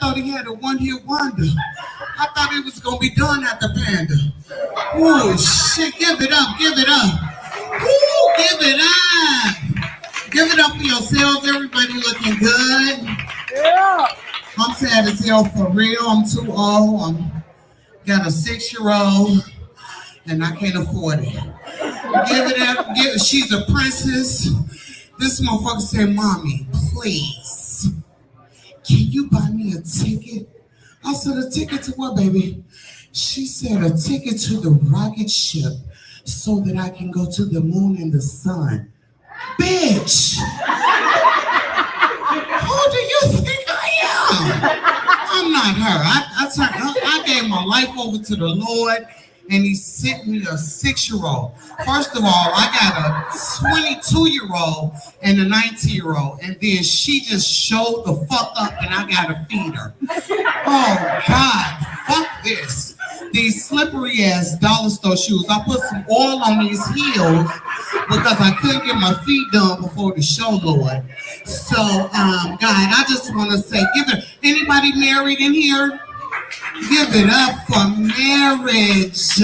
thought he had a one-hit wonder. I thought it was gonna be done at the Panda. Oh shit, give it up, give it up. Woo, give it up. Give it up for yourselves, everybody looking good. Yeah. I'm sad as hell for real. I'm too old. Got a 6-year-old and I can't afford it. Give it up. She's a princess. This motherfucker said, "Mommy, please, can you buy me a ticket?" I said, "A ticket to what, baby?" She said, "A ticket to the rocket ship so that I can go to the moon and the sun." Bitch! Who do you think I am? I'm not her. I gave my life over to the Lord, and he sent me a 6-year-old. First of all, I got a 22-year-old and a 19-year-old, and then she just showed the fuck up, and I gotta feed her. Oh God, fuck this. These slippery ass dollar store shoes. I put some oil on these heels because I couldn't get my feet done before the show, Lord. So, God, I just want to say, anybody married in here? Give it up for marriage.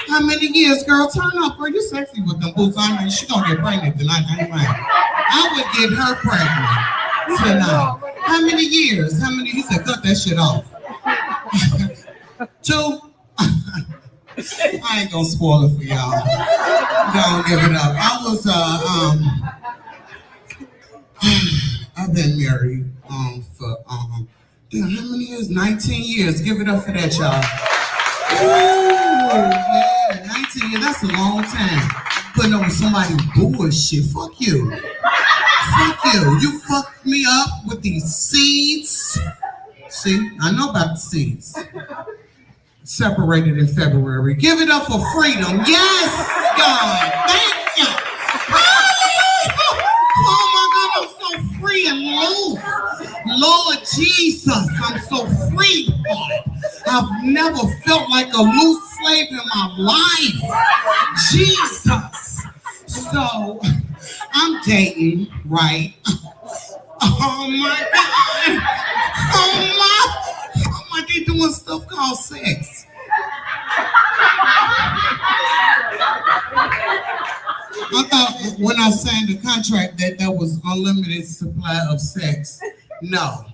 How many years, girl? Turn up, girl. You sexy with them boots on. She gonna get pregnant tonight. I would get her pregnant tonight. How many years? How many? He said, cut that shit off. 2. I ain't gonna spoil it for y'all. Don't give it up. I've been married for damn, how many years? 19 years. Give it up for that, y'all. Ooh, yeah, 19 years. That's a long time. Putting up with somebody's bullshit. Fuck you. Fuck you. You fucked me up with these seeds. See, I know about the seeds. Separated in February. Give it up for freedom. Yes, God. Thank you. Oh my God, I'm so free and loose. Lord Jesus, I'm so free. I've never felt like a loose slave in my life. Jesus. So, I'm dating, right? Oh my God. Oh my, they doing stuff called sex. I thought when I signed the contract that there was unlimited supply of sex. No,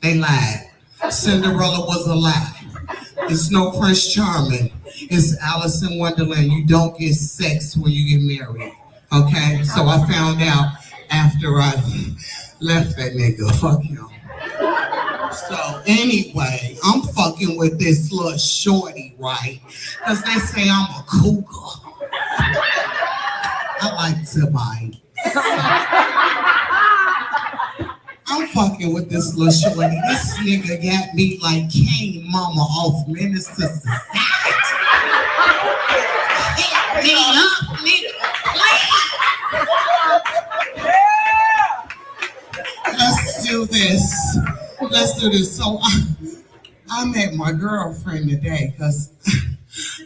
they lied. Cinderella was a lie. It's no Prince Charming. It's Alice in Wonderland. You don't get sex when you get married. Okay? So I found out after I left that nigga. Fuck him. So anyway, I'm fucking with this little shorty, right? Because they say I'm a cougar. I like to bite. I'm fucking with this little shorty. This nigga got me like King Mama off Menace to Society. Hit me up, nigga. Let's do this. Let's do this. So I met my girlfriend today because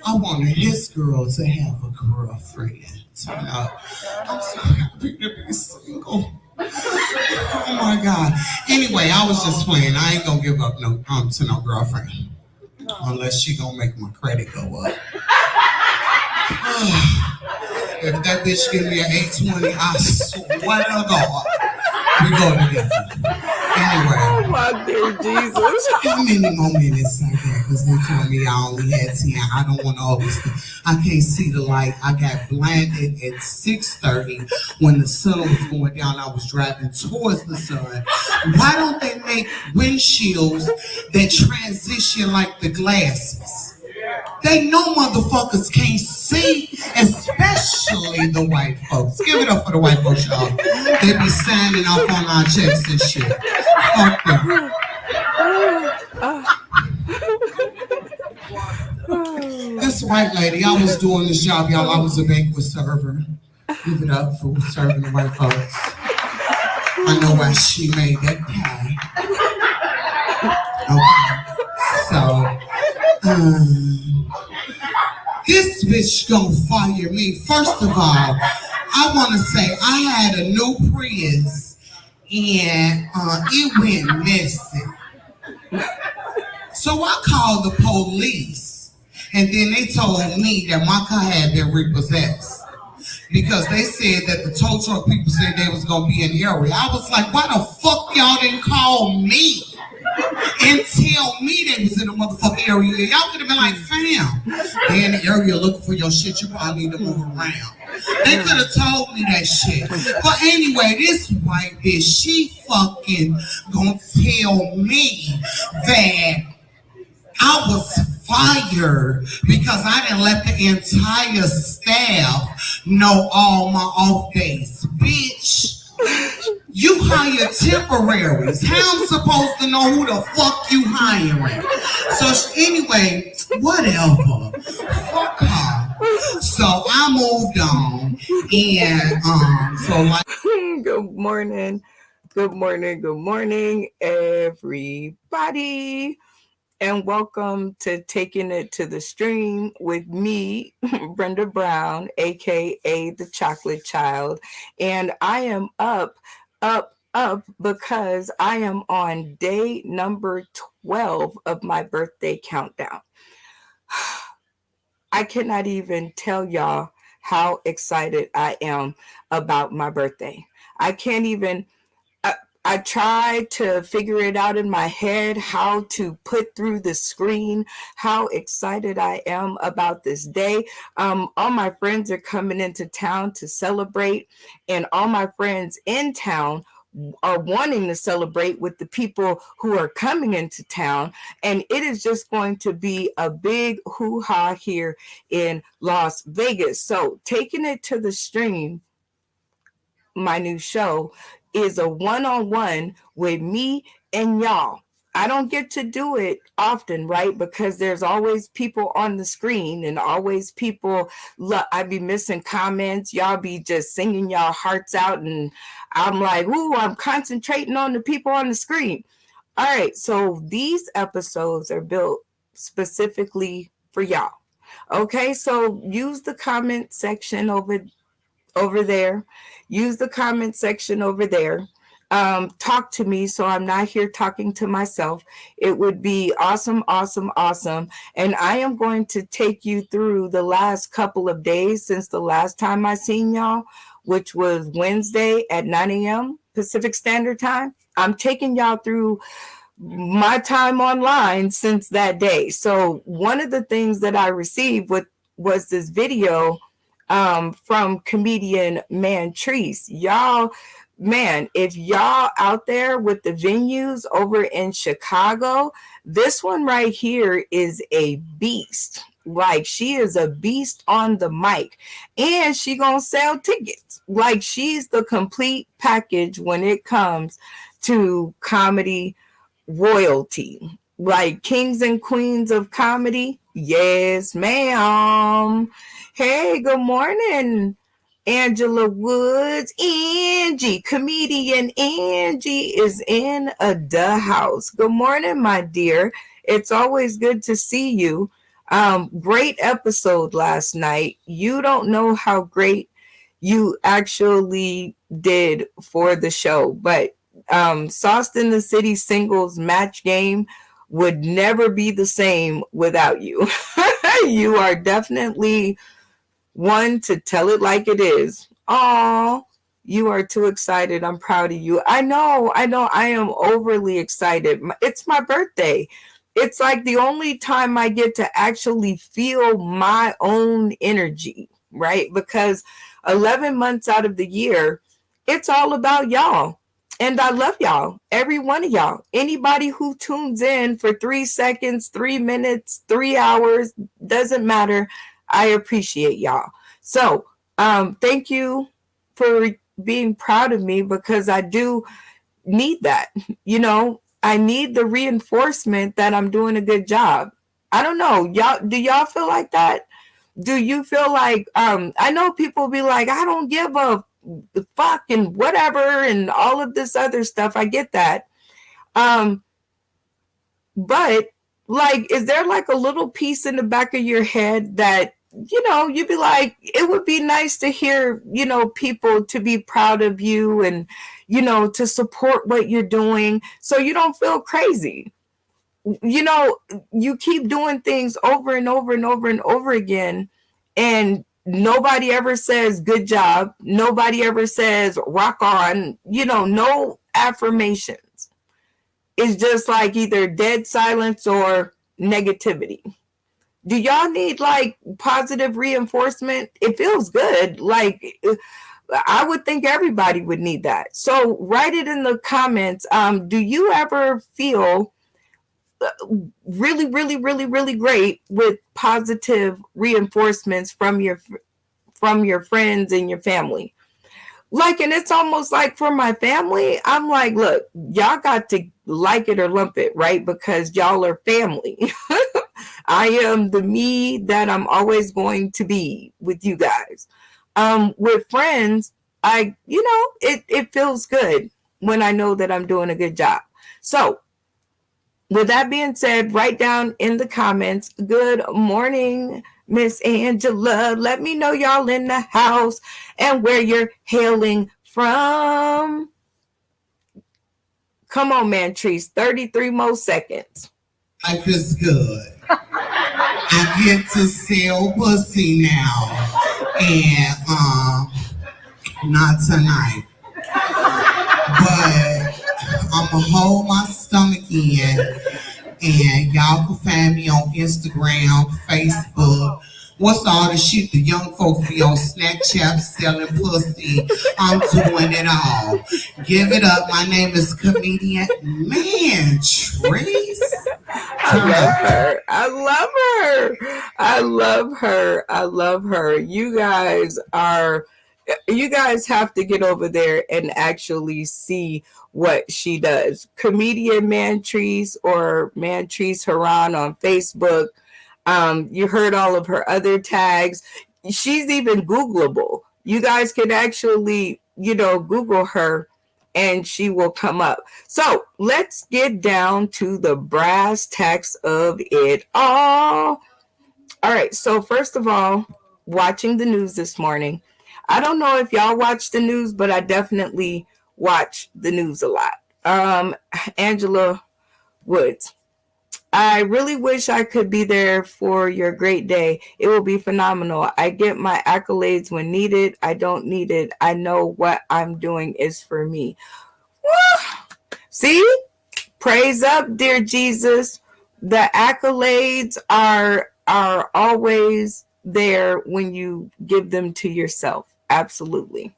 I wanted his girl to have a girlfriend. I'm so happy to be single. Oh my God. Anyway, I was just playing. I ain't gonna give up to no girlfriend unless she gonna make my credit go up. If that bitch give me an 820, I swear to God, we go together. Anyway. Oh my dear Jesus. How many more minutes I got? Because they told me I only had 10. I don't want to always. I can't see the light. I got blinded at 6:30 when the sun was going down. I was driving towards the sun. Why don't they make windshields that transition like the glasses? They know motherfuckers can't see, especially the white folks. Give it up for the white folks, y'all. They be signing off on our checks and shit. Fuck them. This white lady, I was doing this job, y'all. I was a banquet server. Give it up for serving the white folks. I know why she made that pie. Okay. So, this bitch gonna fire me. First of all, I want to say I had a new Prius and it went missing. So I called the police, and then they told me that my car had been repossessed because they said that the tow truck people said they was gonna be in the area. I was like, why the fuck y'all didn't call me and tell me they was in the motherfucking area? Y'all could have been like, fam, they in the area looking for your shit. You probably need to move around. They could have told me that shit. But anyway, this white bitch, she fucking gonna tell me that I was fired because I didn't let the entire staff know all my off days. Bitch, you hire temporaries. How I'm supposed to know who the fuck you hiring? So anyway, whatever. Fuck her. So I moved on, and so like. Good morning. Good morning. Good morning, everybody. And welcome to Taking It to the Stream with me, Brenda Brown, aka the Chocolate Child. And I am up because I am on day number 12 of my birthday countdown. I cannot even tell y'all how excited I am about my birthday. I can't even I tried to figure it out in my head how to put through the screen how excited I am about this day. All my friends are coming into town to celebrate, and all my friends in town are wanting to celebrate with the people who are coming into town. And it is just going to be a big hoo-ha here in Las Vegas. So taking it to the stream, my new show, is a one-on-one with me and y'all. I don't get to do it often, right? Because there's always people on the screen and always people. I be missing comments. Y'all be just singing y'all hearts out, and I'm like, ooh, I'm concentrating on the people on the screen. All right, so these episodes are built specifically for y'all. Okay, so use the comment section over there. Use the comment section over there. Talk to me so I'm not here talking to myself. It would be awesome, awesome, awesome. And I am going to take you through the last couple of days since the last time I seen y'all, which was Wednesday at 9 a.m. Pacific Standard Time. I'm taking y'all through my time online since that day. So one of the things that I received was this video from comedian Mantrice. Y'all, man, if y'all out there with the venues over in Chicago, this one right here is a beast. Like, she is a beast on the mic, and she gonna sell tickets. Like, she's the complete package when it comes to comedy royalty, like kings and queens of comedy. Yes, ma'am. Hey, good morning, Angela Woods. Angie, comedian Angie is in the house. Good morning, my dear. It's always good to see you. Great episode last night. You don't know how great you actually did for the show, but Sauce in the City singles match game would never be the same without you. You are definitely one to tell it like it is. Aw, you are too excited. I'm proud of you. I know. I am overly excited. It's my birthday. It's like the only time I get to actually feel my own energy, right? Because 11 months out of the year, it's all about y'all. And I love y'all, every one of y'all. Anybody who tunes in for 3 seconds, 3 minutes, 3 hours, doesn't matter. I appreciate y'all. So, thank you for being proud of me, because I do need that. You know, I need the reinforcement that I'm doing a good job. I don't know. Do y'all feel like that? Do you feel like, I know people be like, I don't give a fuck and whatever and all of this other stuff. I get that. Um, but like, is there like a little piece in the back of your head that, you'd be like, it would be nice to hear, people to be proud of you and, to support what you're doing so you don't feel crazy? you know, you keep doing things over and over and over and over again, and nobody ever says good job. Nobody ever says rock on, you know, no affirmations. It's just like either dead silence or negativity. Do y'all need like positive reinforcement? It feels good. Like, I would think everybody would need that. So write it in the comments. Do you ever feel really, really, really, really great with positive reinforcements from your friends and your family? Like, and it's almost like for my family, I'm like, look, y'all got to like it or lump it, right? Because y'all are family. I am the me that I'm always going to be with you guys. With friends, it feels good when I know that I'm doing a good job. So with that being said, write down in the comments, good morning, Miss Angela. Let me know y'all in the house and where you're hailing from. Come on, man, trees. 33 more seconds. Life is good. I get to sell pussy now. And not tonight. But I'ma hold my stomach in, and y'all can find me on Instagram, Facebook. What's all the shit the young folks be on Snapchat selling pussy? I'm doing it all. Give it up. My name is comedian Man Trace. I love her. I love her. I love her. I love her. You guys have to get over there and actually see what she does. Comedian Mantreese or Mantreese Haran on Facebook. You heard all of her other tags. She's even Googleable. You guys can actually, Google her and she will come up. So let's get down to the brass tacks of it all. All right. So, first of all, watching the news this morning. I don't know if y'all watch the news, but I definitely watch the news a lot. Angela Woods. I really wish I could be there for your great day. It will be phenomenal. I get my accolades when needed. I don't need it. I know what I'm doing is for me. Woo! See? Praise up, dear Jesus. The accolades are always there when you give them to yourself. Absolutely.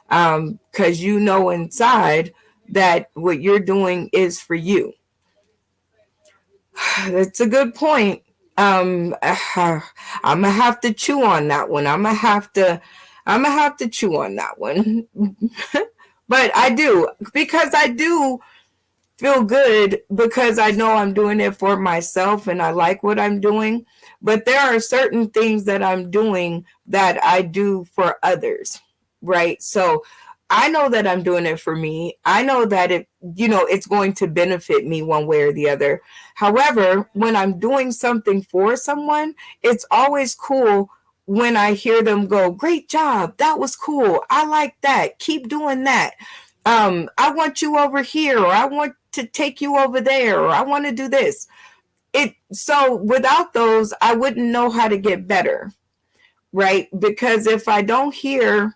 Because you know inside that what you're doing is for you. That's a good point. I'm gonna have to chew on that one. I'm gonna have to chew on that one. But I do, because I do feel good, because I know I'm doing it for myself and I like what I'm doing. But there are certain things that I'm doing that I do for others, right? So I know that I'm doing it for me. I know that it's going to benefit me one way or the other. However, when I'm doing something for someone, it's always cool when I hear them go, great job. That was cool. I like that. Keep doing that. I want you over here, or I want to take you over there, or I want to do this. So without those, I wouldn't know how to get better, right? Because if I don't hear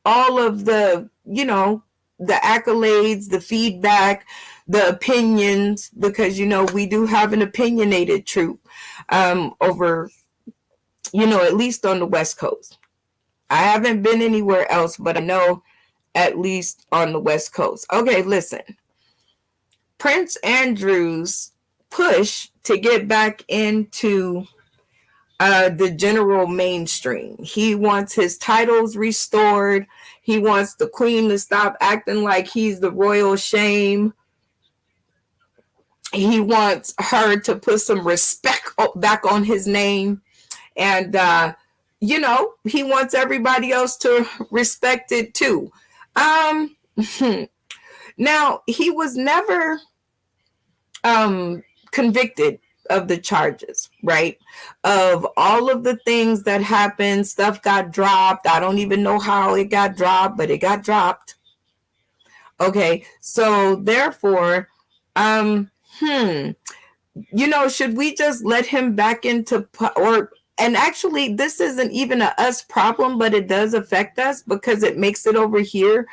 all of the accolades, the feedback, the opinions, because we do have an opinionated troop over, at least on the West Coast. I haven't been anywhere else, but I know at least on the West Coast. Okay, listen. Prince Andrew's push to get back into the general mainstream. He wants his titles restored. He wants the Queen to stop acting like he's the royal shame. He wants her to put some respect back on his name. And, he wants everybody else to respect it too. Now, he was never convicted of the charges, right? Of all of the things that happened, stuff got dropped. I don't even know how it got dropped, but it got dropped. Okay, so therefore, Should we just let him back into and actually this isn't even a us problem, but it does affect us because it makes it over here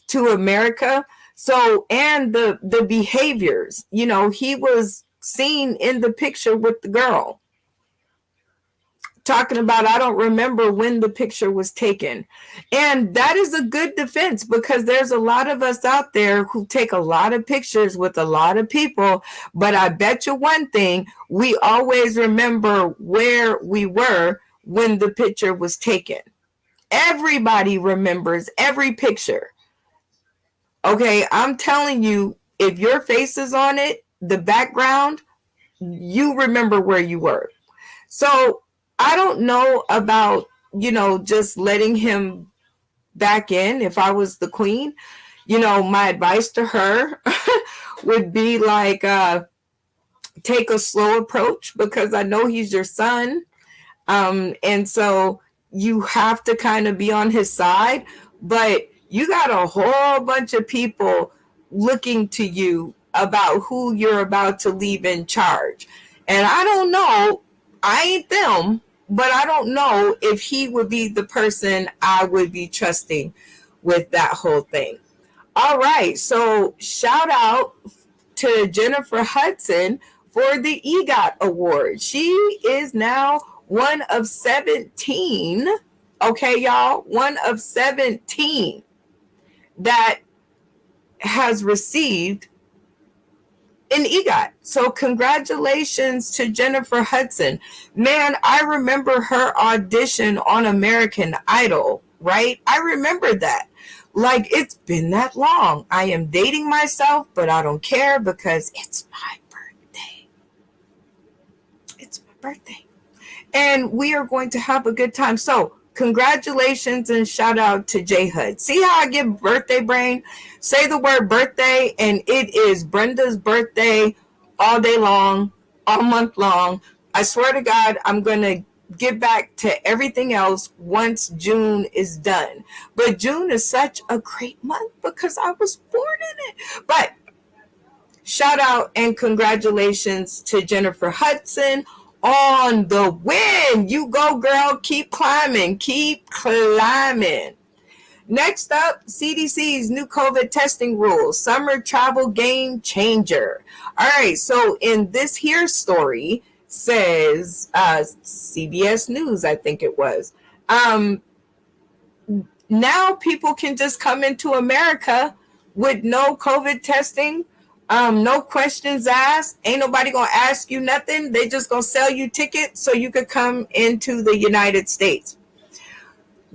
to America. So, and the behaviors, he was seen in the picture with the girl talking about, I don't remember when the picture was taken. And that is a good defense because there's a lot of us out there who take a lot of pictures with a lot of people. But I bet you one thing, we always remember where we were when the picture was taken. Everybody remembers every picture. Okay, I'm telling you, if your face is on it, the background, you remember where you were. So I don't know about, just letting him back in. If I was the queen, my advice to her would be like, take a slow approach because I know he's your son. And so you have to kind of be on his side, but you got a whole bunch of people looking to you about who you're about to leave in charge. And I don't know, I ain't them, but I don't know if he would be the person I would be trusting with that whole thing. All right, so shout out to Jennifer Hudson for the EGOT Award. She is now one of 17, okay, y'all, one of 17 that has received an EGOT. So congratulations to Jennifer Hudson. Man, I remember her audition on American Idol, right? I remember that. Like, it's been that long. I am dating myself, but I don't care because it's my birthday. It's my birthday. And we are going to have a good time. So congratulations and shout out to J Hud. See how I get birthday brain? Say the word birthday and it is Brenda's birthday all day long, all month long. I swear to God, I'm going to get back to everything else once June is done. But June is such a great month because I was born in it. But shout out and congratulations to Jennifer Hudson on the win. You go, girl. Keep climbing. Keep climbing. Next up, CDC's new COVID testing rules. Summer travel game changer. All right. So in this here story says CBS News, I think it was. Now people can just come into America with no COVID testing. No questions asked. Ain't nobody gonna ask you nothing. They just gonna sell you tickets so you could come into the United States.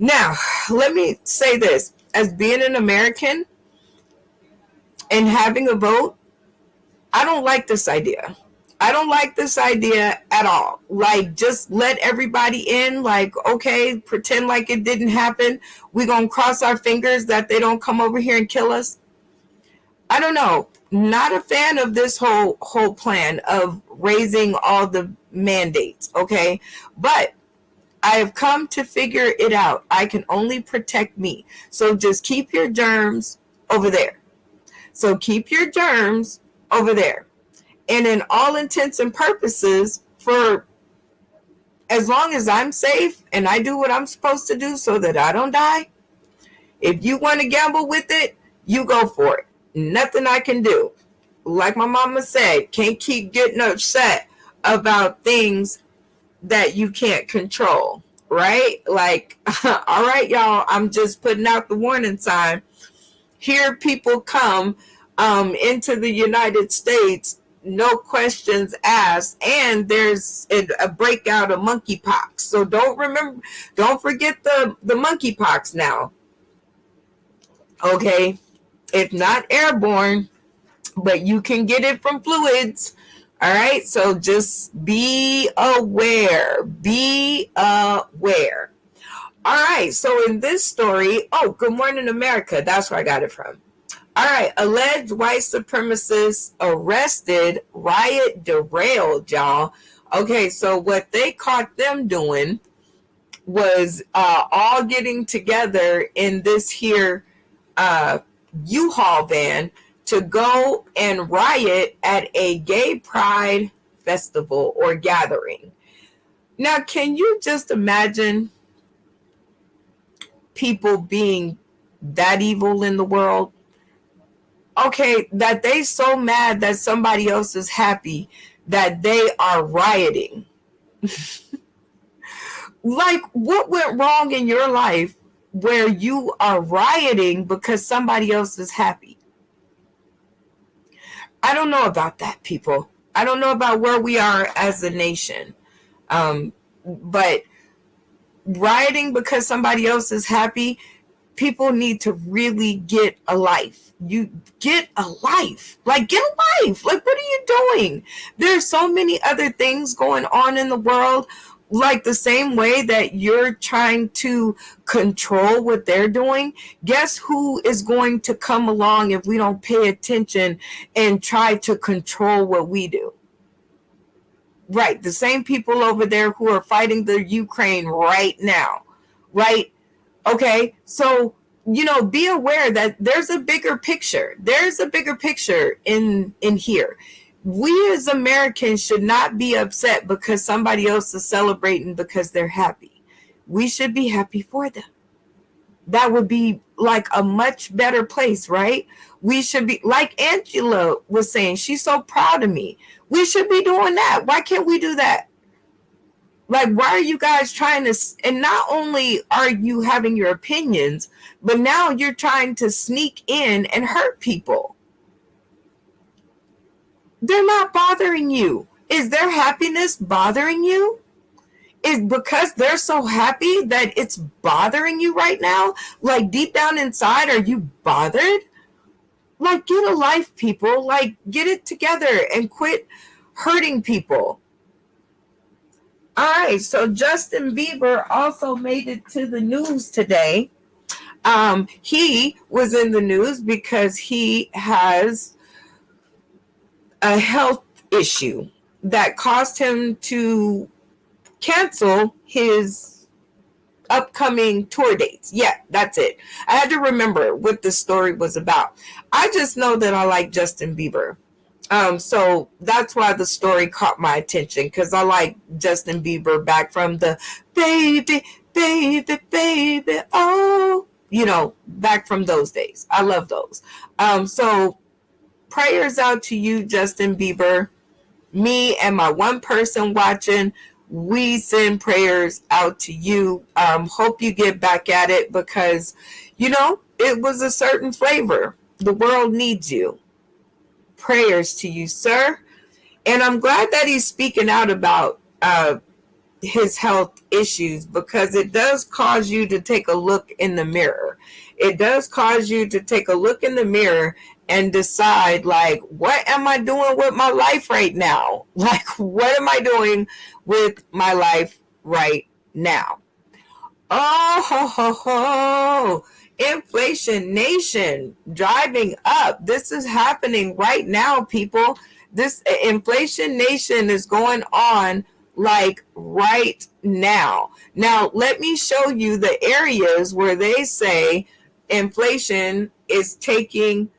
Now, let me say this. As being an American and having a vote, I don't like this idea. I don't like this idea at all. Like, just let everybody in. Like, okay, pretend like it didn't happen. We're gonna cross our fingers that they don't come over here and kill us. I don't know. Not a fan of this whole plan of raising all the mandates, okay? But I have come to figure it out. I can only protect me. So just keep your germs over there. So keep your germs over there. And in all intents and purposes, for as long as I'm safe and I do what I'm supposed to do so that I don't die, if you want to gamble with it, you go for it. Nothing I can do. Like my mama said, can't keep getting upset about things that you can't control, right? Like, all right, y'all, I'm just putting out the warning sign. Here people come into the United States, no questions asked, and there's a breakout of monkeypox. So don't forget the monkeypox now. Okay, it's not airborne, but you can get it from fluids. All right, so just be aware. Be aware. All right, so in this story, Good Morning America, that's where I got it from. All right, alleged white supremacists arrested, riot derailed, y'all. Okay, so what they caught them doing was all getting together in this here U-Haul van to go and riot at a gay pride festival or gathering. Now, can you just imagine people being that evil in the world? Okay, that they so mad that somebody else is happy that they are rioting. Like, what went wrong in your life where you are rioting because somebody else is happy? I don't know about that, people. I don't know about where we are as a nation. But rioting because somebody else is happy, people need to really get a life. You get a life. Like, get a life. Like, what are you doing? There's so many other things going on in the world. Like, the same way that you're trying to control what they're doing, guess who is going to come along if we don't pay attention and try to control what we do? Right, the same people over there who are fighting the Ukraine right now, right? Okay, so, be aware that there's a bigger picture. There's a bigger picture in here. We as Americans should not be upset because somebody else is celebrating because they're happy. We should be happy for them. That would be like a much better place, right? We should be, like Angela was saying, she's so proud of me. We should be doing that. Why can't we do that? Like, why are you guys trying to, and not only are you having your opinions, but now you're trying to sneak in and hurt people. They're not bothering you. Is their happiness bothering you? Is because they're so happy that it's bothering you right now? Like, deep down inside, are you bothered? Like, get a life, people. Like, get it together and quit hurting people. All right, so Justin Bieber also made it to the news today. He was in the news because he has a health issue that caused him to cancel his upcoming tour dates. Yeah, that's it. I had to remember what the story was about. I just know that I like Justin Bieber. So that's why the story caught my attention, because I like Justin Bieber back from the baby, baby, baby, oh, back from those days. I love those. So prayers out to you, Justin Bieber. Me and my one person watching, we send prayers out to you. Hope you get back at it because, it was a certain flavor. The world needs you. Prayers to you, sir. And I'm glad that he's speaking out about his health issues, because it does cause you to take a look in the mirror. It does cause you to take a look in the mirror and decide, like, what am I doing with my life right now? Like, what am I doing with my life right now? Oh, ho, ho, ho. Inflation nation driving up. This is happening right now, people. This inflation nation is going on like right now. Now, let me show you the areas where they say inflation is taking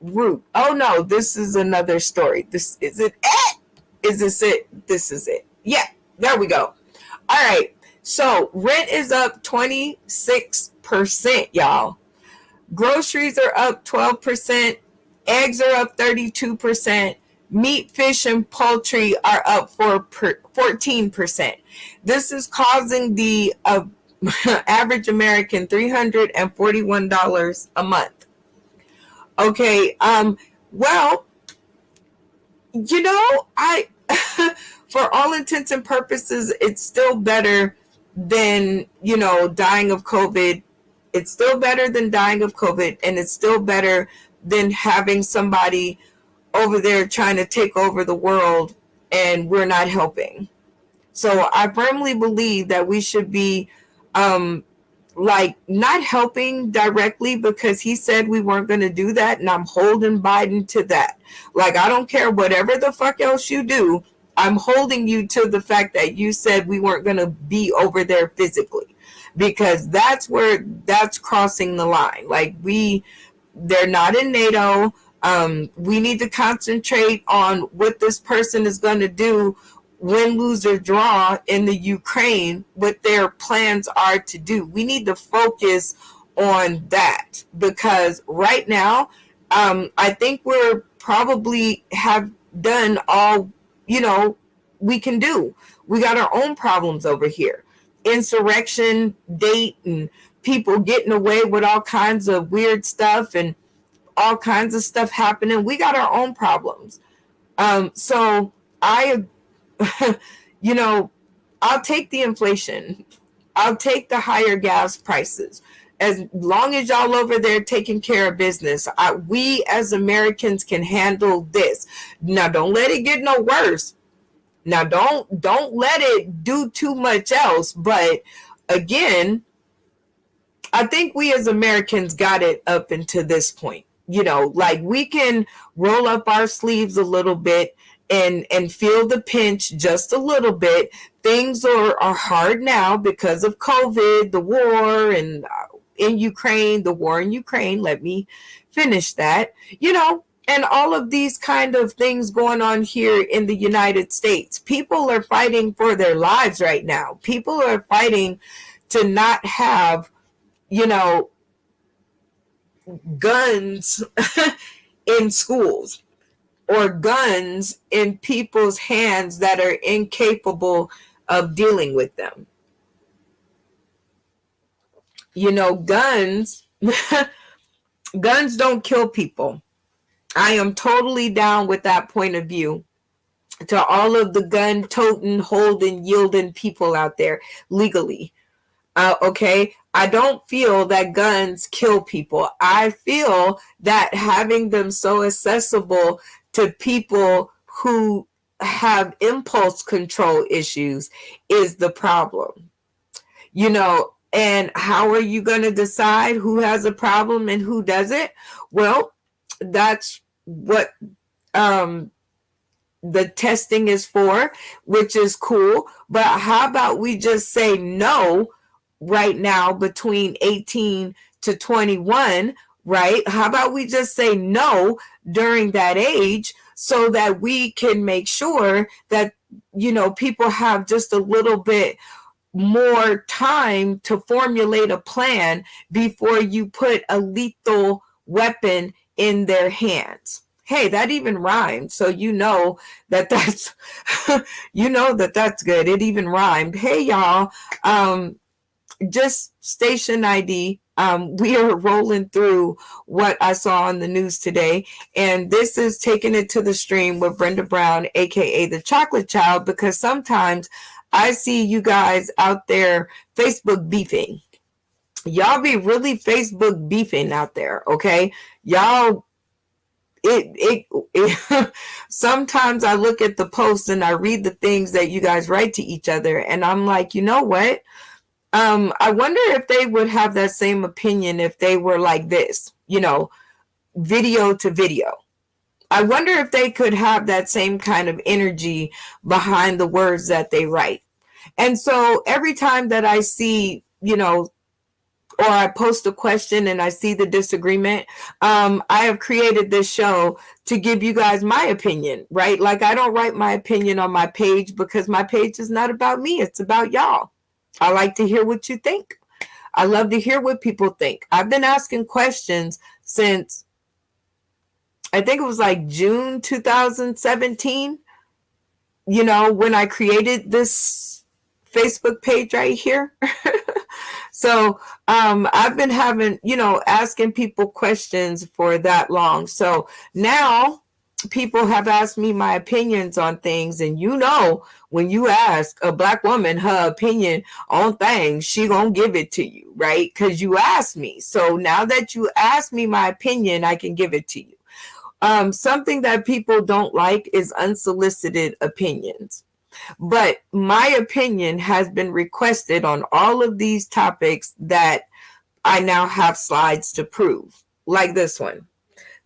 root. Oh no, this is another story. This is it. Is this it? This is it. Yeah, there we go. All right. So rent is up 26%, y'all. Groceries are up 12%. Eggs are up 32%. Meat, fish, and poultry are up 14%. This is causing the average American $341 a month. Okay, well, I, for all intents and purposes, it's still better than, dying of COVID. It's still better than dying of COVID, and it's still better than having somebody over there trying to take over the world and we're not helping. So I firmly believe that we should be not helping directly, because he said we weren't going to do that, and I'm holding Biden to that. Like, I don't care whatever the fuck else you do, I'm holding you to the fact that you said we weren't going to be over there physically, because that's crossing the line. Like, they're not in NATO. We need to concentrate on what this person is going to do, win, lose, or draw in the Ukraine, what their plans are to do. We need to focus on that, because right now, I think we're probably have done all, you know, we can do. We got our own problems over here. Insurrection, date, and people getting away with all kinds of weird stuff and all kinds of stuff happening. We got our own problems. So I, you know, I'll take the inflation. I'll take the higher gas prices. As long as y'all over there taking care of business, we as Americans can handle this. Now, don't let it get no worse. Now, don't let it do too much else. But again, I think we as Americans got it up until this point. Like we can roll up our sleeves a little bit and feel the pinch just a little bit. Things are hard now because of COVID, the war, and in Ukraine, the war in Ukraine. Let me finish that. And all of these kind of things going on here in the United States. People are fighting for their lives right now. People are fighting to not have, guns in schools or guns in people's hands that are incapable of dealing with them. Guns guns don't kill people. I am totally down with that point of view. To all of the gun toting, holding, yielding people out there legally. Okay, I don't feel that guns kill people. I feel that having them so accessible to people who have impulse control issues is the problem. And how are you going to decide who has a problem and who doesn't? Well, that's what the testing is for, which is cool. But how about we just say no right now between 18 to 21, right? How about we just say no during that age so that we can make sure that, people have just a little bit more time to formulate a plan before you put a lethal weapon in their hands. Hey, that even rhymed. So that's that's good. It even rhymed. Hey y'all, just station ID. We are rolling through what I saw on the news today, and this is Taking It to the Stream with Brenda Brown, aka the Chocolate Child, because sometimes I see you guys out there Facebook beefing. Y'all be really Facebook beefing out there, okay? Y'all, sometimes I look at the posts and I read the things that you guys write to each other, and I'm like, you know what? I wonder if they would have that same opinion if they were like this, video to video. I wonder if they could have that same kind of energy behind the words that they write. And so every time that I see, or I post a question and I see the disagreement, I have created this show to give you guys my opinion, right? Like I don't write my opinion on my page because my page is not about me. It's about y'all. I like to hear what you think. I love to hear what people think. I've been asking questions since, I think it was like June 2017, when I created this Facebook page right here. So I've been having, asking people questions for that long. So now people have asked me my opinions on things, and when you ask a Black woman her opinion on things, she gonna give it to you, right? Because you asked me. So now that you asked me my opinion, I can give it to you. Something that people don't like is unsolicited opinions. But my opinion has been requested on all of these topics that I now have slides to prove, like this one.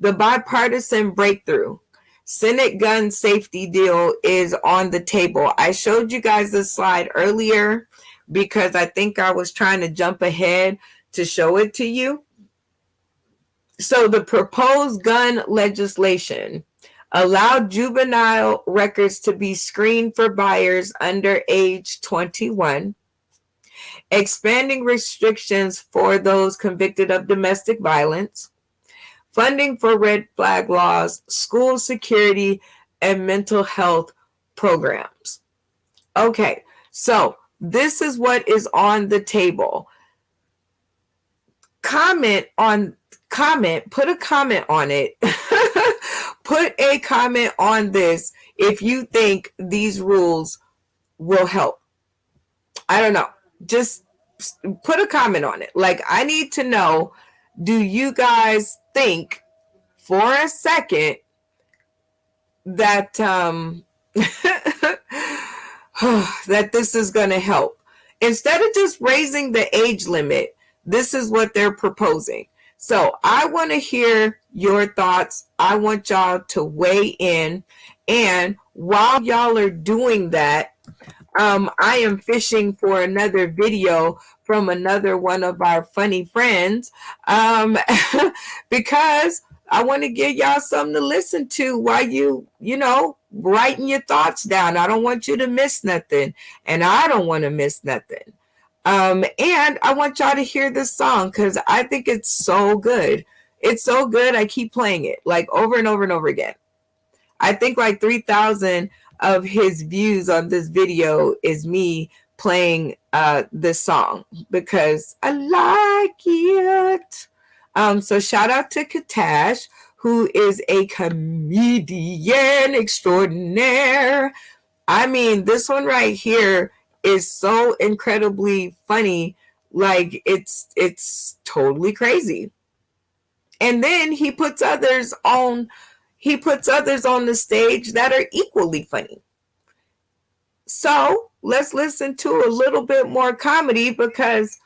The bipartisan breakthrough Senate gun safety deal is on the table. I showed you guys this slide earlier because I think I was trying to jump ahead to show it to you. So the proposed gun legislation allowed juvenile records to be screened for buyers under age 21, expanding restrictions for those convicted of domestic violence, funding for red flag laws, school security, and mental health programs. Okay, so this is what is on the table. Put a comment on it. Put a comment on this if you think these rules will help. I don't know. Just put a comment on it. Like, I need to know, do you guys think for a second that that this is going to help? Instead of just raising the age limit, this is what they're proposing. So I want to hear your thoughts. I want y'all to weigh in. And while y'all are doing that, I am fishing for another video from another one of our funny friends, because I want to give y'all something to listen to while writing your thoughts down. I don't want you to miss nothing, and I don't want to miss nothing. And I want y'all to hear this song because I think it's so good. It's so good. I keep playing it like over and over and over again. I think like 3,000 of his views on this video is me playing this song because I like it. So shout out to Katash, who is a comedian extraordinaire. I mean, this one right here is so incredibly funny. Like it's totally crazy. And then he puts others on the stage that are equally funny. So let's listen to a little bit more comedy because,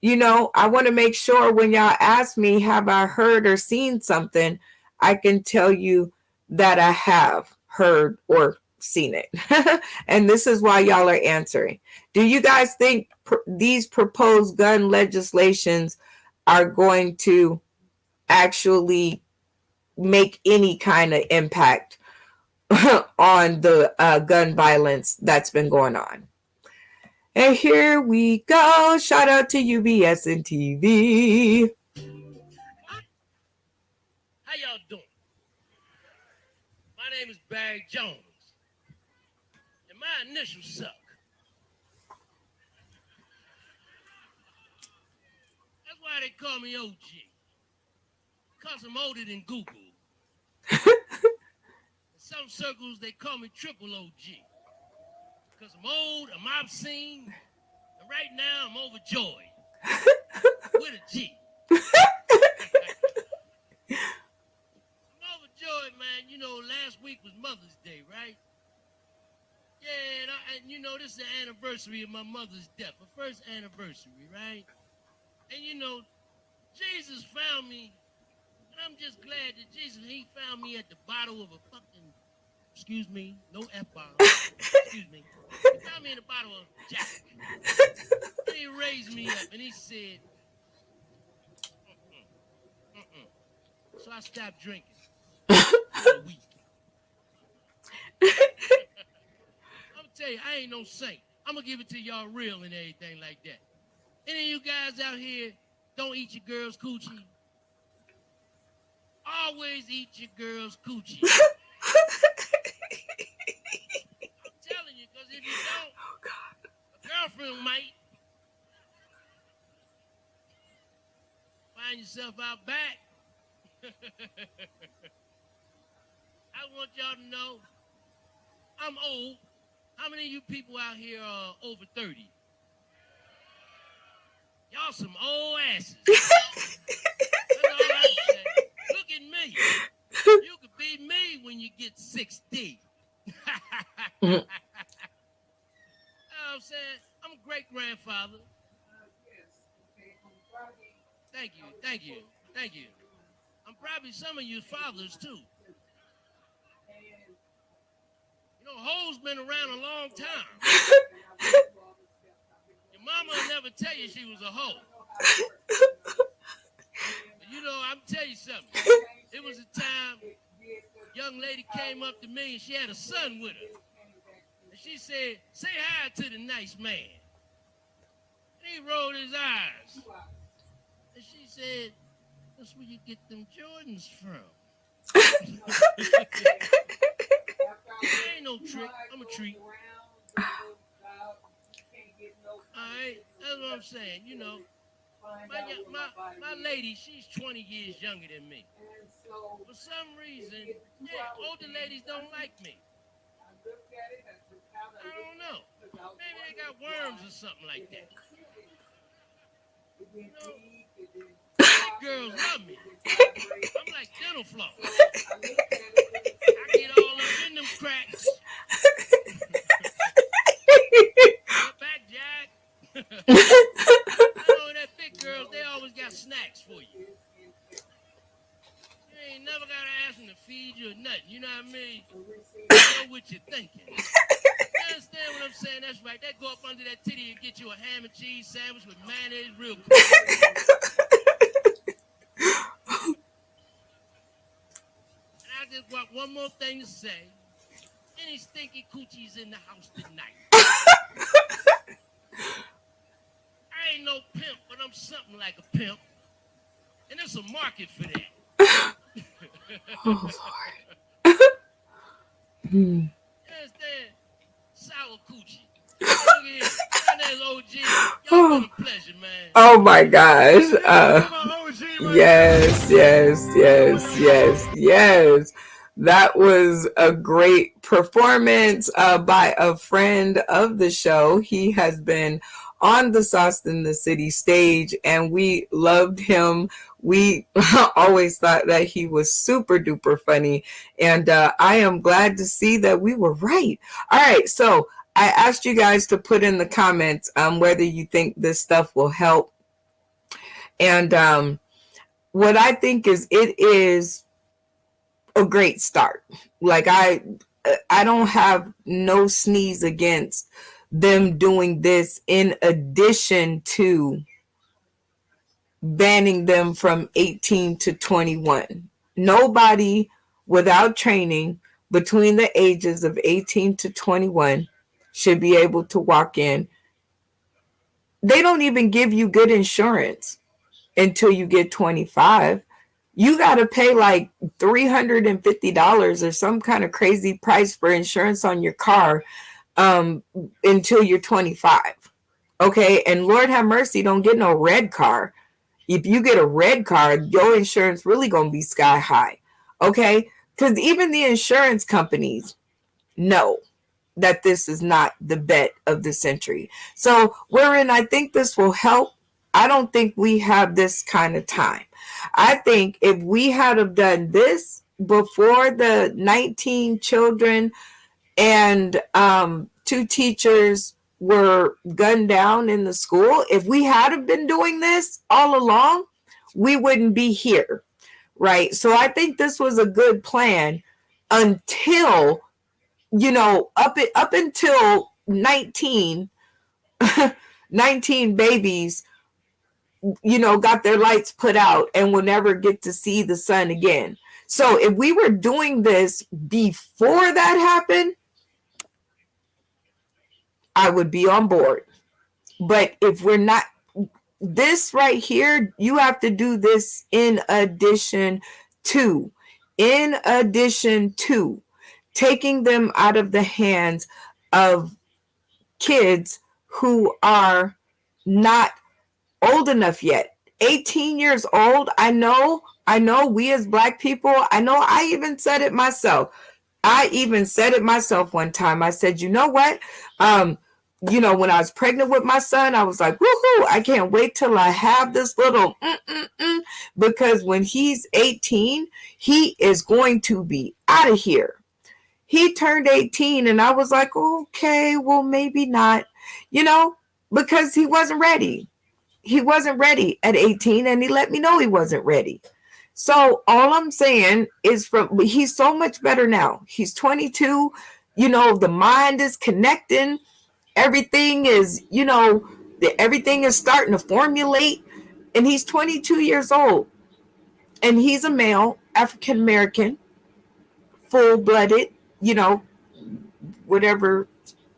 I want to make sure when y'all ask me, have I heard or seen something, I can tell you that I have heard or seen it. And this is why y'all are answering. Do you guys think these proposed gun legislations are going to actually make any kind of impact on the gun violence that's been going on? And here we go. Shout out to UBS and TV. How y'all doing? My name is Barry Jones, and my initials suck. That's why they call me OG. Because I'm older than Google. In some circles, they call me Triple OG. Because I'm old, I'm obscene, and right now I'm overjoyed. With a G. I'm overjoyed, man. Last week was Mother's Day, right? Yeah, and this is the anniversary of my mother's death. Her first anniversary, right? And Jesus found me, and I'm just glad that he found me at the bottom of a fucking, excuse me, no F-bomb, excuse me. He found me in the bottom of Jack. And he raised me up, and he said, So I stopped drinking for a week. I'm gonna tell you, I ain't no saint. I'm gonna give it to y'all real and everything like that. Any of you guys out here don't eat your girl's coochie? Always eat your girl's coochie. I'm telling you, because if you don't, a girlfriend might find yourself out back. I want y'all to know I'm old. How many of you people out here are over 30? Y'all some old asses. That's all I say. Look at me. You could be me when you get 60. You know what I'm saying? I'm a great-grandfather. Thank you. I'm probably some of you fathers, too. Hoe's been around a long time. Your mama will never tell you she was a hoe. I'm telling you something. was a time a young lady came up to me and she had a son with her. And she said, say hi to the nice man. And he rolled his eyes. And she said, that's where you get them Jordans from. Ain't no trick. I'm a treat. Alright, that's what I'm saying. You know, my lady, she's 20 years younger than me. For some reason, yeah, older ladies don't like me. I don't know. Maybe they got worms or something like that. You know, big girls love me. I'm like dental floss. I get all up in them cracks. Get back, Jack. I know that big girls, they always got snacks for you. You ain't never gotta ask them to feed you or nothing. You know what I mean? They know what you're thinking. You understand what I'm saying? That's right. They go up under that titty and get you a ham and cheese sandwich with mayonnaise real quick. And I just got one more thing to say. Any stinky coochies in the house tonight? I ain't no pimp, but I'm something like a pimp. And there's a market for that. Oh, Lord. You understand? Sour coochie. Look at here. My name's OG. Y'all been a pleasure, man. Oh my gosh. Yes, yes. That was a great performance by a friend of the show. He has been on the Sauce in the City stage and we loved him. We always thought that he was super duper funny. And I am glad to see that we were right. All right, so I asked you guys to put in the comments whether you think this stuff will help. And what I think is it is a great start. Like I don't have no sneeze against them doing this in addition to banning them from 18 to 21. Nobody without training between the ages of 18 to 21 should be able to walk in. They don't even give you good insurance until you get 25. You got to pay like $350 or some kind of crazy price for insurance on your car until you're 25. Okay. And Lord have mercy, don't get no red car. If you get a red car, your insurance really going to be sky high. Okay. Because even the insurance companies know that this is not the bet of the century. So wherein I think this will help, I don't think we have this kind of time. I think if we had have done this before the 19 children and 2 teachers were gunned down in the school, if we had have been doing this all along, we wouldn't be here, right? So I think this was a good plan until, you know, up until 19 babies, you know, got their lights put out and will never get to see the sun again. So if we were doing this before that happened, I would be on board. But if we're not, this right here, you have to do this in addition to taking them out of the hands of kids who are not old enough yet. 18 years old. I know we as Black people, I even said it myself. One time. I said, you know what? You know, when I was pregnant with my son, I was like, woohoo, I can't wait till I have this little because when he's 18, he is going to be out of here. He turned 18 and I was like, okay, well, maybe not, you know, because he wasn't ready. He wasn't ready at 18 and he let me know he wasn't ready. So all I'm saying is he's so much better now. He's 22, you know, the mind is connecting. Everything is, you know, everything is starting to formulate and he's 22 years old and he's a male African American, full blooded, you know, whatever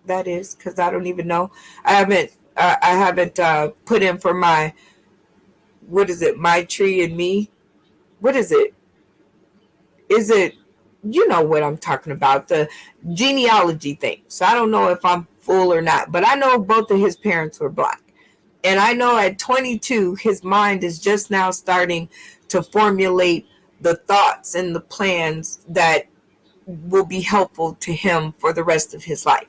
that is, because I don't even know. I haven't put in for my, what is it, my tree and me. What is it? Is it, you know what I'm talking about, the genealogy thing. So I don't know if I'm full or not, but I know both of his parents were black. And I know at 22, his mind is just now starting to formulate the thoughts and the plans that will be helpful to him for the rest of his life.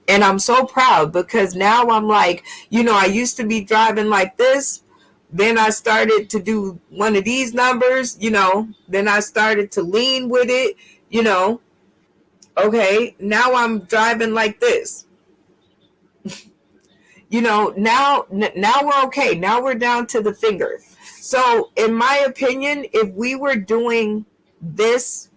And I'm so proud because now I'm like, I used to be driving like this. Then I started to do one of these numbers, then I started to lean with it, you know. Okay, now I'm driving like this. Now we're okay. Now we're down to the finger. So, in my opinion, if we were doing this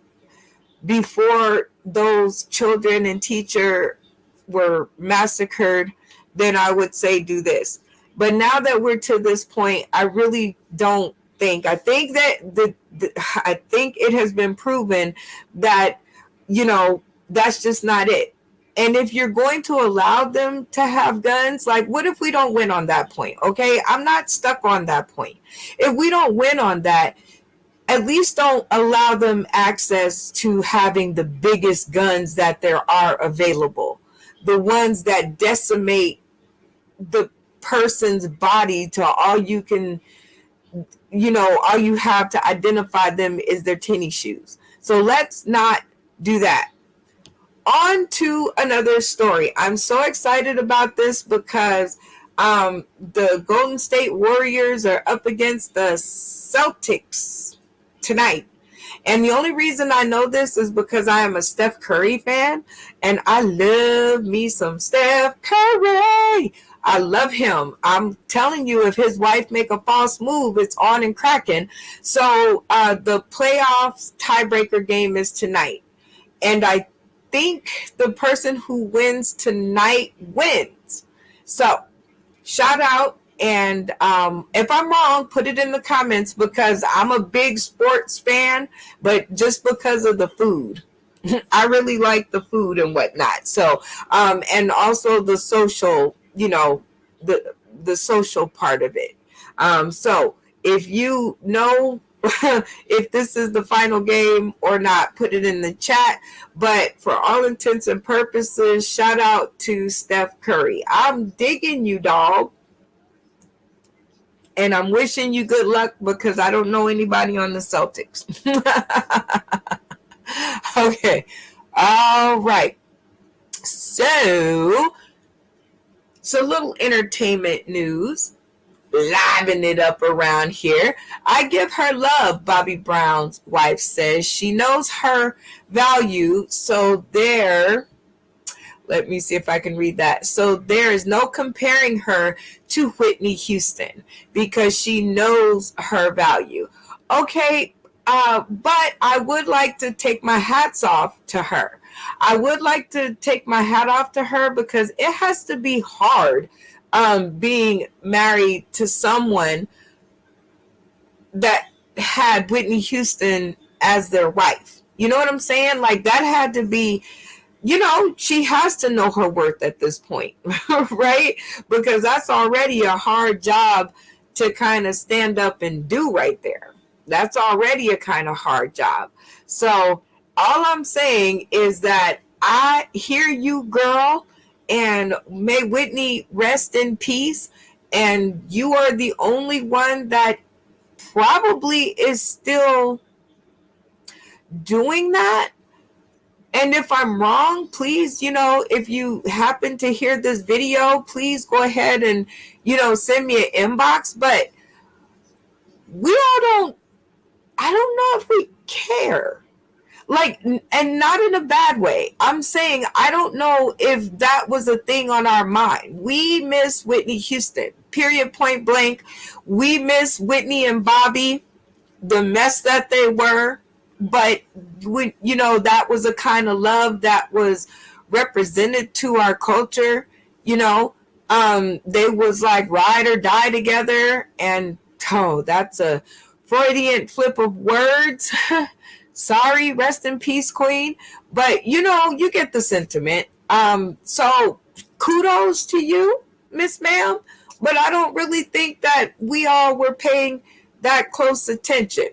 before those children and teacher were massacred, then I would say do this. But now that we're to this point, I really don't think. I think that I think it has been proven that that's just not it. And if you're going to allow them to have guns, like what if we don't win on that point? Okay, I'm not stuck on that point. If we don't win on that, at least don't allow them access to having the biggest guns that there are available, the ones that decimate the person's body to all you can, all you have to identify them is their tennis shoes. So let's not do that. On to another story. I'm so excited about this because the Golden State Warriors are up against the Celtics tonight. And the only reason I know this is because I am a Steph Curry fan, and I love me some Steph Curry. I love him. I'm telling you, if his wife make a false move, it's on and cracking. So the playoffs tiebreaker game is tonight. And I think the person who wins tonight wins. So shout out. And if I'm wrong, put it in the comments because I'm a big sports fan, but just because of the food. I really like the food and whatnot. So, and also the social, the social part of it. So if you know if this is the final game or not, put it in the chat. But for all intents and purposes, shout out to Steph Curry. I'm digging you, dog. And I'm wishing you good luck because I don't know anybody on the Celtics. Okay. All right. So, it's a little entertainment news. Liven it up around here. I give her love, Bobby Brown's wife says. She knows her value, so let me see if I can read that. So there is no comparing her to Whitney Houston because she knows her value. Okay, but I would like to take my hats off to her. I would like to take my hat off to her because it has to be hard being married to someone that had Whitney Houston as their wife. You know what I'm saying? Like that had to be, she has to know her worth at this point, right? Because that's already a hard job to kind of stand up and do right there. That's already a kind of hard job. So all I'm saying is that I hear you, girl, and may Whitney rest in peace. And you are the only one that probably is still doing that. And if I'm wrong, please, if you happen to hear this video, please go ahead and, send me an inbox. But I don't know if we care. Like, and not in a bad way. I'm saying I don't know if that was a thing on our mind. We miss Whitney Houston, period, point blank. We miss Whitney and Bobby, the mess that they were. But that was a kind of love that was represented to our culture. They was like ride or die together, and that's a Freudian flip of words. Sorry, rest in peace, Queen. But you get the sentiment. So kudos to you, Miss Ma'am. But I don't really think that we all were paying that close attention.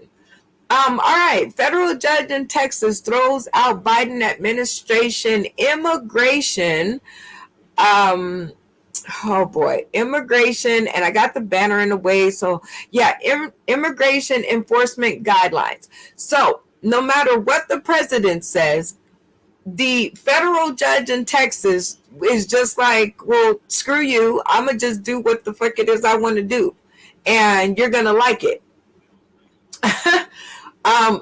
All right, federal judge in Texas throws out Biden administration immigration. Oh boy, immigration, and I got the banner in the way. So yeah, immigration enforcement guidelines. So no matter what the president says, the federal judge in Texas is just like, well, screw you. I'm gonna just do what the fuck it is I want to do, and you're gonna like it.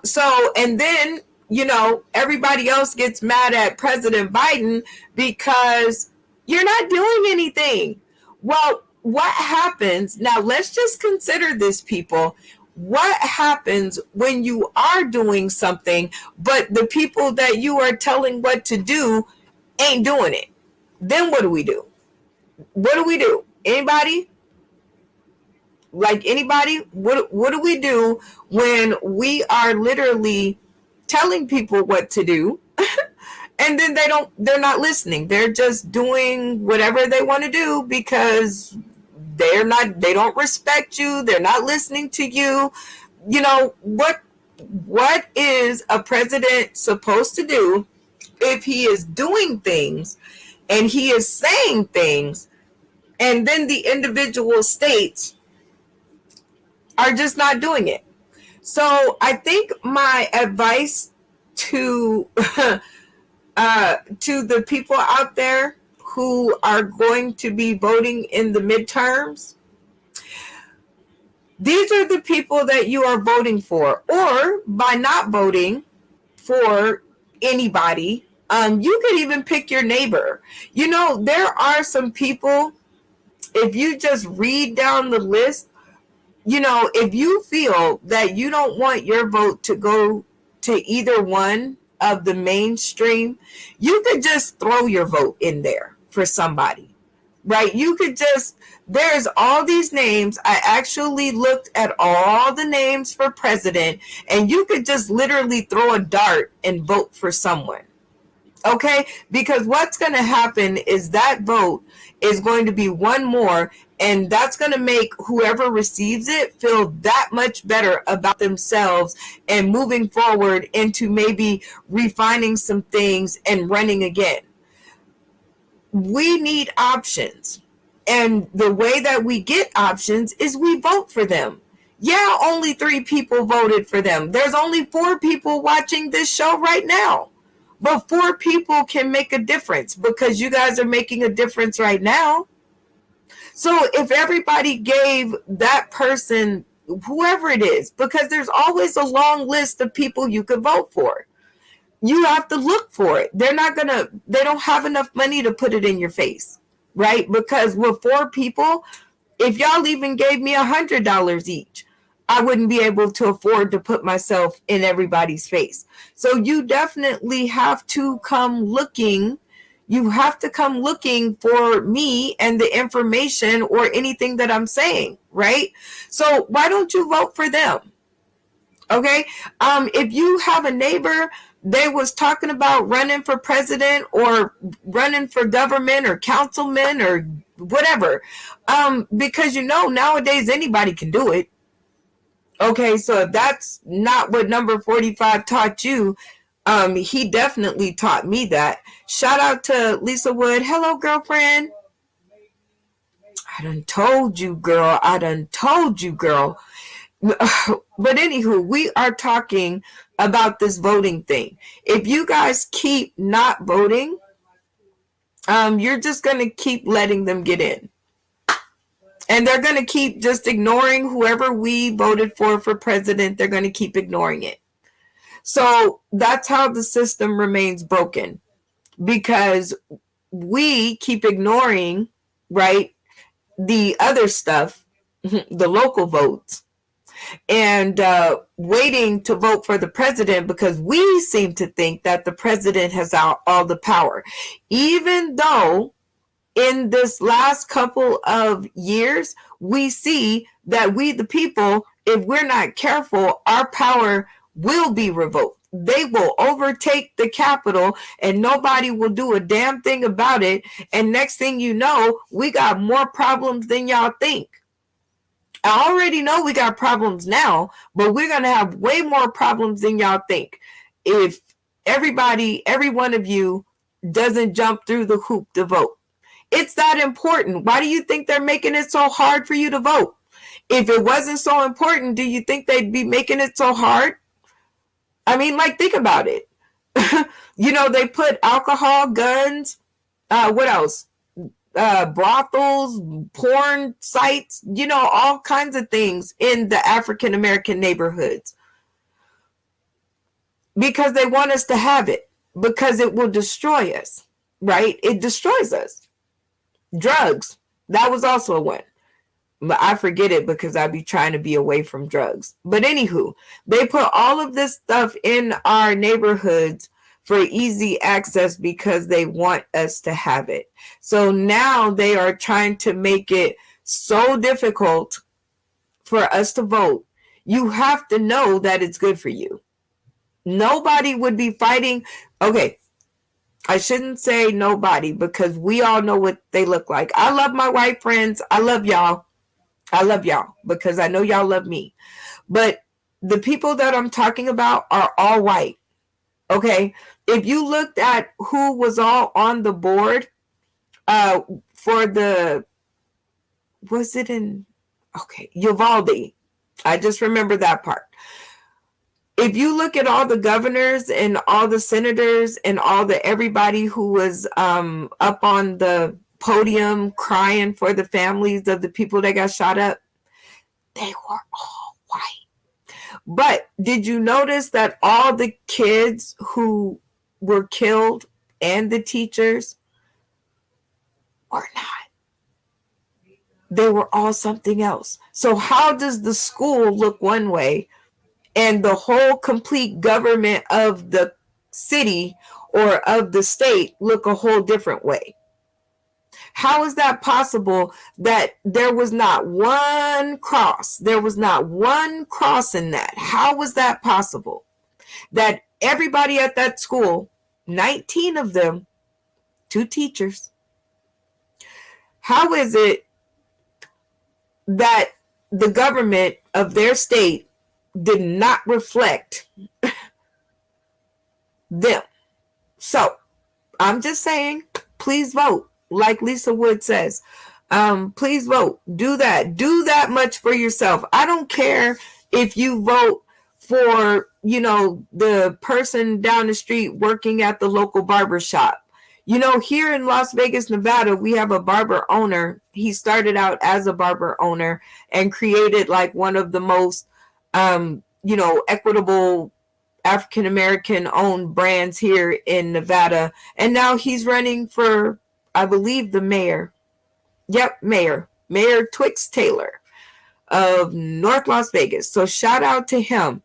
So, and then, everybody else gets mad at President Biden because you're not doing anything. Well, what happens now? Let's just consider this, people. What happens when you are doing something, but the people that you are telling what to do ain't doing it? Then what do we do? What do we do? Anybody? Like anybody? What do we do when we are literally telling people what to do and then they're not listening? They're just doing whatever they want to do because they don't respect you. They're not listening to you. What is a president supposed to do if he is doing things and he is saying things and then the individual states are just not doing it? So I think my advice to to the people out there who are going to be voting in the midterms, these are the people that you are voting for. Or by not voting for anybody, you could even pick your neighbor. There are some people, if you just read down the list, if you feel that you don't want your vote to go to either one of the mainstream, you could just throw your vote in there for somebody, right? You could just, there's all these names. I actually looked at all the names for president, and you could just literally throw a dart and vote for someone. Okay, because what's going to happen is that vote is going to be one more, and that's going to make whoever receives it feel that much better about themselves and moving forward into maybe refining some things and running again. We need options, and the way that we get options is we vote for them. Yeah, only 3 people voted for them. There's only 4 people watching this show right now. But 4 people can make a difference because you guys are making a difference right now. So if everybody gave that person, whoever it is, because there's always a long list of people you could vote for. You have to look for it. They don't have enough money to put it in your face, right? Because with 4 people, if y'all even gave me $100 each, I wouldn't be able to afford to put myself in everybody's face. So you definitely have to come looking. You have to come looking for me and the information or anything that I'm saying, right? So why don't you vote for them? Okay. If you have a neighbor they was talking about running for president or running for government or councilman or whatever, because nowadays anybody can do it. Okay, so if that's not what number 45 taught you, he definitely taught me that. Shout out to Lisa Wood. Hello, girlfriend. I done told you, girl. But anywho, we are talking about this voting thing. If you guys keep not voting, you're just going to keep letting them get in. And they're going to keep just ignoring whoever we voted for president. They're going to keep ignoring it. So that's how the system remains broken, because we keep ignoring, right, the other stuff, the local votes, and waiting to vote for the president because we seem to think that the president has all the power. Even though in this last couple of years, we see that we, the people, if we're not careful, our power will be revoked. They will overtake the Capitol and nobody will do a damn thing about it. And next thing you know, we got more problems than y'all think. I already know we got problems now, but we're going to have way more problems than y'all think if every one of you doesn't jump through the hoop to vote. It's that important. Why do you think they're making it so hard for you to vote? If it wasn't so important, do you think they'd be making it so hard? I mean, like, think about it. They put alcohol, guns, what else? Brothels, porn sites, all kinds of things in the African American neighborhoods because they want us to have it, because it will destroy us, right? It destroys us. Drugs, that was also one. But I forget it because I be trying to be away from drugs. But anywho, they put all of this stuff in our neighborhoods for easy access because they want us to have it. So now they are trying to make it so difficult for us to vote. You have to know that it's good for you. Nobody would be fighting. Okay, I shouldn't say nobody because we all know what they look like. I love my white friends. I love y'all. I love y'all because I know y'all love me. But the people that I'm talking about are all white. Okay. If you looked at who was all on the board for Uvalde. I just remember that part. If you look at all the governors and all the senators and all the everybody who was up on the podium crying for the families of the people that got shot up, they were all white. But did you notice that all the kids who were killed and the teachers were not? They were all something else. So how does the school look one way and the whole complete government of the city or of the state look a whole different way? How is that possible that there was not one cross? There was not one cross in that. How was that possible? That everybody at that school, 19 of them, 2 teachers, how is it that the government of their state did not reflect them? So I'm just saying, please vote. Like Lisa Wood says, please vote. Do that much for yourself. I don't care if you vote for, the person down the street working at the local barber shop. Here in Las Vegas, Nevada, we have a barber owner. He started out as a barber owner and created like one of the most, equitable African-American owned brands here in Nevada. And now he's running for, I believe, the mayor. Yep, Mayor Twix Taylor of North Las Vegas. So shout out to him.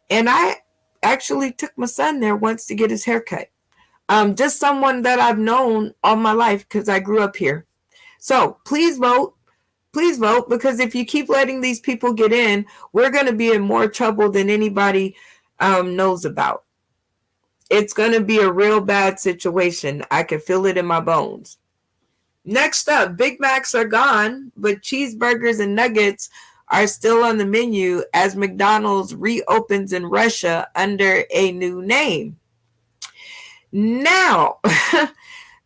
And I actually took my son there once to get his haircut. Just someone that I've known all my life because I grew up here. So please vote. Please vote, because if you keep letting these people get in, we're going to be in more trouble than anybody knows about. It's going to be a real bad situation. I can feel it in my bones. Next up, Big Macs are gone, but cheeseburgers and nuggets are still on the menu as McDonald's reopens in Russia under a new name. Now,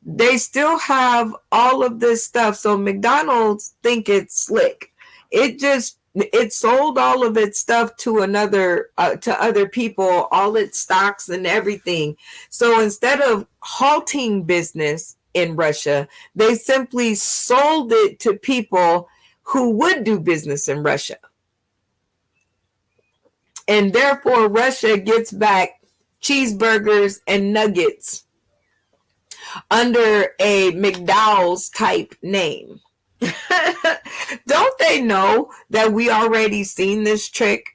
they still have all of this stuff. So McDonald's think it's slick. It sold all of its stuff to other people, all its stocks and everything. So instead of halting business in Russia, they simply sold it to people who would do business in Russia. And therefore, Russia gets back cheeseburgers and nuggets under a McDowell's type name. Don't they know that we already seen this trick?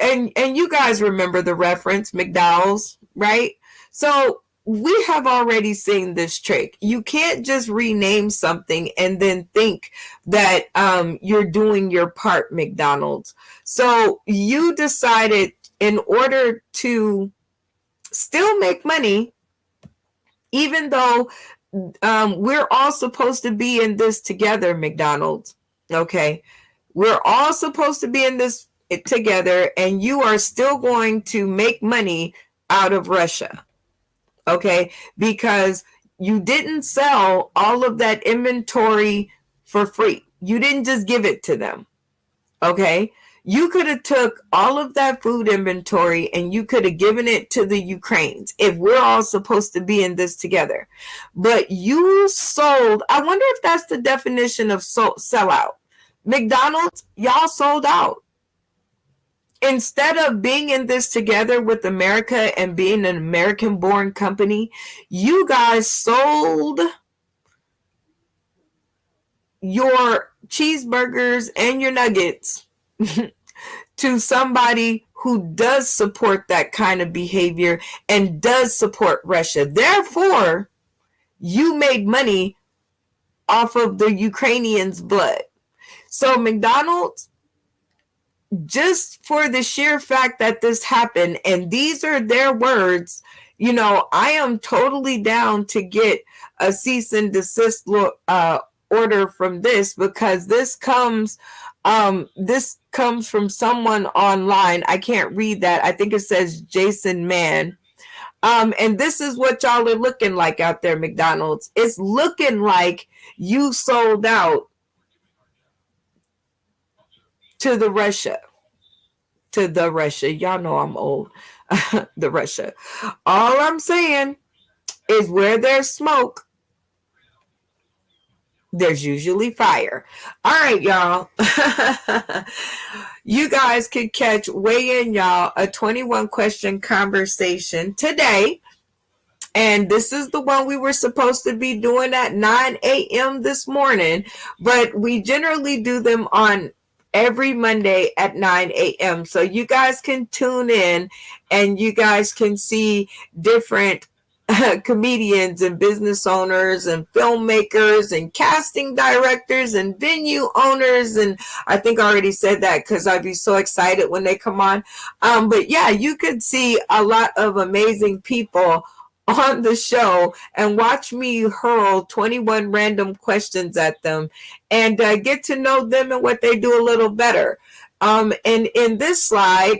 and you guys remember the reference, McDowell's, right? So we have already seen this trick. You can't just rename something and then think that you're doing your part, McDonald's. So you decided, in order to still make money, even though we're all supposed to be in this together, McDonald's. Okay. We're all supposed to be in this together, and you are still going to make money out of Russia. Okay. Because you didn't sell all of that inventory for free. You didn't just give it to them. Okay. You could have took all of that food inventory and you could have given it to the Ukrainians if we're all supposed to be in this together. But you sold. I wonder if that's the definition of sellout. McDonald's, y'all sold out. Instead of being in this together with America and being an American born company, you guys sold your cheeseburgers and your nuggets to somebody who does support that kind of behavior and does support Russia. Therefore, you made money off of the Ukrainians' blood. So McDonald's, just for the sheer fact that this happened, and these are their words, I am totally down to get a cease and desist order from this, because this comes from someone online. I can't read that. I think it says Jason Mann. And this is what y'all are looking like out there, McDonald's. It's looking like you sold out to the Russia. Y'all know I'm old. The Russia. All I'm saying is, where there's smoke, there's usually fire. All right, y'all. You guys can weigh in, y'all, a 21 question conversation today. And this is the one we were supposed to be doing at 9 a.m. this morning, but we generally do them on every Monday at 9 a.m. So you guys can tune in and you guys can see different comedians and business owners and filmmakers and casting directors and venue owners. And I think I already said that because I'd be so excited when they come on. But yeah, you could see a lot of amazing people on the show and watch me hurl 21 random questions at them and get to know them and what they do a little better. And in this slide,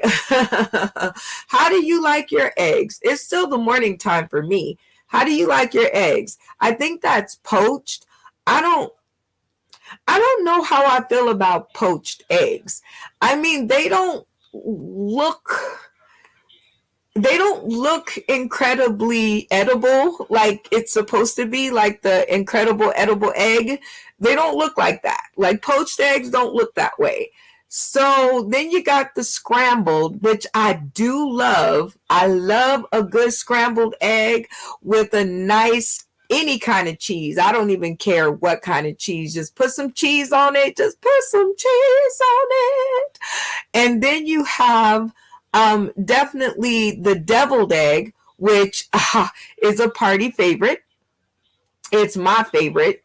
how do you like your eggs? It's still the morning time for me. How do you like your eggs? I think that's poached. I don't know how I feel about poached eggs. I mean, they don't look incredibly edible like it's supposed to be, like the incredible edible egg. They don't look like that. Like, poached eggs don't look that way. So then you got the scrambled, which I do love. I love a good scrambled egg with a nice, any kind of cheese. I don't even care what kind of cheese. Just put some cheese on it. And then you have definitely the deviled egg, which is a party favorite. It's my favorite.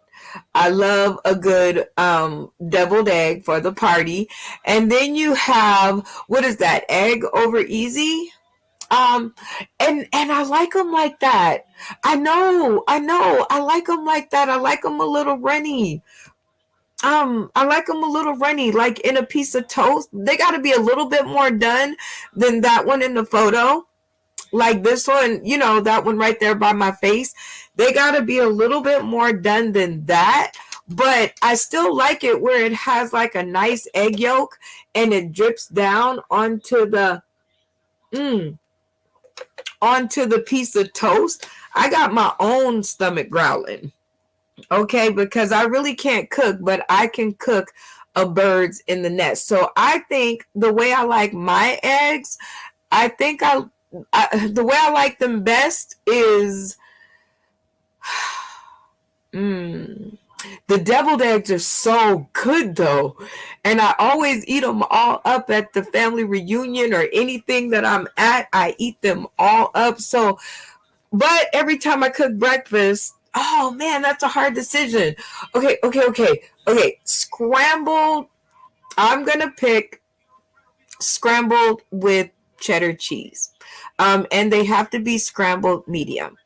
I love a good deviled egg for the party. And then you have, what is that, egg over easy? And I like them like that. I know. I like them like that. I like them a little runny. I like them a little runny, like in a piece of toast. They got to be a little bit more done than that one in the photo. Like this one, that one right there by my face. They got to be a little bit more done than that. But I still like it where it has like a nice egg yolk and it drips down onto the piece of toast. I got my own stomach growling. Okay, because I really can't cook, but I can cook a bird's in the nest. So I think the way I like my eggs, I think the way I like them best is the deviled eggs are so good though. And I always eat them all up at the family reunion or anything that I'm at. I eat them all up. So But every time I cook breakfast, oh man, that's a hard decision. Okay. Scrambled. I'm gonna pick scrambled with cheddar cheese. And they have to be scrambled medium.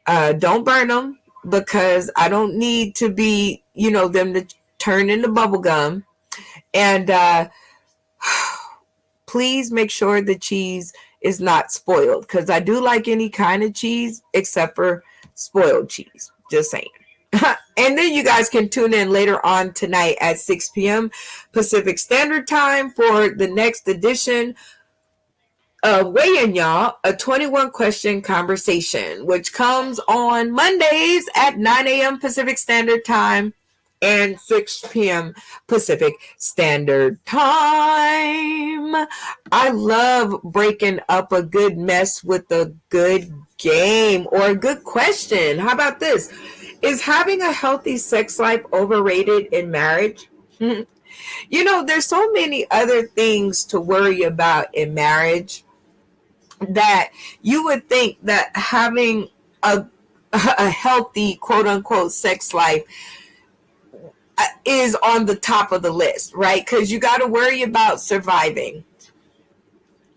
Don't burn them because I don't need to be, them to turn into bubble gum. And please make sure the cheese is not spoiled because I do like any kind of cheese except for spoiled cheese. Just saying. And then you guys can tune in later on tonight at 6 p.m. Pacific Standard Time for the next edition Weigh In, y'all, a 21 question conversation, which comes on Mondays at 9 a.m. Pacific Standard Time and 6 p.m. Pacific Standard Time. I love breaking up a good mess with a good game or a good question. How about this? Is having a healthy sex life overrated in marriage? There's so many other things to worry about in marriage that you would think that having a healthy quote unquote sex life is on the top of the list, right? Because you got to worry about surviving.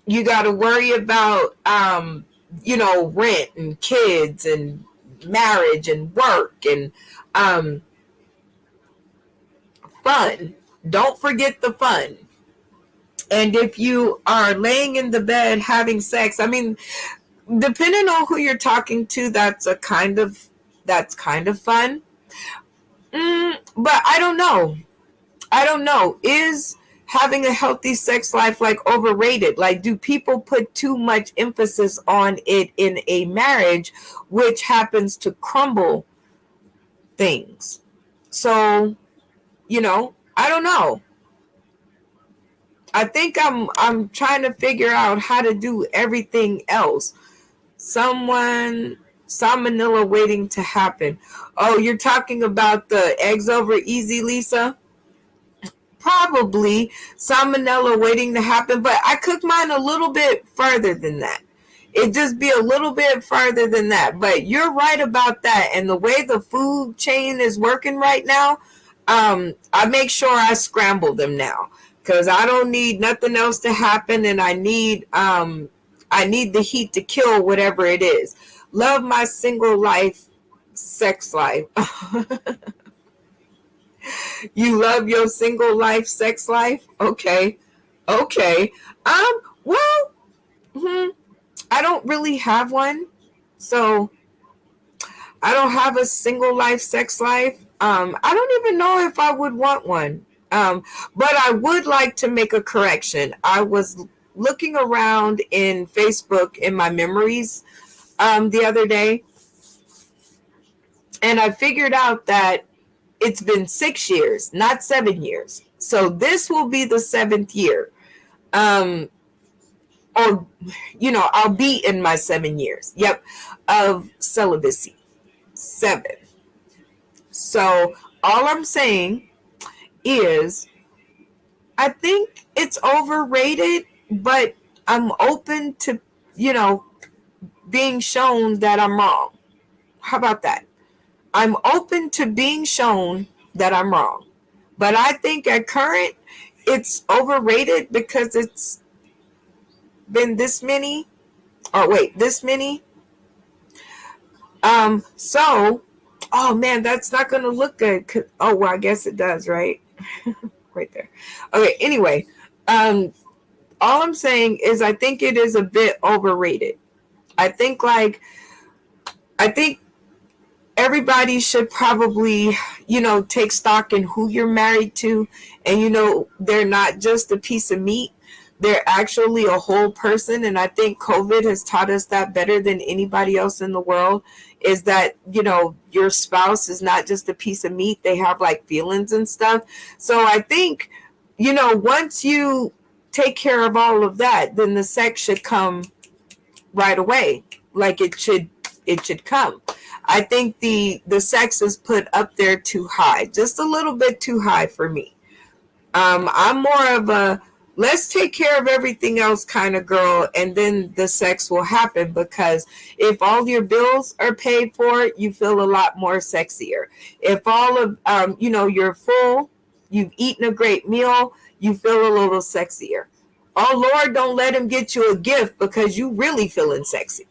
You got to worry about rent and kids and marriage and work and fun. Don't forget the fun. And if you are laying in the bed having sex, I mean, depending on who you're talking to, that's kind of fun. But I don't know. Is having a healthy sex life like overrated? Like, do people put too much emphasis on it in a marriage, which happens to crumble things? So, I don't know. I think I'm trying to figure out how to do everything else. Salmonella waiting to happen. Oh, you're talking about the eggs over easy, Lisa? Probably salmonella waiting to happen, but I cook mine a little bit further than that. It just be a little bit further than that. But you're right about that. And the way the food chain is working right now, I make sure I scramble them now because I don't need nothing else to happen, and I need the heat to kill whatever it is. Love my single life sex life. You love your single life sex life? Okay. Well, I don't really have one. So I don't have a single life sex life. I don't even know if I would want one. But I would like to make a correction. I was looking around in Facebook in my memories the other day, and I figured out that it's been 6 years, not 7 years. So this will be the 7th year. Or, I'll be in my 7 years. Yep. Of celibacy. 7. So all I'm saying is I think it's overrated, but I'm open to, being shown that I'm wrong. How about that? I'm open to being shown that I'm wrong. But I think at current, it's overrated because it's been this many. This many. So, oh man, that's not going to look good. Oh, well, I guess it does, right? Right there. Okay, anyway, all I'm saying is I think it is a bit overrated. I think everybody should probably, take stock in who you're married to. And, they're not just a piece of meat. They're actually a whole person. And I think COVID has taught us that better than anybody else in the world, is that, your spouse is not just a piece of meat. They have like feelings and stuff. So I think, once you take care of all of that, then the sex should come right away. Like it should come. I think the sex is put up there too high, just a little bit too high for me. I'm more of a let's take care of everything else kind of girl, and then the sex will happen. Because if all your bills are paid for, you feel a lot more sexier. If all of you're full, you've eaten a great meal, you feel a little sexier. Oh Lord, don't let him get you a gift because you really feeling sexy.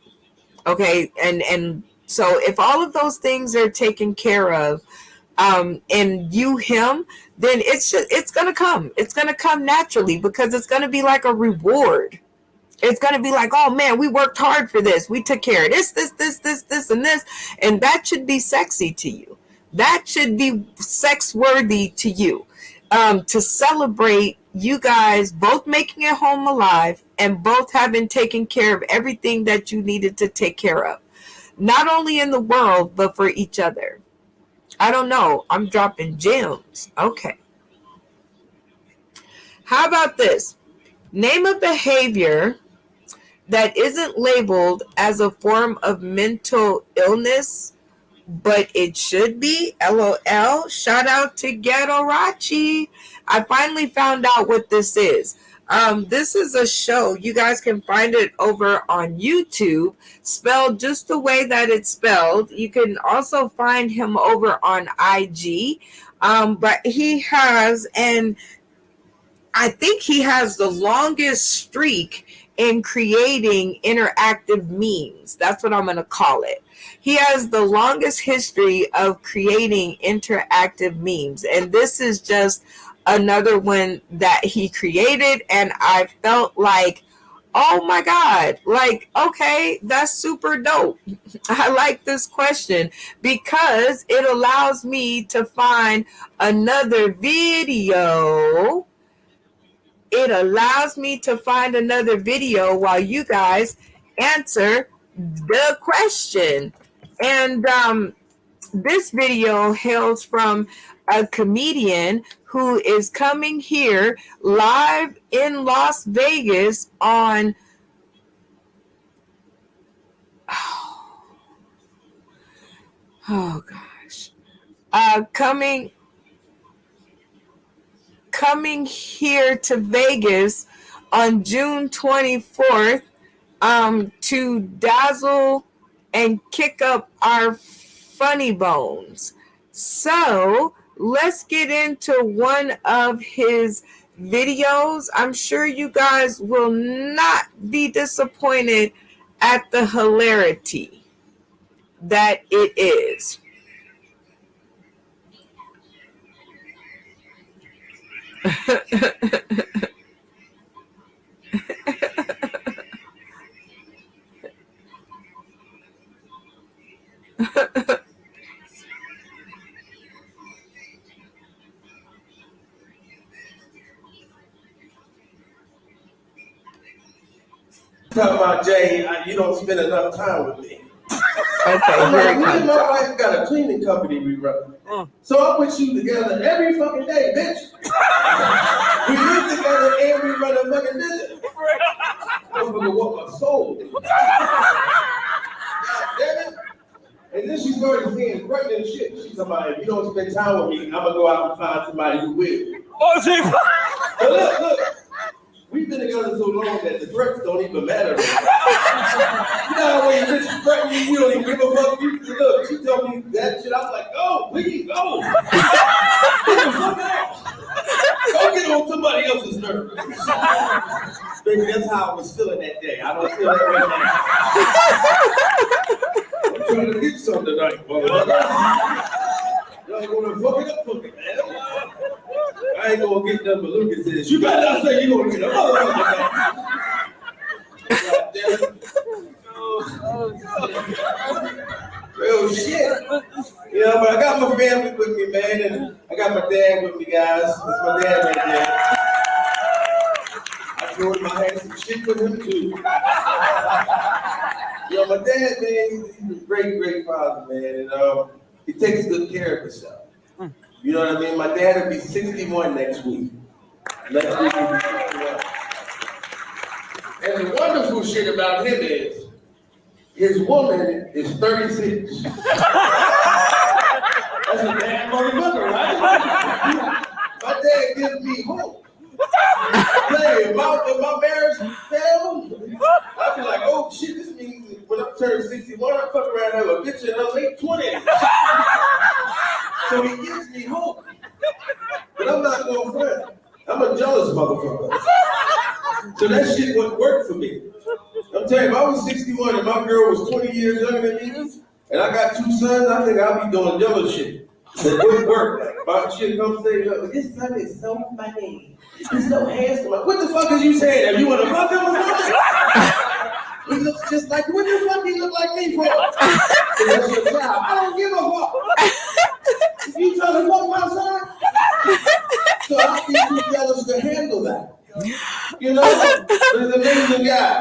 Okay, and so if all of those things are taken care of, and you him, then it's gonna come. It's gonna come naturally because it's gonna be like a reward. It's gonna be like, oh man, we worked hard for this. We took care of this, and this, and that should be sexy to you. That should be sex worthy to you. To celebrate you guys both making it home alive and both having taken care of everything that you needed to take care of, not only in the world but for each other. I don't know. I'm dropping gems. Okay. How about this? Name a behavior that isn't labeled as a form of mental illness, but it should be. LOL. Shout out to Ghetto Rachi. I finally found out what this is. This is a show. You guys can find it over on YouTube, spelled just the way that it's spelled. You can also find him over on IG. But he has, and I think he has the longest streak in creating interactive memes. That's what I'm going to call it. He has the longest history of creating interactive memes. And this is just another one that he created. And I felt like, oh my God, like, okay, that's super dope. I like this question because it allows me to find another video. It allows me to find another video while you guys answer the question. And this video hails from a comedian who is coming here live in Las Vegas on oh gosh, coming here to Vegas on June 24th to dazzle and kick up our funny bones. So let's get into one of his videos. I'm sure you guys will not be disappointed at the hilarity that it is. Talking about Jay, you don't spend enough time with me. Okay, I'm here like, it me and comes. my wife got a cleaning company we run. So I put you together every fucking day, bitch. We live together and we run a fucking business. Motherfucker want my soul. God damn it. And then she started saying threatening shit. She's talking about, if you don't spend time with me, I'm gonna go out and find somebody who will. Oh, see? But look. We've been together so long that the threats don't even matter. You know when you bitch threaten you, you don't even give a fuck. Look, she told me that shit. I was like, go, please, go. Get the fuck out. Go get on somebody else's nerves. Baby, that's how I was feeling that day. I don't feel that right now. I'm trying to get something tonight, motherfucker. Y'all gonna fuck it up for me, man. I ain't gonna get nothing but Lucas says, you better not say you gonna get a motherfucker. God damn it. Real shit. You know, but I got my family with me, man, and I got my dad with me, guys. That's my dad right there. I told him I had some shit with him too. You know, my dad, man, he's a great, great father, man, and he takes good care of himself. You know what I mean? My dad will be 61 next week. Next week he'll be 61. And the wonderful shit about him is, his woman is 36. That's a damn motherfucker, right? My dad gives me hope. Hey, if my marriage failed, I'd be like, oh shit, this means when I turn 61, I fuck around and have a bitch in her late 20s. So he gives me hope. But I'm not going for that. I'm a jealous motherfucker. So that shit wouldn't work for me. I'm telling you, if I was 61 and my girl was 20 years younger than me, and I got 2 sons, I think I'd be doing jealous shit. That wouldn't work. Like, my shit comes say, this son is so funny. He's so handsome. Like, what the fuck is you saying? If you want to fuck him or something? He looks just like, what the fuck he look like me for? That's your child. I don't give a fuck. You trying to fuck my son? So I think too jealous to handle that. You know, but he's an amazing guy.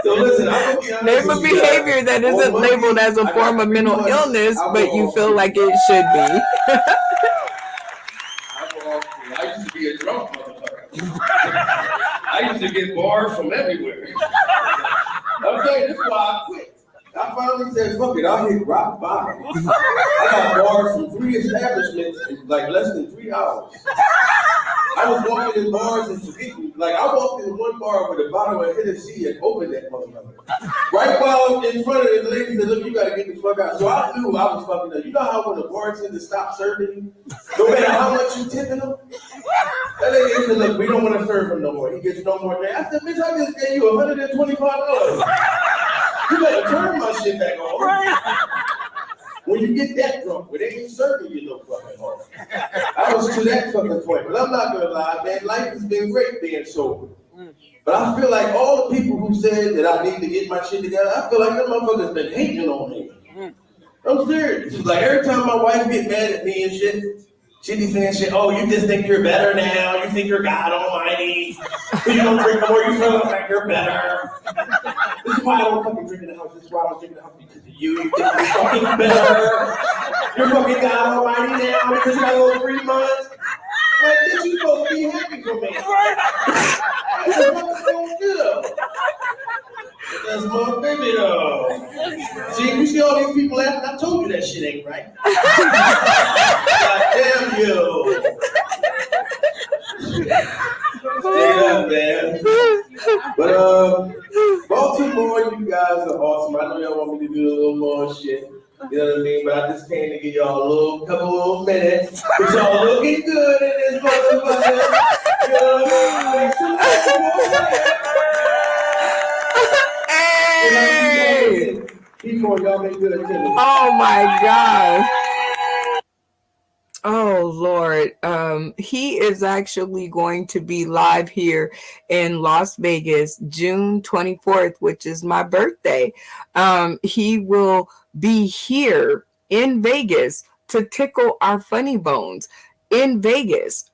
So listen, I'm gonna be honest Name a with you behavior guys. that isn't labeled as a form of mental illness, but you feel like it should be. I used to be a drunk motherfucker. I used to get bars from everywhere. I'm saying this is why I quit. I finally said, fuck it, I'll hit rock bottom. I got bars from 3 establishments in like less than 3 hours. I was walking in bars and forgetting. Like, I walked in one bar with a bottle of Hennessy and opened that motherfucker. Right while in front of the lady said, look, you gotta get the fuck out. So I knew I was fucking up. You know how when the bartender stops serving you, no matter how much you tipping them? That lady said, look, we don't want to serve him no more. He gets no more drink. I said, bitch, I just gave you $125. You better turn my shit back on. When you get that drunk, where they ain't serving you no fucking more. I was to that fucking point, but I'm not gonna lie, man. Life has been great being sober. But I feel like all the people who said that I need to get my shit together, I feel like them motherfuckers been hating on me. I'm serious. It's like every time my wife get mad at me and shit, she be saying shit, oh, you just think you're better now, you think you're God Almighty. You don't drink no more, you feel like you're better. This is why I don't fucking drink in the house. This is why I don't drink in the house because of you. You think you're fucking better. You're fucking God Almighty now because you got a little 3 months. Like, bitch, you supposed to be happy for me. That's a fucking good. That's my baby though. See, you see all these people laughing? I told you that shit ain't right. God damn you. Stay up, man. But Baltimore, you guys are awesome. I know y'all want me to do a little more shit. You know what I mean? But I just came to give y'all a little couple minutes. But y'all looking good in this motherfucker. You know what I mean? Hey! People, y'all make good attendance. Oh my God. Oh Lord. He is actually going to be live here in Las Vegas, June 24th, which is my birthday. He will be here in Vegas to tickle our funny bones in Vegas.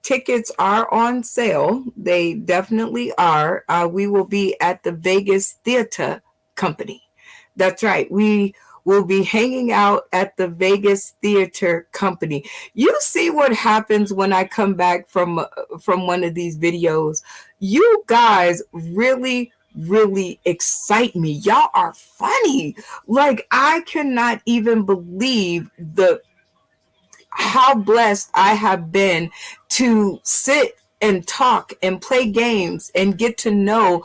Tickets are on sale. They definitely are. We will be at the Vegas Theater Company. That's right. We will be hanging out at the Vegas Theater Company. You see what happens when I come back from one of these videos. You guys really excite me. Y'all are funny. Like, I cannot even believe how blessed I have been to sit and talk and play games and get to know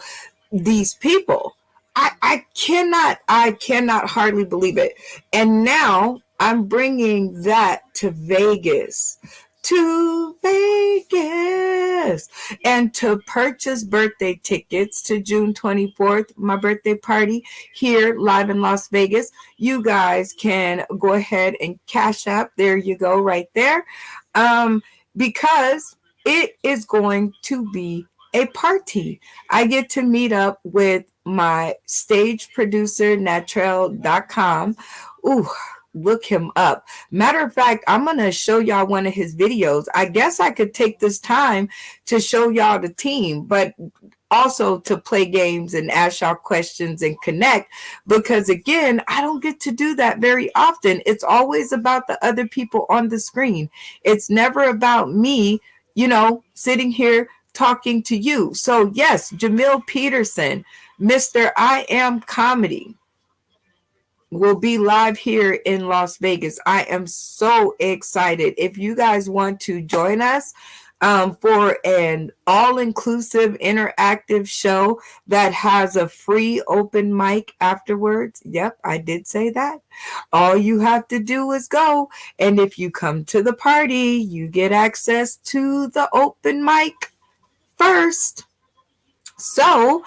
these people. I cannot hardly believe it. And now I'm bringing that to Vegas. To Vegas. And to purchase birthday tickets to June 24th, my birthday party here live in Las Vegas, you guys can go ahead and cash up. There you go, right there. Because it is going to be a party. I get to meet up with my stage producer, Natrell.com. Ooh, look him up. Matter of fact, I'm going to show y'all one of his videos. I guess I could take this time to show y'all the team, but also to play games and ask y'all questions and connect, because again, I don't get to do that very often. It's always about the other people on the screen. It's never about me, sitting here talking to you. So yes, Jamil Peterson, Mr. I Am Comedy. will be live here in Las Vegas. I am so excited. If you guys want to join us for an all-inclusive interactive show that has a free open mic afterwards, yep, I did say that. All you have to do is go. And if you come to the party, you get access to the open mic first. So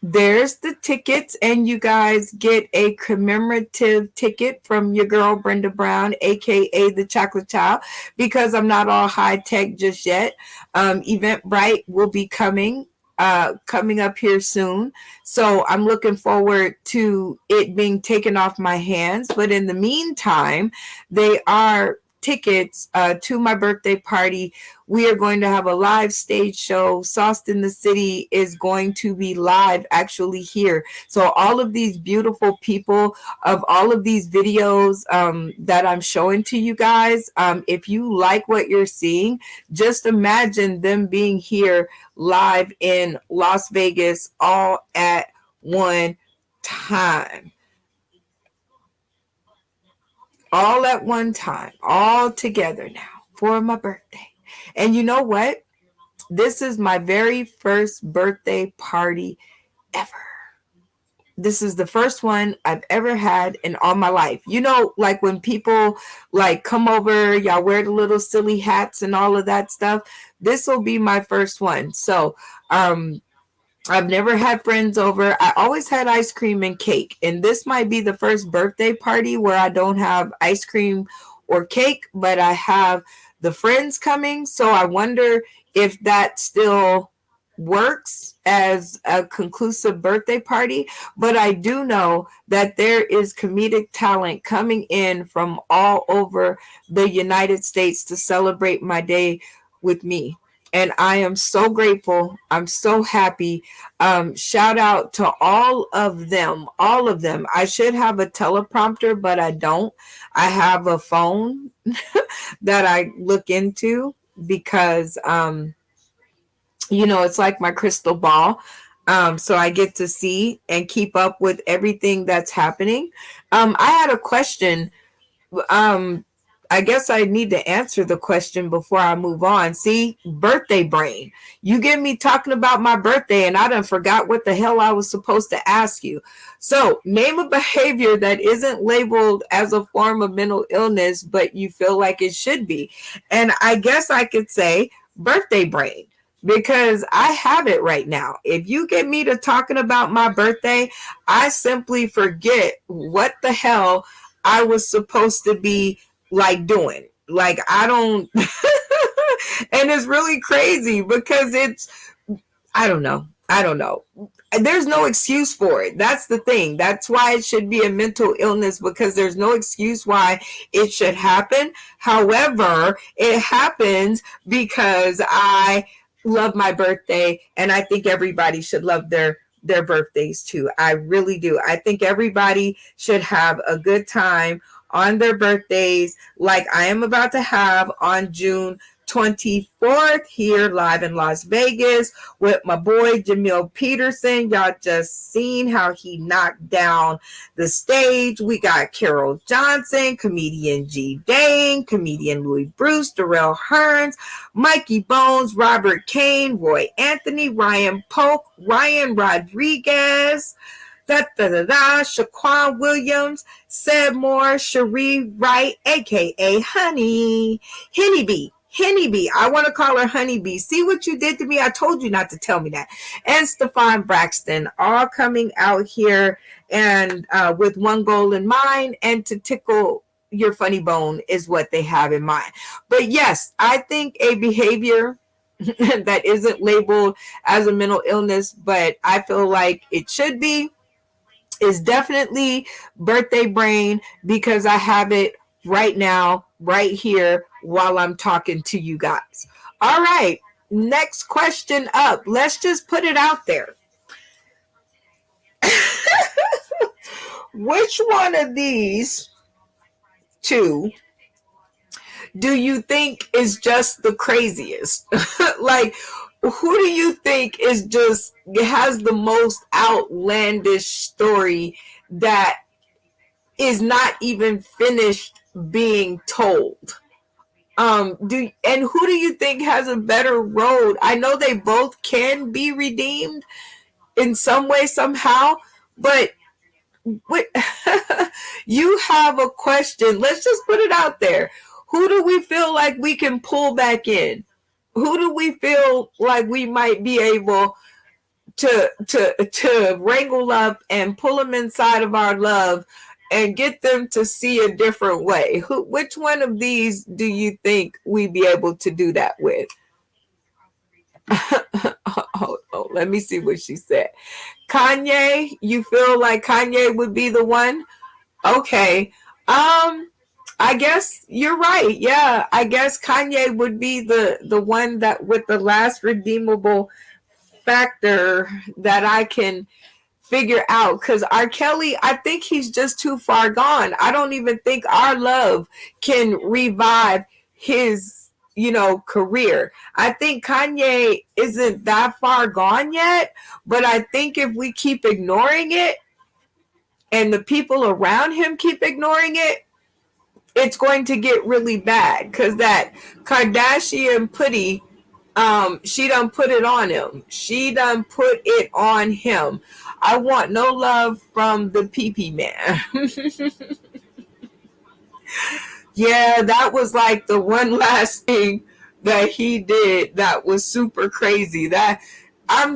there's the tickets, and you guys get a commemorative ticket from your girl Brenda Brown, aka the Chocolate Child, because I'm not all high tech just yet. Eventbrite will be coming up here soon, so I'm looking forward to it being taken off my hands. But in the meantime, they are tickets to my birthday party. We are going to have a live stage show. Sauced in the City is going to be live actually here. So all of these beautiful people of all of these videos that I'm showing to you guys, if you like what you're seeing, just imagine them being here live in Las Vegas all at one time. All at one time, all together now for my birthday. And you know what? This is my very first birthday party ever. This is the first one I've ever had in all my life. You know, like when people like come over, y'all wear the little silly hats and all of that stuff. This will be my first one. So, I've never had friends over. I always had ice cream and cake. And this might be the first birthday party where I don't have ice cream or cake, but I have the friends coming. So I wonder if that still works as a conclusive birthday party. But I do know that there is comedic talent coming in from all over the United States to celebrate my day with me. And I am so grateful. I'm so happy. Shout out to all of them. All of them. I should have a teleprompter, but I don't. I have a phone that I look into because, it's like my crystal ball. So I get to see and keep up with everything that's happening. I had a question. Um, I guess I need to answer the question before I move on. See, birthday brain. You get me talking about my birthday and I done forgot what the hell I was supposed to ask you. So, name a behavior that isn't labeled as a form of mental illness, but you feel like it should be. And I guess I could say birthday brain because I have it right now. If you get me to talking about my birthday, I simply forget what the hell I was supposed to be like doing. Like I don't and it's really crazy because I don't know. I don't know. There's no excuse for it. That's the thing. That's why it should be a mental illness because there's no excuse why it should happen. However, it happens because I love my birthday and I think everybody should love their birthdays too. I really do. I think everybody should have a good time on their birthdays like I am about to have on June 24th here live in Las Vegas with my boy Jamil Peterson. Y'all just seen how he knocked down the stage. We got Carol Johnson, comedian G. Dane, comedian Louis Bruce, Darrell Hearns, Mikey Bones, Robert Kane, Roy Anthony, Ryan Polk, Ryan Rodriguez, Shaquan Williams, Seb Moore, Cherie Wright, aka Honeybee. I want to call her Honeybee. See what you did to me? I told you not to tell me that. And Stefan Braxton, all coming out here and with one goal in mind, and to tickle your funny bone is what they have in mind. But yes, I think a behavior that isn't labeled as a mental illness, but I feel like it should be, is definitely birthday brain because I have it right now, right here, while I'm talking to you guys. All right, next question up. Let's just put it out there. Which one of these two do you think is just the craziest? Like, who do you think is has the most outlandish story that is not even finished being told. Who do you think has a better road? I know they both can be redeemed in some way, somehow, but what you have a question. Let's just put it out there. Who do we feel like we can pull back in? Who do we feel like we might be able to wrangle up and pull them inside of our love and get them to see a different way? Which one of these do you think we be able to do that with? Oh, let me see what she said. Kanye, you feel like Kanye would be the one? Okay. I guess you're right. Yeah, I guess Kanye would be the one that with the last redeemable factor that I can figure out, because R. Kelly, I think he's just too far gone. I don't even think our love can revive his, career. I think Kanye isn't that far gone yet, but I think if we keep ignoring it and the people around him keep ignoring it, it's going to get really bad, because that Kardashian putty, she done put it on him. She done put it on him. I want no love from the pee-pee man. Yeah, that was like the one last thing that he did that was super crazy. That I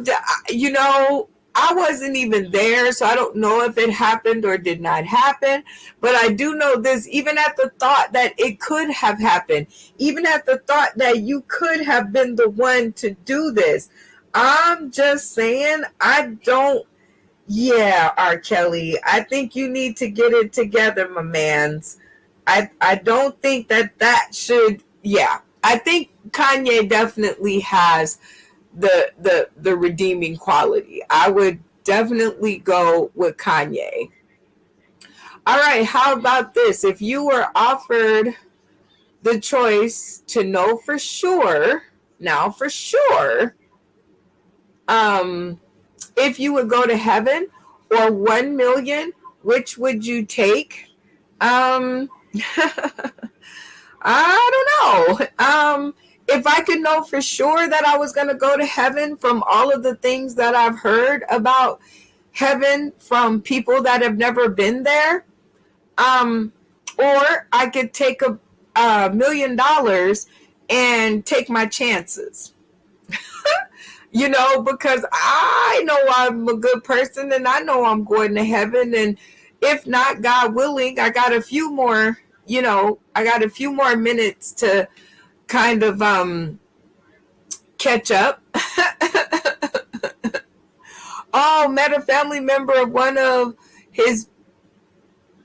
wasn't even there, so I don't know if it happened or did not happen. But I do know this, even at the thought that it could have happened, even at the thought that you could have been the one to do this, I'm just saying, yeah, R. Kelly, I think you need to get it together, my mans. I don't think that should, yeah. I think Kanye definitely has the redeeming quality. I would definitely go with Kanye. All right, how about this? If you were offered the choice to know for sure, now for sure, if you would go to heaven or 1 million, which would you take? I don't know. If I could know for sure that I was going to go to heaven from all of the things that I've heard about heaven from people that have never been there, or I could take $1 million and take my chances. Because I know I'm a good person and I know I'm going to heaven. And if not, God willing, I got a few more minutes to kind of catch up. Oh, met a family member of one of his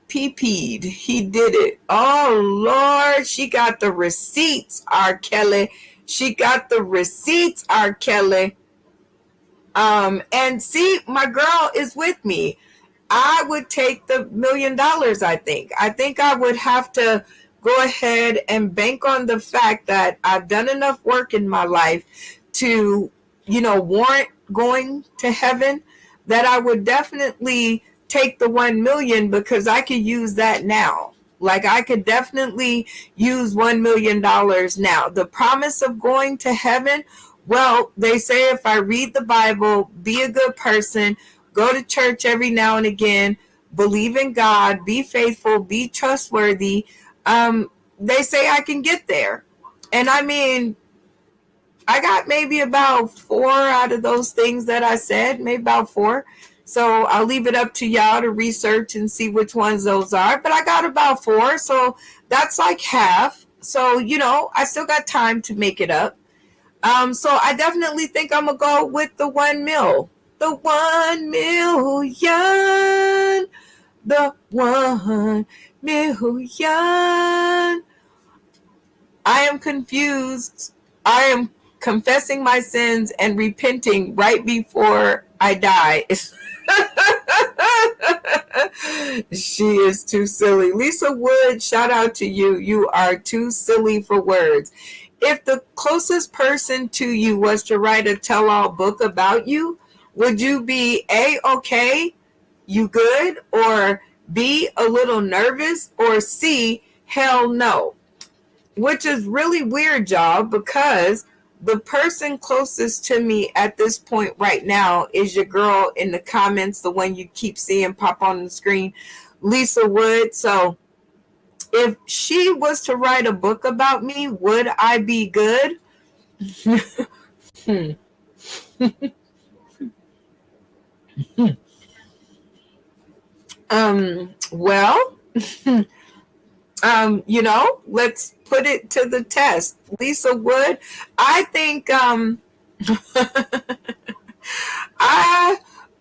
PP'd. He did it. Oh, Lord, she got the receipts, R. Kelly. She got the receipts, R. Kelly. And see, my girl is with me. I would take the $1 million, I think. I think I would have to go ahead and bank on the fact that I've done enough work in my life to, warrant going to heaven, that I would definitely take the 1 million, because I could use that now. Like, I could definitely use $1 million now. The promise of going to heaven, well, they say if I read the Bible, be a good person, go to church every now and again, believe in God, be faithful, be trustworthy, they say I can get there. And I mean, I got maybe about 4 out of those things that I said, maybe about 4. So I'll leave it up to y'all to research and see which ones those are. But I got about 4, so that's like half. So, I still got time to make it up. So I definitely think I'm going to go with the 1 mil. The 1 million. The 1 million. I am confused. I am confessing my sins and repenting right before I die. She is too silly. Lisa Wood, shout out to you. You are too silly for words. If the closest person to you was to write a tell-all book about you, would you be A, okay, you good, or B, a little nervous, or C, hell no. Which is really weird, y'all, because the person closest to me at this point right now is your girl in the comments, the one you keep seeing pop on the screen, Lisa Wood. So if she was to write a book about me, would I be good? Well, let's put it to the test. Lisa Wood, I think I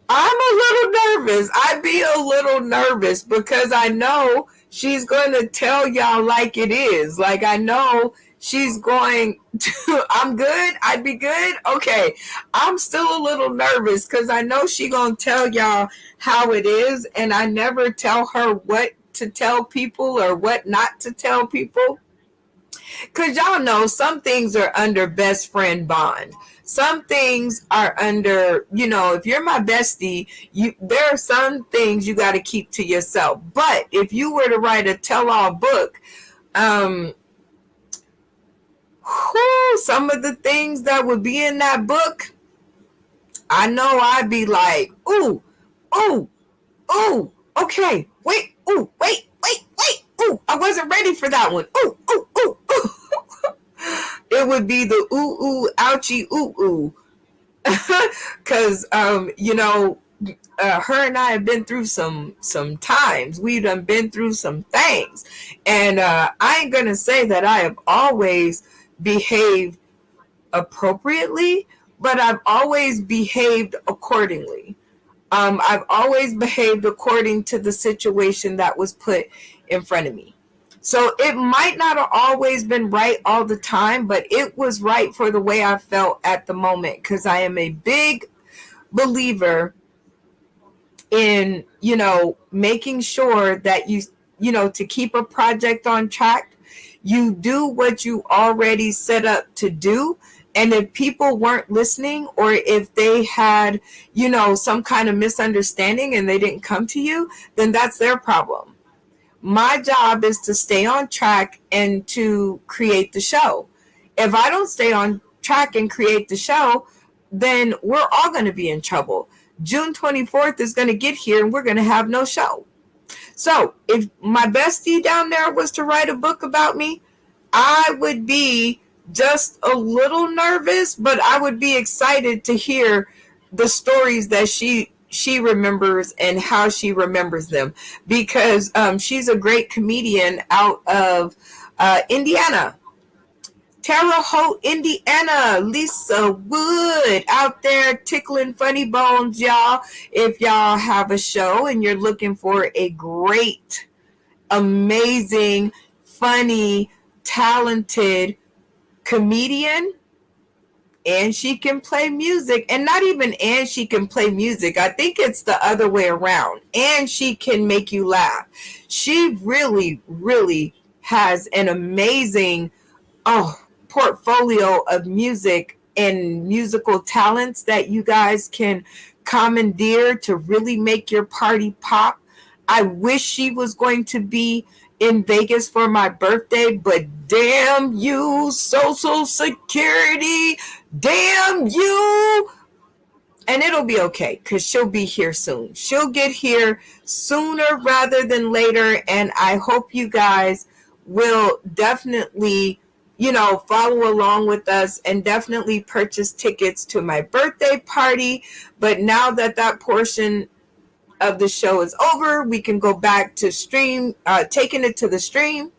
I'm a little nervous. I'd be a little nervous because I know she's going to tell y'all like it is. Like, I know she's going to, I'm good. I'd be good. Okay. I'm still a little nervous because I know she's going to tell y'all how it is. And I never tell her what to tell people or what not to tell people. Because y'all know some things are under best friend bond. Some things are under, if you're my bestie, there are some things you got to keep to yourself. But if you were to write a tell-all book, some of the things that would be in that book, I know I'd be like, ooh, okay, wait, I wasn't ready for that one. Ooh. It would be the ooh, ouchie, ooh. Because, her and I have been through some times. We've done been through some things. And I ain't going to say that I have always behaved appropriately, but I've always behaved accordingly. I've always behaved according to the situation that was put in front of me. So it might not have always been right all the time, but it was right for the way I felt at the moment, because I am a big believer in, making sure that to keep a project on track, you do what you already set up to do. And if people weren't listening, or if they had, some kind of misunderstanding and they didn't come to you, then that's their problem. My job is to stay on track and to create the show. If I don't stay on track and create the show, then we're all going to be in trouble. June 24th is going to get here and we're going to have no show. So if my bestie down there was to write a book about me, I would be just a little nervous, but I would be excited to hear the stories that she remembers and how she remembers them, because she's a great comedian out of Indiana. Terre Haute, Indiana. Lisa Wood out there tickling funny bones, y'all. If y'all have a show and you're looking for a great, amazing, funny, talented comedian, and she can play music, and not even and she can play music. I think it's the other way around. And she can make you laugh. She really, really has an amazing portfolio of music and musical talents that you guys can commandeer to really make your party pop. I wish she was going to be in Vegas for my birthday, but damn you, Social Security, damn you. And it'll be okay, because she'll be here soon. She'll get here sooner rather than later, and I hope you guys will definitely, follow along with us and definitely purchase tickets to my birthday party. But now that portion of the show is over, we can go back to taking it to the stream,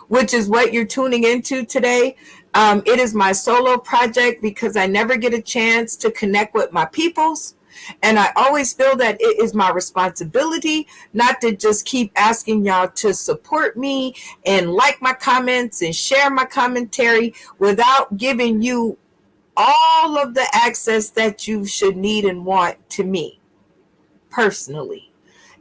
which is what you're tuning into today. It is my solo project because I never get a chance to connect with my peoples. And I always feel that it is my responsibility not to just keep asking y'all to support me and like my comments and share my commentary without giving you all of the access that you should need and want to me personally.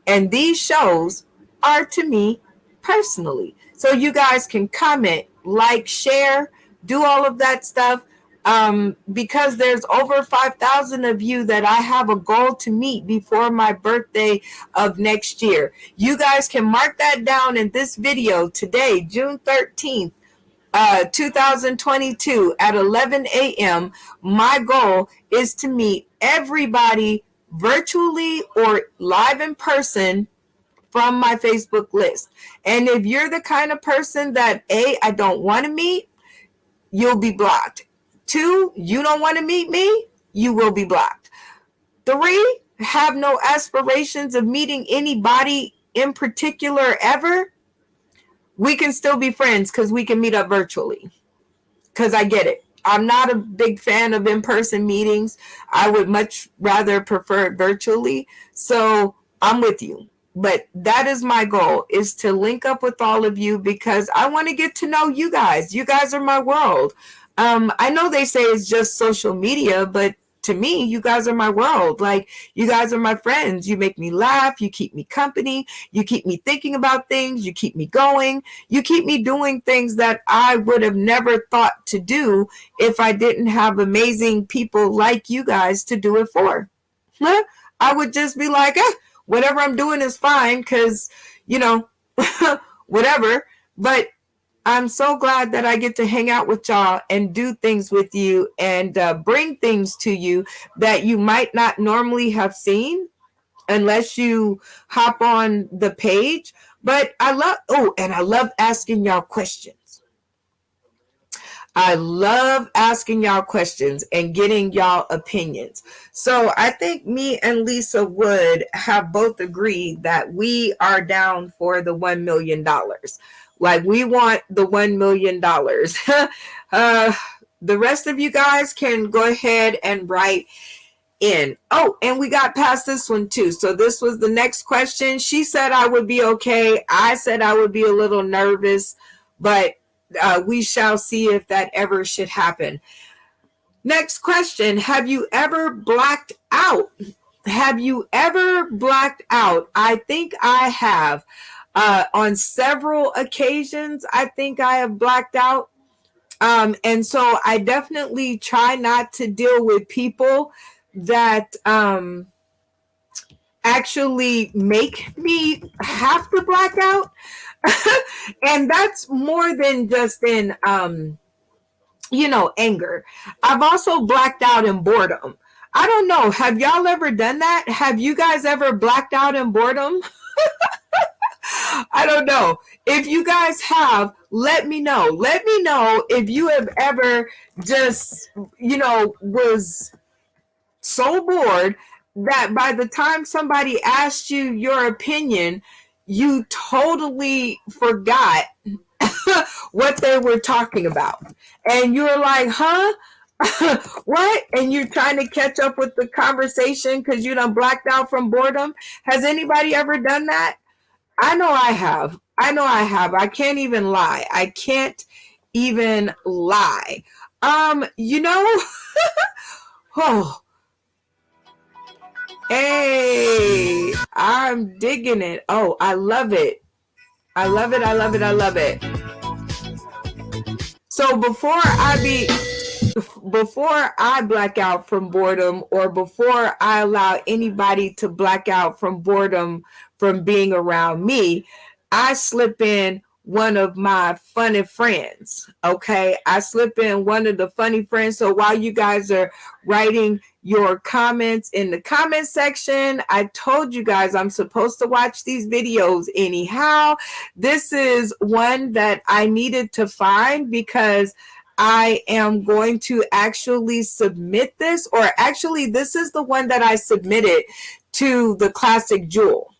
And these shows are to me personally. So you guys can comment, like, share, do all of that stuff. because there's over 5,000 of you that I have a goal to meet before my birthday of next year. You guys can mark that down in this video today, June 13th. 2022 at 11 a.m. My goal is to meet everybody virtually or live in person from my Facebook list. And if you're the kind of person that I don't want to meet, you'll be blocked. 2, you don't want to meet me, you will be blocked. 3, have no aspirations of meeting anybody in particular ever. We can still be friends because we can meet up virtually. Because I get it. I'm not a big fan of in-person meetings. I would much rather prefer it virtually. So I'm with you. But that is my goal, is to link up with all of you because I want to get to know you guys. You guys are my world. I know they say it's just social media, but to me, you guys are my world. Like, you guys are my friends. You make me laugh. You keep me company. You keep me thinking about things. You keep me going. You keep me doing things that I would have never thought to do if I didn't have amazing people like you guys to do it for. I would just be like, whatever I'm doing is fine because, whatever. But I'm so glad that I get to hang out with y'all and do things with you and bring things to you that you might not normally have seen unless you hop on the page. But I love asking y'all questions. I love asking y'all questions and getting y'all opinions. So I think me and Lisa Wood have both agreed that we are down for the $1 million. Like, we want the $1 million. The rest of you guys can go ahead and write in. Oh, and we got past this one too. So this was the next question. She said I would be okay. I said I would be a little nervous, but we shall see if that ever should happen. Next question. Have you ever blacked out? Have you ever blacked out? I think I have. On several occasions, I think I have blacked out. And so I definitely try not to deal with people that actually make me have to black out. And that's more than just in, anger. I've also blacked out in boredom. I don't know. Have y'all ever done that? Have you guys ever blacked out in boredom? I don't know. If you guys have, let me know. Let me know if you have ever just, was so bored that by the time somebody asked you your opinion, you totally forgot what they were talking about. And you're like, huh? What? And you're trying to catch up with the conversation because you done blacked out from boredom. Has anybody ever done that? I know I have. I can't even lie. Oh, hey, I'm digging it. Oh, I love it. I love it. So before I black out from boredom, or before I allow anybody to black out from boredom from being around me, I slip in one of my funny friends. Okay, I slip in one of the funny friends. So while you guys are writing your comments in the comment section, I told you guys I'm supposed to watch these videos anyhow. This is one that I needed to find because I am going to actually submit this, or actually this is the one that I submitted to the Classic Jewel.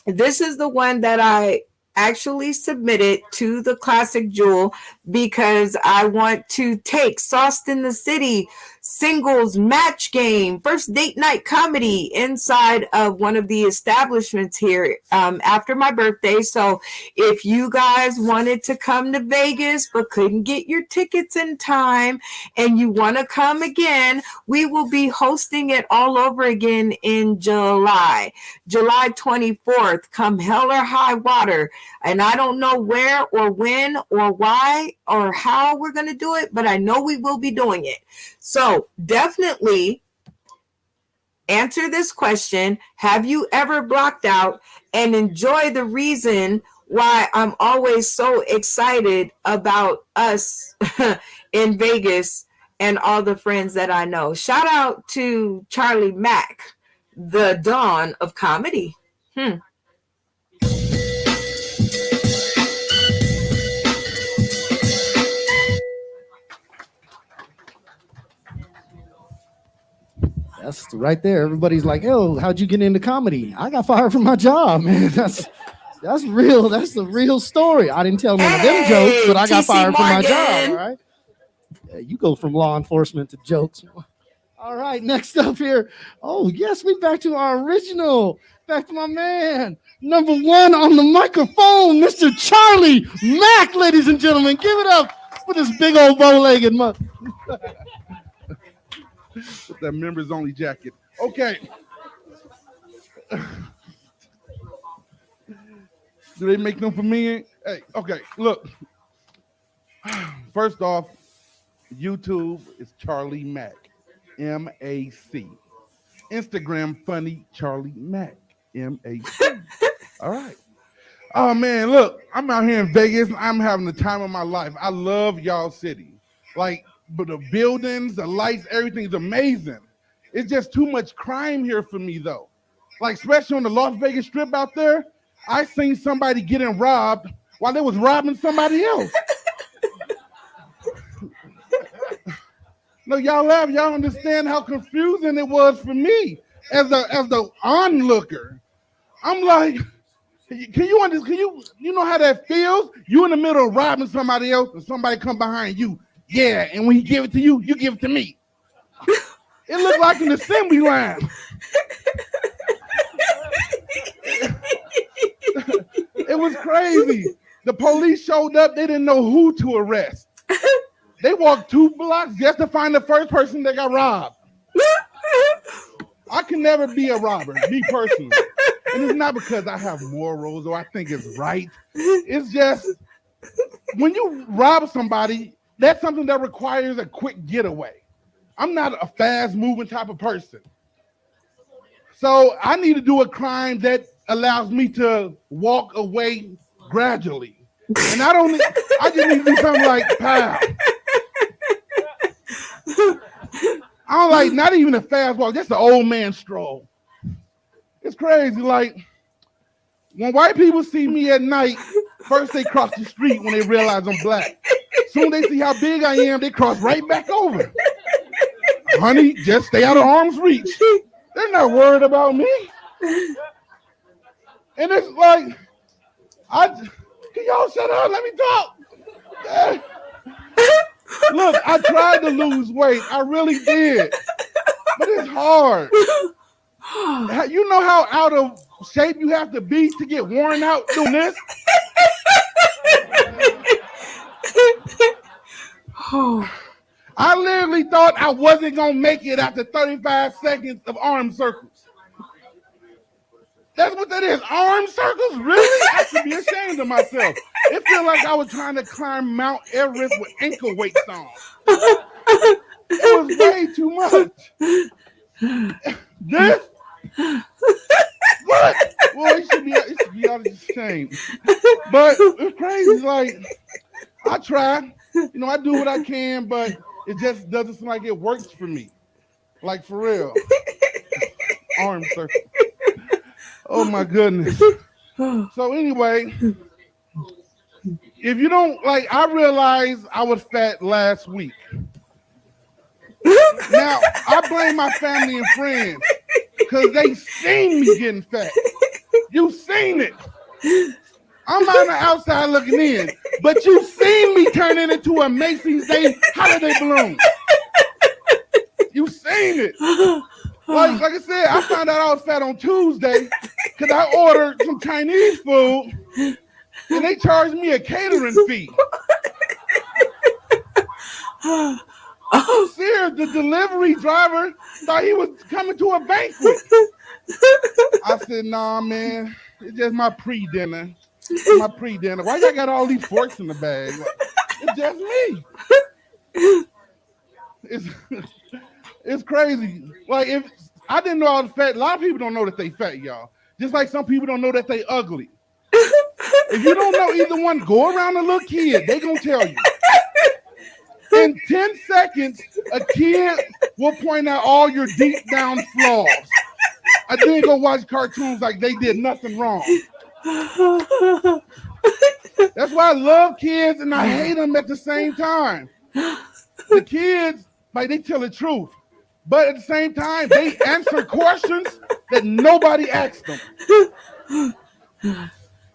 This is the one that I actually submitted to the Classic Jewel because I want to take Sauced in the City singles match game, first date night comedy inside of one of the establishments here after my birthday. So if you guys wanted to come to Vegas but couldn't get your tickets in time and you want to come again, we will be hosting it all over again in July 24th, come hell or high water. And I don't know where or when or why or how we're going to do it, but I know we will be doing it. So definitely answer this question. Have you ever blocked out? And enjoy the reason why I'm always so excited about us in Vegas and all the friends that I know. Shout out to Charlie Mack, the dawn of comedy. That's right there. Everybody's like, "Yo, how'd you get into comedy?" I got fired from my job, man. That's real. That's the real story. I didn't tell none of them jokes, but I got fired from my job. All right. Yeah, you go from law enforcement to jokes. All right. Next up here. Oh yes, we back to our original. Back to my man, number one on the microphone, Mr. Charlie Mack, ladies and gentlemen. Give it up for this big old bow-legged mother. With that members only jacket. Okay. Do they make them for me? Hey, okay, look. First off, YouTube is Charlie Mack, M.A.C. Instagram funny Charlie Mack, M.A.C. All right. Oh man, look, I'm out here in Vegas. I'm having the time of my life. I love y'all city. Like, but the buildings, the lights, everything is amazing. It's just too much crime here for me though. Like, especially on the Las Vegas Strip out there, I seen somebody getting robbed while they was robbing somebody else. No, y'all laugh. Y'all understand how confusing it was for me as the onlooker. I'm like, can you know how that feels? You in the middle of robbing somebody else and somebody come behind you. Yeah, and when he give it to you, you give it to me. It looked like an assembly line. It was crazy. The police showed up. They didn't know who to arrest. They walked 2 blocks just to find the first person that got robbed. I can never be a robber, me personally. And it's not because I have morals or I think it's right. It's just when you rob somebody, that's something that requires a quick getaway. I'm not a fast moving type of person. So I need to do a crime that allows me to walk away gradually. And I just need to do something like pow. I don't like not even a fast walk, just an old man stroll. It's crazy. Like, when white people see me at night, first they cross the street when they realize I'm black. Soon they see how big I am, they cross right back over. Honey, just stay out of arm's reach. They're not worried about me. And it's like, can y'all shut up? Let me talk. Look, I tried to lose weight. I really did. But it's hard. You know how out of shape you have to be to get worn out doing this? I literally thought I wasn't going to make it after 35 seconds of arm circles. That's what that is. Arm circles? Really? I should be ashamed of myself. It feels like I was trying to climb Mount Everest with ankle weights on. It was way too much. This? What? Well, it should be out of shame. But it's crazy. Like, I try. I do what I can, but it just doesn't seem like it works for me. Like, for real. Arm circle. Oh, my goodness. So, anyway, if you don't, like, I realized I was fat last week. Now, I blame my family and friends because they seen me getting fat. You seen it. I'm on the outside looking in, but you seen me turning into a Macy's Day holiday balloon. You seen it. Like I said, I found out I was fat on Tuesday because I ordered some Chinese food and they charged me a catering fee. Serious, the delivery driver thought he was coming to a banquet. I said, nah, man, it's just my pre-dinner. Why y'all got all these forks in the bag? It's just me. It's it's crazy. Like if I didn't know I was fat, a lot of people don't know that they fat, y'all. Just like some people don't know that they ugly. If you don't know either one, go around a little kid. They gonna tell you. In 10 seconds, a kid will point out all your deep down flaws. I then go watch cartoons like they did nothing wrong. That's why I love kids and I hate them at the same time. The kids, like they tell the truth, but at the same time, they answer questions that nobody asked them.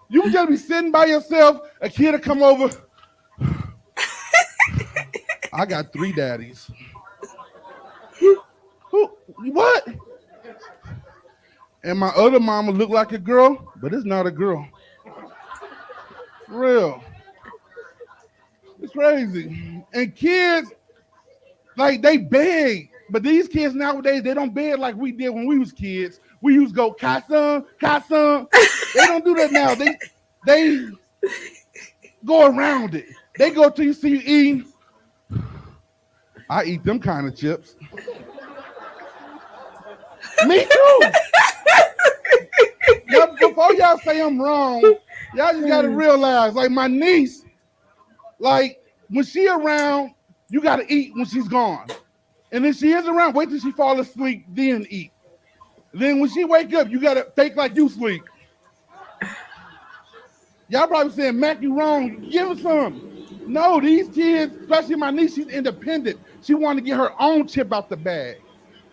You can just be sitting by yourself, a kid will come over. I got 3 daddies. Who? What? And my other mama look like a girl, but it's not a girl. For real. It's crazy. And kids, like they beg, but these kids nowadays, they don't beg like we did when we was kids. We used to go, Kasan, Kasan. They don't do that now. They go around it. They go till you see you eating. I eat them kind of chips. Me too. Now, before y'all say I'm wrong, y'all just gotta realize, like my niece, like when she around, you gotta eat when she's gone. And if she is around, wait till she fall asleep, then eat. Then when she wake up, you gotta fake like you sleep. Y'all probably saying, Mac, you wrong. Give her some. No, these kids, especially my niece, she's independent. She want to get her own chip out the bag.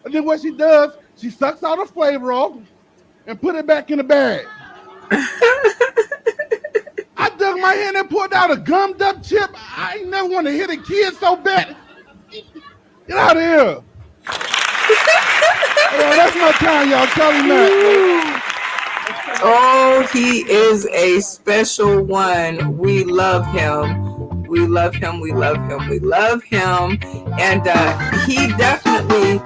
And then what she does, she sucks all the flavor off and put it back in the bag. I dug my hand and pulled out a gummed up chip. I ain't never want to hit a kid so bad. Get out of here. Yeah, that's my time, y'all. Charlie Mack. Oh, he is a special one. We love him. We love him. We love him. We love him. And he definitely,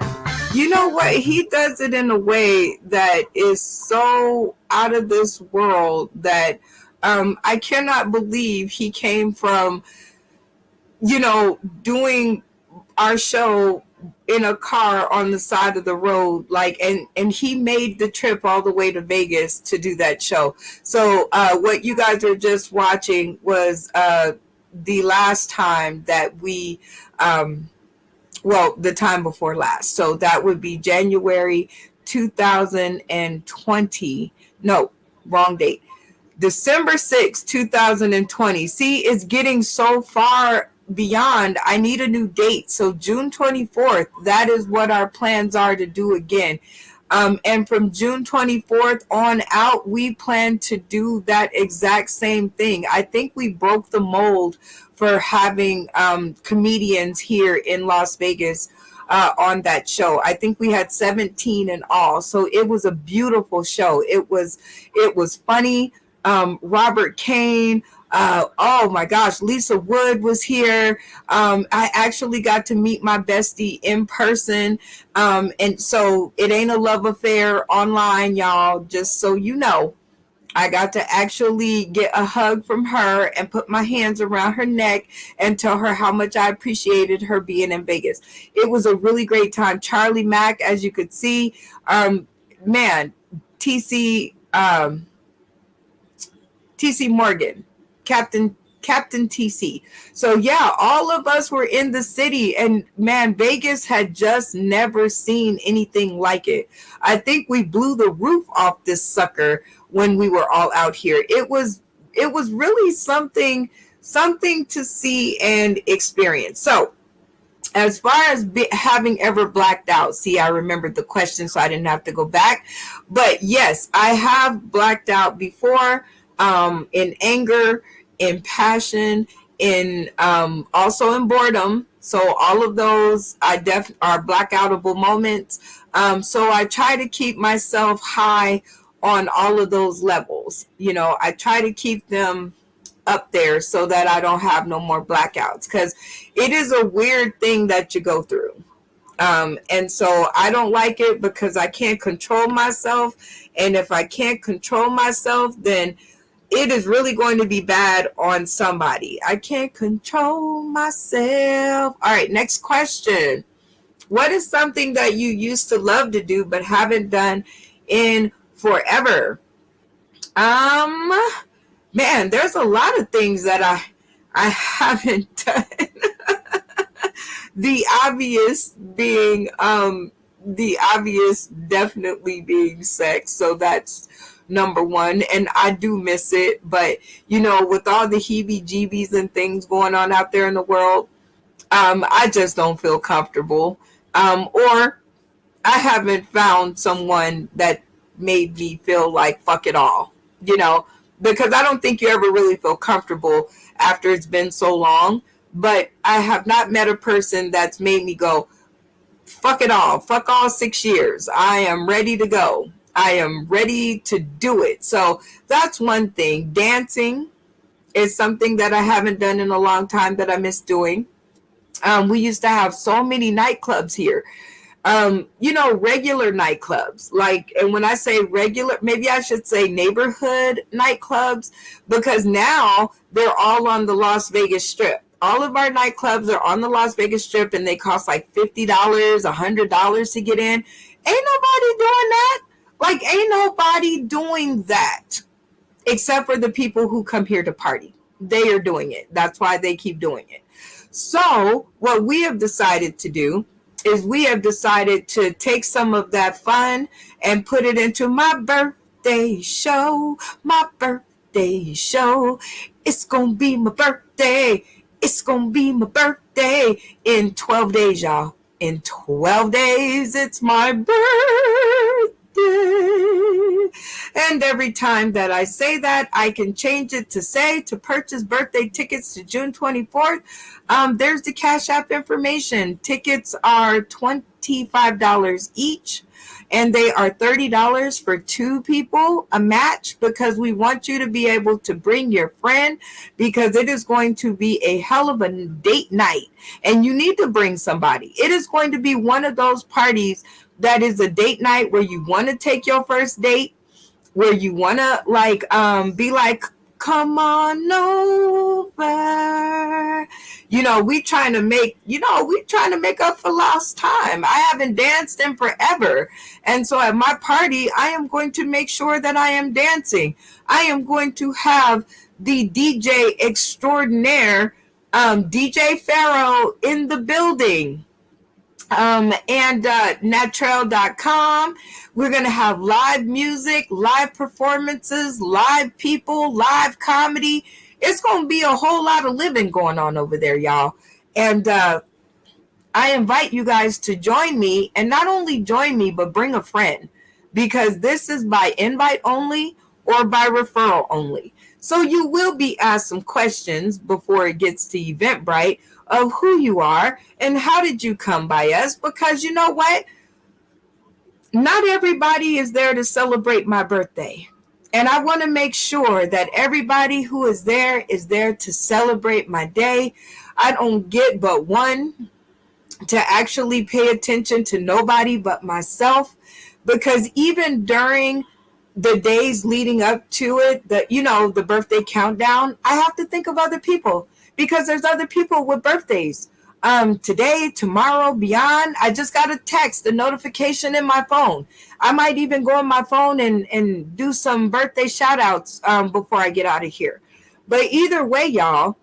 you know what? He does it in a way that is so out of this world that I cannot believe he came from, doing our show in a car on the side of the road, like, and he made the trip all the way to Vegas to do that show. So what you guys are just watching was the last time that we the time before last, so that would be January 2020. No, wrong date. December 6th, 2020. See, it's getting so far beyond. I need a new date. So June 24th, that is what our plans are to do again. And from June 24th on out, we plan to do that exact same thing. I think we broke the mold for having comedians here in Las Vegas on that show. I think we had 17 in all. So it was a beautiful show. It was funny. Robert Kane. Oh my gosh, Lisa Wood was here. I actually got to meet my bestie in person. And so it ain't a love affair online, y'all, just so you know. I got to actually get a hug from her and put my hands around her neck and tell her how much I appreciated her being in Vegas. It was a really great time. Charlie Mack, as you could see, man, TC Morgan, Captain TC. So yeah, all of us were in the city, and man, Vegas had just never seen anything like it. I think we blew the roof off this sucker when we were all out here. It was really something to see and experience. So as far as having ever blacked out, see, I remembered the question, so I didn't have to go back. But yes, I have blacked out before, in anger, in passion, in also in boredom. So all of those are blackoutable moments. So I try to keep myself high on all of those levels. I try to keep them up there so that I don't have no more blackouts, because it is a weird thing that you go through. And so I don't like it because I can't control myself. And if I can't control myself, then it is really going to be bad on somebody. I can't control myself. All right, next question. What is something that you used to love to do but haven't done in forever? Um, Man, there's a lot of things that I haven't done. The obvious being the obvious definitely being sex. So that's number one, and I do miss it, but with all the heebie jeebies and things going on out there in the world, I just don't feel comfortable, or I haven't found someone that made me feel like fuck it all, because I don't think you ever really feel comfortable after it's been so long. But I have not met a person that's made me go, fuck it all, fuck all 6 years. I am ready to go. I am ready to do it. So that's one thing. Dancing is something that I haven't done in a long time that I miss doing. We used to have so many nightclubs here. Regular nightclubs. And when I say regular, maybe I should say neighborhood nightclubs, because now they're all on the Las Vegas Strip. All of our nightclubs are on the Las Vegas Strip, and they cost like $50, $100 to get in. Ain't nobody doing that. Ain't nobody doing that except for the people who come here to party. They are doing it. That's why they keep doing it. So what we have decided to do is we have decided to take some of that fun and put it into my birthday show. My birthday show. It's going to be my birthday. It's going to be my birthday in 12 days, y'all. In 12 days, it's my birthday. And every time that I say that, I can change it to say to purchase birthday tickets to June 24th. There's the Cash App information. Tickets are $25 each, and they are $30 for two people, a match, because we want you to be able to bring your friend, because it is going to be a hell of a date night, and you need to bring somebody. It is going to be one of those parties that is a date night where you want to take your first date, where you want to be like, come on over. We trying to make up for lost time. I haven't danced in forever. And so at my party, I am going to make sure that I am dancing. I am going to have the DJ extraordinaire, DJ Pharaoh, in the building. And Natrel.com. We're going to have live music, live performances, live people, live comedy. It's going to be a whole lot of living going on over there, y'all. And I invite you guys to join me, and not only join me, but bring a friend, because this is by invite only or by referral only. So you will be asked some questions before it gets to Eventbrite of who you are and how did you come by us, because you know what? Not everybody is there to celebrate my birthday. And I want to make sure that everybody who is there to celebrate my day. I don't get but one to actually pay attention to nobody but myself, because even during the days leading up to it, the birthday countdown, I have to think of other people, because there's other people with birthdays. Today, tomorrow, beyond. I just got a text, a notification in my phone. I might even go on my phone and do some birthday shout outs before I get out of here. But either way, y'all,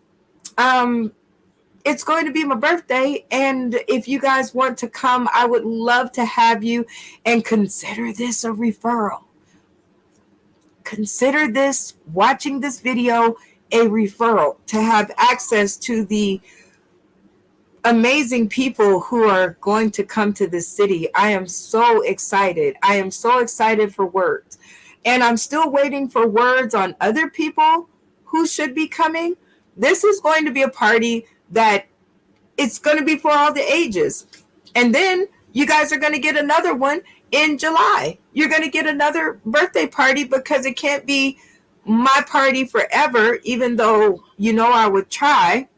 it's going to be my birthday, and if you guys want to come, I would love to have you, and consider this a referral. Consider this, watching this video, a referral to have access to the amazing people who are going to come to this city. I am so excited. I am so excited for words. And I'm still waiting for words on other people who should be coming. This is going to be a party that it's going to be for all the ages. And then you guys are going to get another one in July. You're going to get another birthday party, because it can't be my party forever, even though, I would try.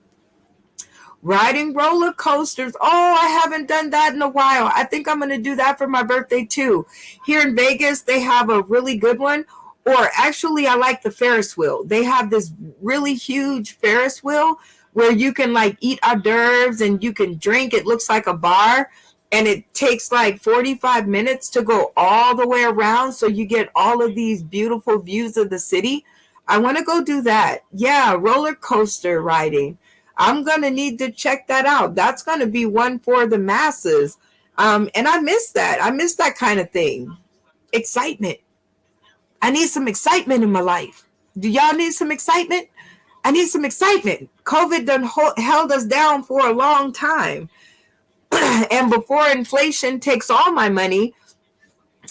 Riding roller coasters. Oh, I haven't done that in a while. I think I'm going to do that for my birthday too. Here in Vegas, they have a really good one. or actually, I like the Ferris wheel. They have this really huge Ferris wheel where you can like eat hors d'oeuvres and you can drink. It looks like a bar, and it takes like 45 minutes to go all the way around. So you get all of these beautiful views of the city. I want to go do that. Yeah, roller coaster riding. I'm going to need to check that out. That's going to be one for the masses. And I miss that. I miss that kind of thing. Excitement. I need some excitement in my life. Do y'all need some excitement? I need some excitement. COVID done held us down for a long time. And before inflation takes all my money,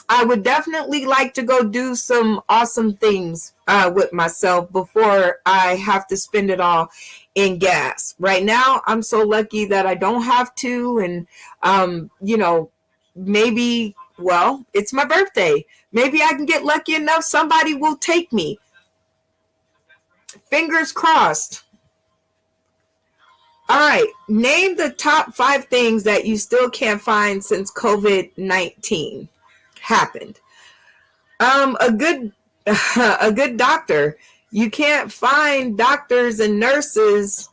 I would definitely like to go do some awesome things with myself before I have to spend it all in gas. Right now, I'm so lucky that I don't have to. And, maybe, well, it's my birthday. Maybe I can get lucky enough somebody will take me. Fingers crossed. All right. Name the top 5 things that you still can't find since COVID-19 happened. A good a good doctor. You can't find doctors and nurses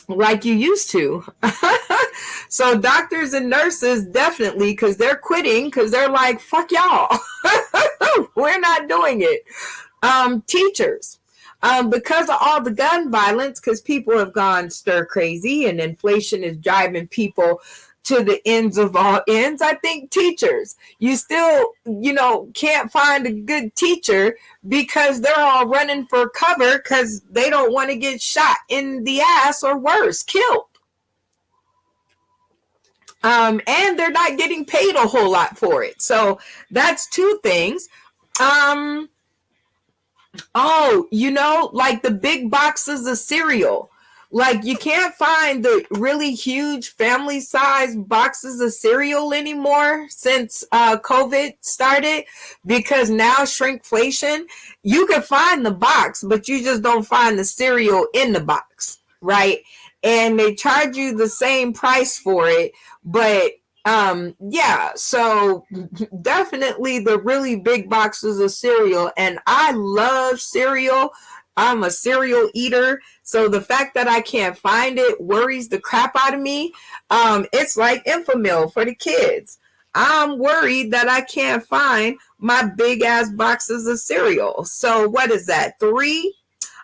like you used to. So doctors and nurses definitely, because they're quitting, because they're like, fuck y'all. We're not doing it. Teachers. Because of all the gun violence, because people have gone stir crazy and inflation is driving people to the ends of all ends. I think teachers, you still, can't find a good teacher because they're all running for cover because they don't want to get shot in the ass or worse, killed. And they're not getting paid a whole lot for it. So that's 2 things. Oh, like the big boxes of cereal. Like you can't find the really huge family size boxes of cereal anymore since COVID started, because now shrinkflation, you can find the box, but you just don't find the cereal in the box, right? And they charge you the same price for it, but so definitely the really big boxes of cereal, and I love cereal. I'm a cereal eater, so the fact that I can't find it worries the crap out of me. It's like Infamil for the kids. I'm worried that I can't find my big ass boxes of cereal. So what is that? 3.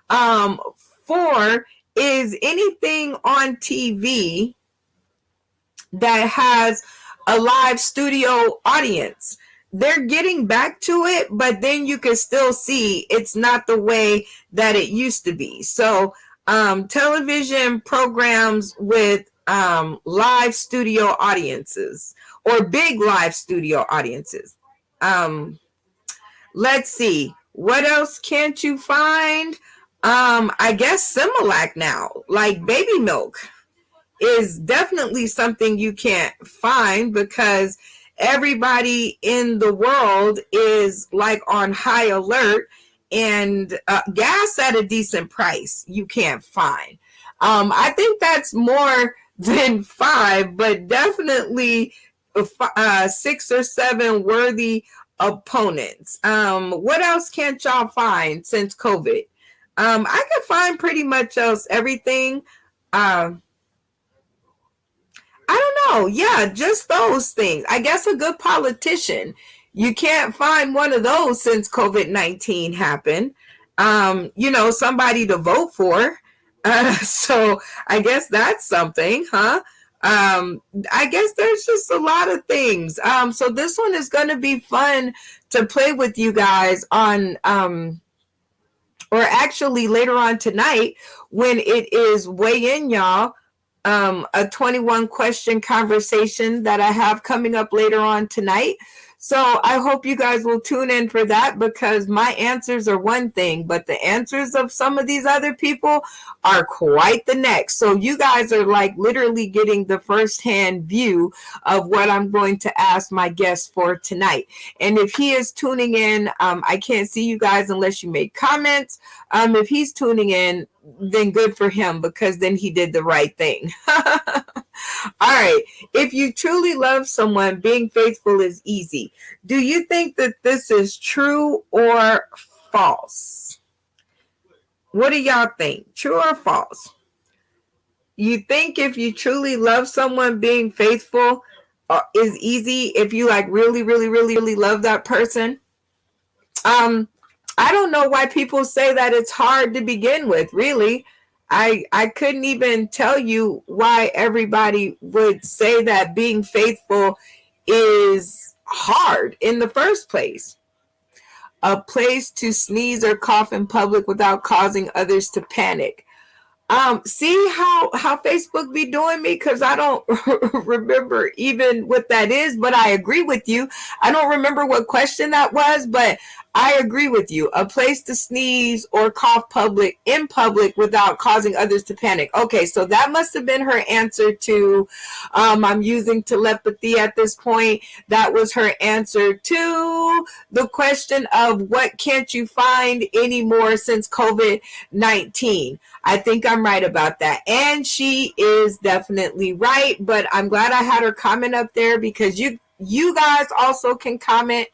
4 is anything on TV that has a live studio audience. They're getting back to it, but then you can still see it's not the way that it used to be. So television programs with live studio audiences or big live studio audiences. Let's see. What else can't you find? I guess Similac now, like baby milk, is definitely something you can't find because everybody in the world is like on high alert, and gas at a decent price you can't find. I think that's more than 5, but definitely 6 or 7 worthy opponents. What else can't y'all find since COVID? I can find pretty much else everything. I don't know. Yeah, just those things. I guess a good politician. You can't find one of those since COVID-19 happened. Somebody to vote for. So I guess that's something, huh? I guess there's just a lot of things. So this one is going to be fun to play with you guys on, or actually later on tonight when it is Weigh In, y'all. A 21 question conversation that I have coming up later on tonight. So I hope you guys will tune in for that, because my answers are one thing, but the answers of some of these other people are quite the next. So you guys are like literally getting the firsthand view of what I'm going to ask my guest for tonight. And if he is tuning in, I can't see you guys unless you make comments. If he's tuning in, then good for him, because then he did the right thing. All right. If you truly love someone, being faithful is easy. Do you think that this is true or false? What do y'all think? True or false? You think if you truly love someone, being faithful is easy if you like really, really, really, really love that person? I don't know why people say that it's hard to begin with, really. I couldn't even tell you why everybody would say that being faithful is hard in the first place. A place to sneeze or cough in public without causing others to panic. See how Facebook be doing me, because I don't remember even what that is, but I agree with you. I don't remember what question that was, but I agree with you. A place to sneeze or cough in public without causing others to panic. Okay, so that must have been her answer to I'm using telepathy at this point. That was her answer to the question of what can't you find anymore since COVID-19. I think I'm right about that. And she is definitely right, but I'm glad I had her comment up there, because you guys also can comment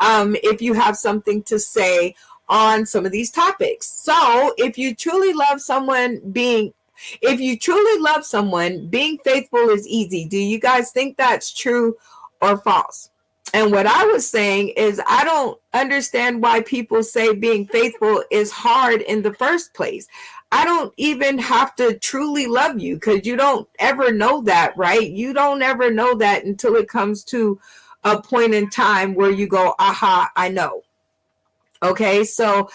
if you have something to say on some of these topics. So if you truly love someone, being faithful is easy. Do you guys think that's true or false? And what I was saying is, I don't understand why people say being faithful is hard in the first place. I don't even have to truly love you, because you don't ever know that, right? You don't ever know that until it comes to a point in time where you go, aha, I know. Okay, so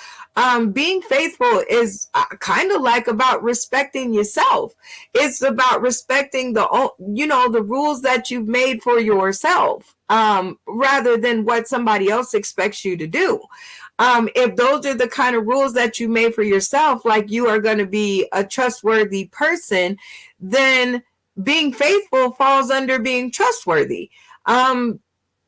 being faithful is kind of like about respecting yourself. It's about respecting the rules that you've made for yourself, rather than what somebody else expects you to do. If those are the kind of rules that you made for yourself, like you are going to be a trustworthy person, then being faithful falls under being trustworthy.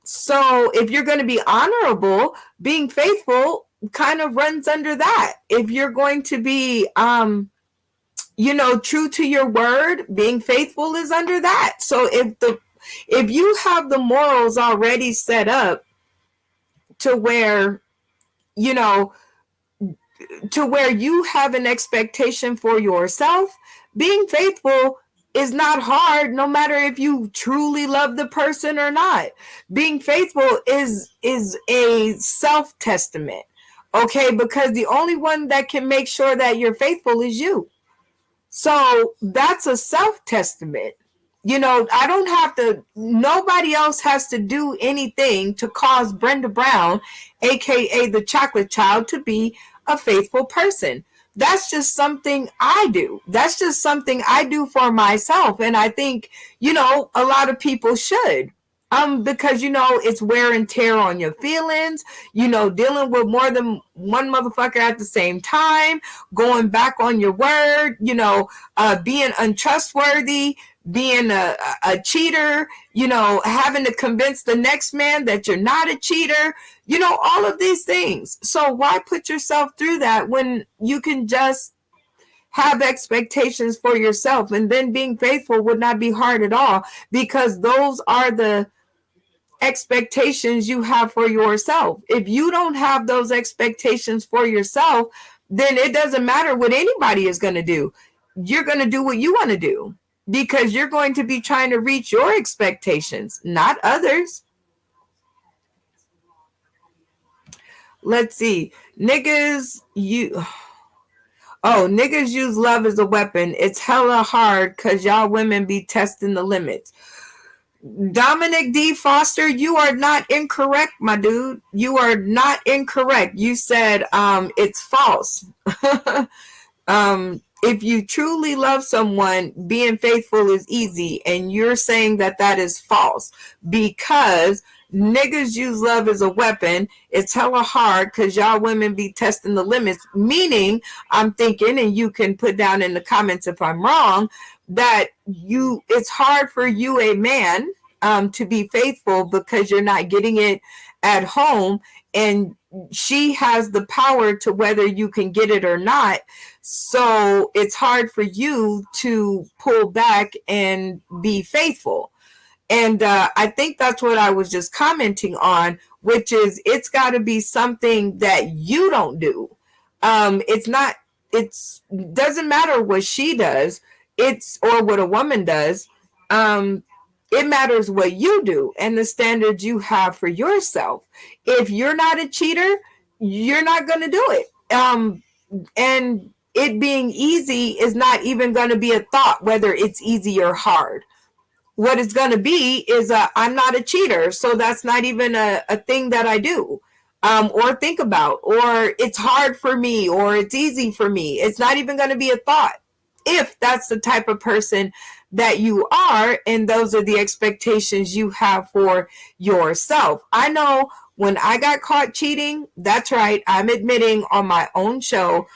So if you're going to be honorable, being faithful kind of runs under that. If you're going to be, true to your word, being faithful is under that. So if you have the morals already set up to where, you know, to where you have an expectation for yourself, being faithful is not hard, no matter if you truly love the person or not. Being faithful is a self-testament, okay? Because the only one that can make sure that you're faithful is you. So that's a self-testament. I don't have to, nobody else has to do anything to cause Brenda Brown, aka the chocolate child, to be a faithful person. That's just something I do. That's just something I do for myself. And I think, a lot of people should. Because it's wear and tear on your feelings, dealing with more than one motherfucker at the same time, going back on your word, being untrustworthy, being a cheater, having to convince the next man that you're not a cheater, all of these things. So why put yourself through that when you can just have expectations for yourself? And then being faithful would not be hard at all, because those are the expectations you have for yourself. If you don't have those expectations for yourself, then it doesn't matter what anybody is going to do. You're going to do what you want to do, because you're going to be trying to reach your expectations, not others. Let's see. Niggas use love as a weapon. It's hella hard because y'all women be testing the limits. Dominic D. Foster, you are not incorrect, my dude. You are not incorrect. You said it's false. If you truly love someone, being faithful is easy, and you're saying that is false, because niggas use love as a weapon. It's hella hard because y'all women be testing the limits, meaning, I'm thinking, and you can put down in the comments if I'm wrong, that it's hard for you, a man, to be faithful because you're not getting it at home, and she has the power to whether you can get it or not. So it's hard for you to pull back and be faithful. And I think that's what I was just commenting on, which is it's got to be something that you don't do. It's not, it's doesn't matter what she does, it's or what a woman does. Um, it matters what you do and the standards you have for yourself. If you're not a cheater, you're not going to do it. And it being easy is not even going to be a thought, whether it's easy or hard. What it's going to be is I'm not a cheater, so that's not even a thing that I do, or think about, or it's hard for me, or it's easy for me. It's not even going to be a thought if that's the type of person that you are, and those are the expectations you have for yourself. I know when I got caught cheating, that's right, I'm admitting on my own show,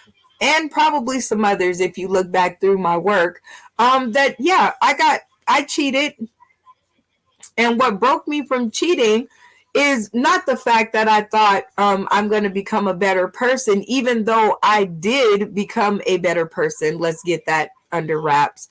and probably some others if you look back through my work, that yeah, I cheated. And what broke me from cheating is not the fact that I thought I'm going to become a better person, even though I did become a better person. Let's get that under wraps.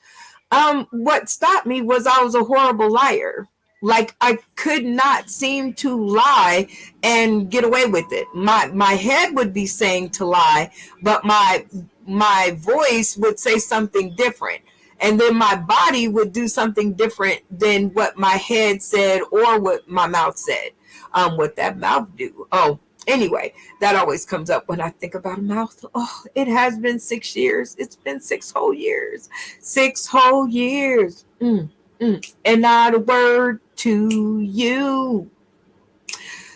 What stopped me was I was a horrible liar. Like I could not seem to lie and get away with it. My head would be saying to lie, but my voice would say something different. And then my body would do something different than what my head said or what my mouth said. What that mouth do? Oh, anyway, that always comes up when I think about a mouth. Oh, it has been 6 years. It's been 6 whole years. 6 whole years. And not a word to you.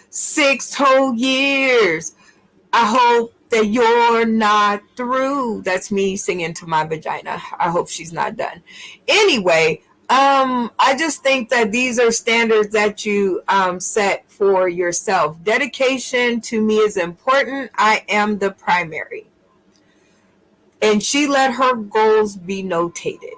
6 whole years. I hope that you're not through. That's me singing to my vagina. I hope she's not done. Anyway, I just think that these are standards that you set for yourself. Dedication to me is important. I am the primary. And she let her goals be notated.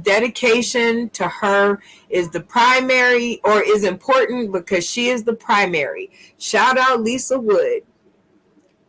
Dedication to her is the primary, or is important because she is the primary. Shout out Lisa Wood.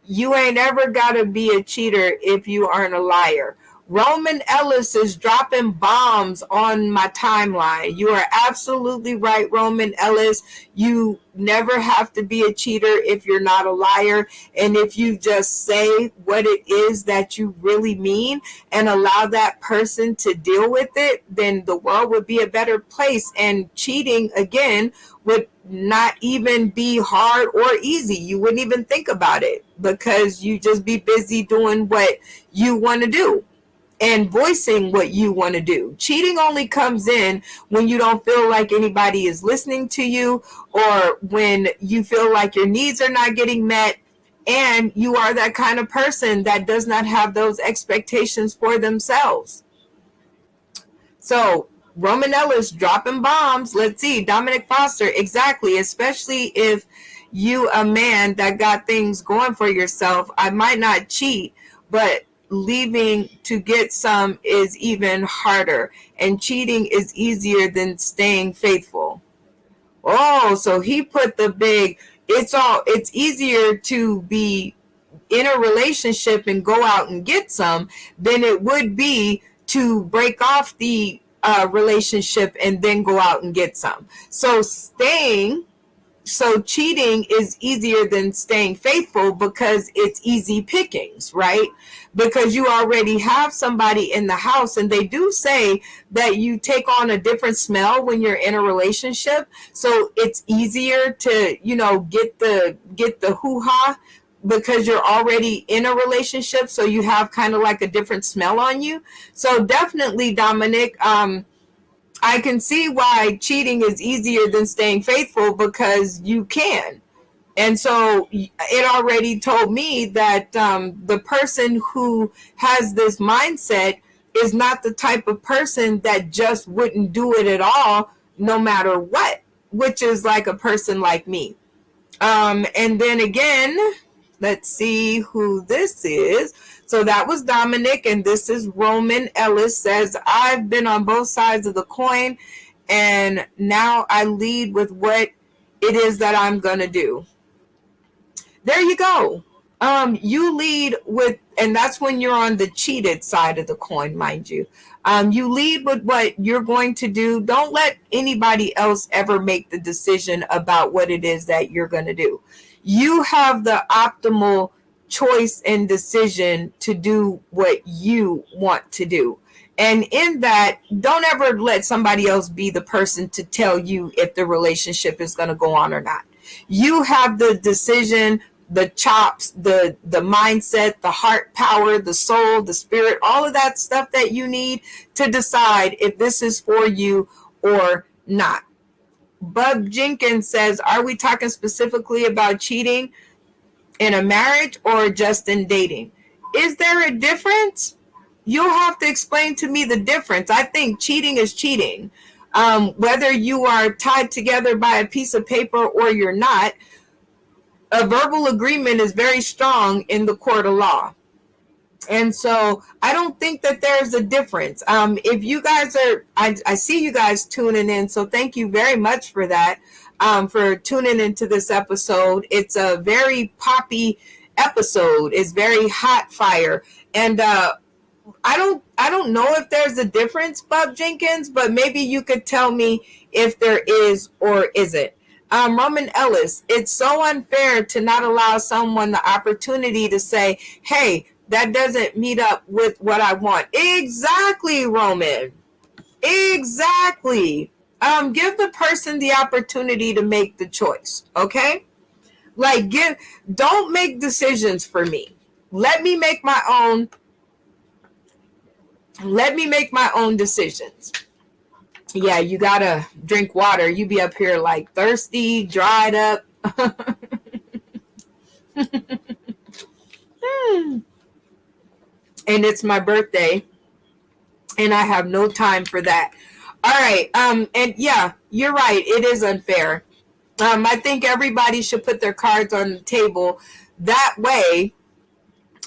You ain't ever got to be a cheater if you aren't a liar. Roman Ellis is dropping bombs on my timeline. You are absolutely right, Roman Ellis. You never have to be a cheater if you're not a liar. And if you just say what it is that you really mean and allow that person to deal with it, then the world would be a better place. And cheating, again, would not even be hard or easy. You wouldn't even think about it because you just be busy doing what you want to do and voicing what you want to do. Cheating only comes in when you don't feel like anybody is listening to you, or when you feel like your needs are not getting met, and you are that kind of person that does not have those expectations for themselves. So Roman Ellis dropping bombs. Let's see. Dominic Foster. Exactly. Especially if you a man that got things going for yourself. I might not cheat, but leaving to get some is even harder. And cheating is easier than staying faithful. Oh, so he put the big, it's easier to be in a relationship and go out and get some than it would be to break off the relationship and then go out and get some. So cheating is easier than staying faithful because it's easy pickings, right? Because you already have somebody in the house, and they do say that you take on a different smell when you're in a relationship. So it's easier to, get the hoo-ha because you're already in a relationship. So you have kind of like a different smell on you. So definitely, Dominic, I can see why cheating is easier than staying faithful, because you can. And so it already told me that the person who has this mindset is not the type of person that just wouldn't do it at all, no matter what, which is like a person like me. And then again, let's see who this is. So that was Dominic, and this is Roman Ellis. Says, I've been on both sides of the coin, and now I lead with what it is that I'm going to do. There you go. You lead with, and that's when you're on the cheated side of the coin, mind you. You lead with what you're going to do. Don't let anybody else ever make the decision about what it is that you're going to do. You have the optimal choice and decision to do what you want to do. And in that, don't ever let somebody else be the person to tell you if the relationship is going to go on or not. You have the decision, the chops, the mindset, the heart power, the soul, the spirit, all of that stuff that you need to decide if this is for you or not. Bub Jenkins says, are we talking specifically about cheating in a marriage or just in dating? Is there a difference? You'll have to explain to me the difference. I think cheating is cheating. Whether you are tied together by a piece of paper or you're not, a verbal agreement is very strong in the court of law. And so I don't think that there's a difference. If you guys are, I see you guys tuning in. So thank you very much for that, for tuning into this episode. It's a very poppy episode. It's very hot fire. And I don't know if there's a difference, Bob Jenkins, but maybe you could tell me if there is or isn't. Roman Ellis, it's so unfair to not allow someone the opportunity to say, hey, that doesn't meet up with what I want. Exactly, Roman. Exactly. Give the person the opportunity to make the choice, okay? Like, don't make decisions for me. Let me make my own decisions. Yeah, you gotta drink water. You be up here like thirsty, dried up. And it's my birthday, and I have no time for that. All right. And yeah, you're right. It is unfair. I think everybody should put their cards on the table. That way,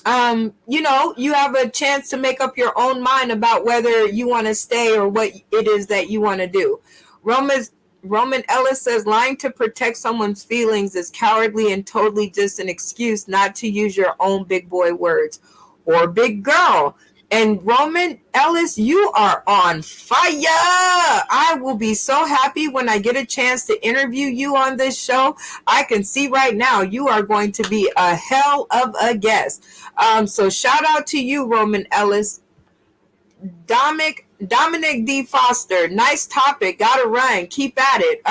you have a chance to make up your own mind about whether you want to stay or what it is that you want to do. Roman Ellis says lying to protect someone's feelings is cowardly and totally just an excuse not to use your own big boy words or big girl. And Roman Ellis, you are on fire. I will be so happy when I get a chance to interview you on this show. I can see right now you are going to be a hell of a guest. So shout out to you, Roman Ellis. Dominic D. Foster, nice topic. Gotta run. Keep at it.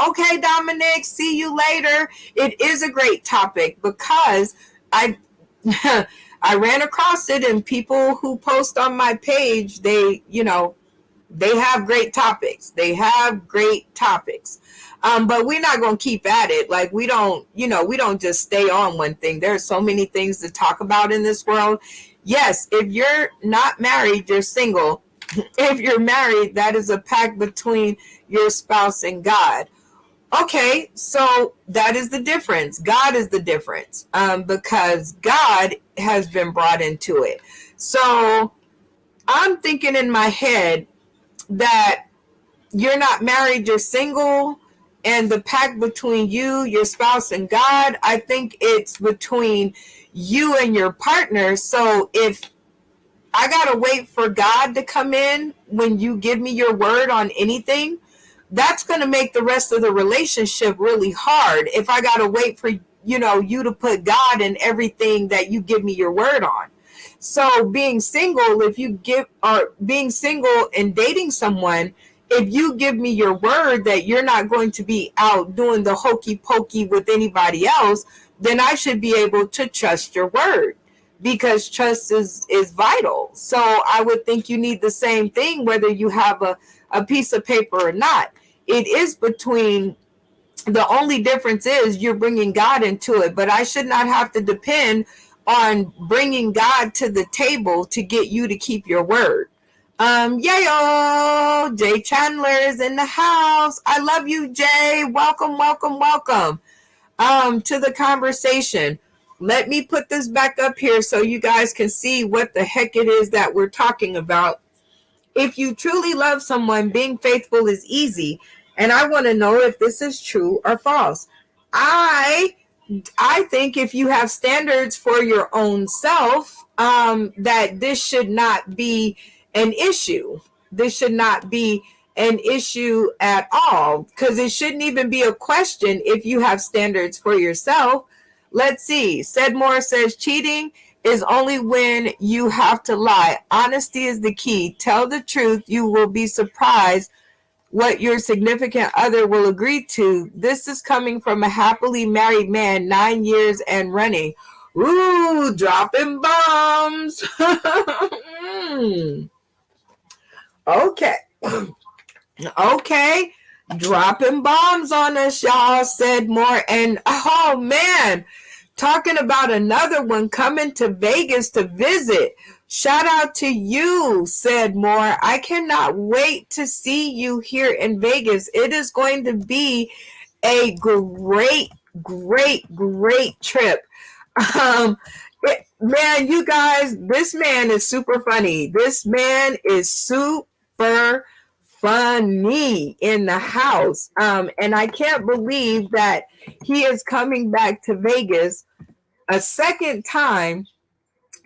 Okay, Dominic, see you later. It is a great topic because I I ran across it, and people who post on my page, they have great topics. They have great topics. But we're not going to keep at it. Like, we don't just stay on one thing. There are so many things to talk about in this world. Yes, if you're not married, you're single. If you're married, that is a pact between your spouse and God. Okay, so that is the difference. God is the difference, because God has been brought into it. So I'm thinking in my head that you're not married, you're single, and the pact between you, your spouse, and God, I think it's between you and your partner. So if I got to wait for God to come in when you give me your word on anything, that's going to make the rest of the relationship really hard. If I got to wait for, you to put God in everything that you give me your word on. So being single, being single and dating someone, if you give me your word that you're not going to be out doing the hokey pokey with anybody else, then I should be able to trust your word, because trust is vital. So I would think you need the same thing, whether you have a piece of paper or not. It is between, the only difference is you're bringing God into it, but I should not have to depend on bringing God to the table to get you to keep your word. Yayo, Jay Chandler is in the house. I love you, Jay. Welcome, welcome, welcome to the conversation. Let me put this back up here so you guys can see what the heck it is that we're talking about. If you truly love someone, being faithful is easy. And I want to know if this is true or false. I I think if you have standards for your own self, that this should not be an issue. This should not be an issue at all, because it shouldn't even be a question if you have standards for yourself. Let's see. Sedmore says cheating is only when you have to lie. Honesty is the key. Tell the truth. You will be surprised what your significant other will agree to. This is coming from a happily married man, 9 years and running. Ooh, dropping bombs. Okay. Okay. Dropping bombs on us, y'all, said more. And oh man, talking about another one coming to Vegas to visit. Shout out to you, said more. I cannot wait to see you here in Vegas. It is going to be a great, great trip. Man, you guys, this man is super funny. This man is super funny in the house. And I can't believe that he is coming back to Vegas a second time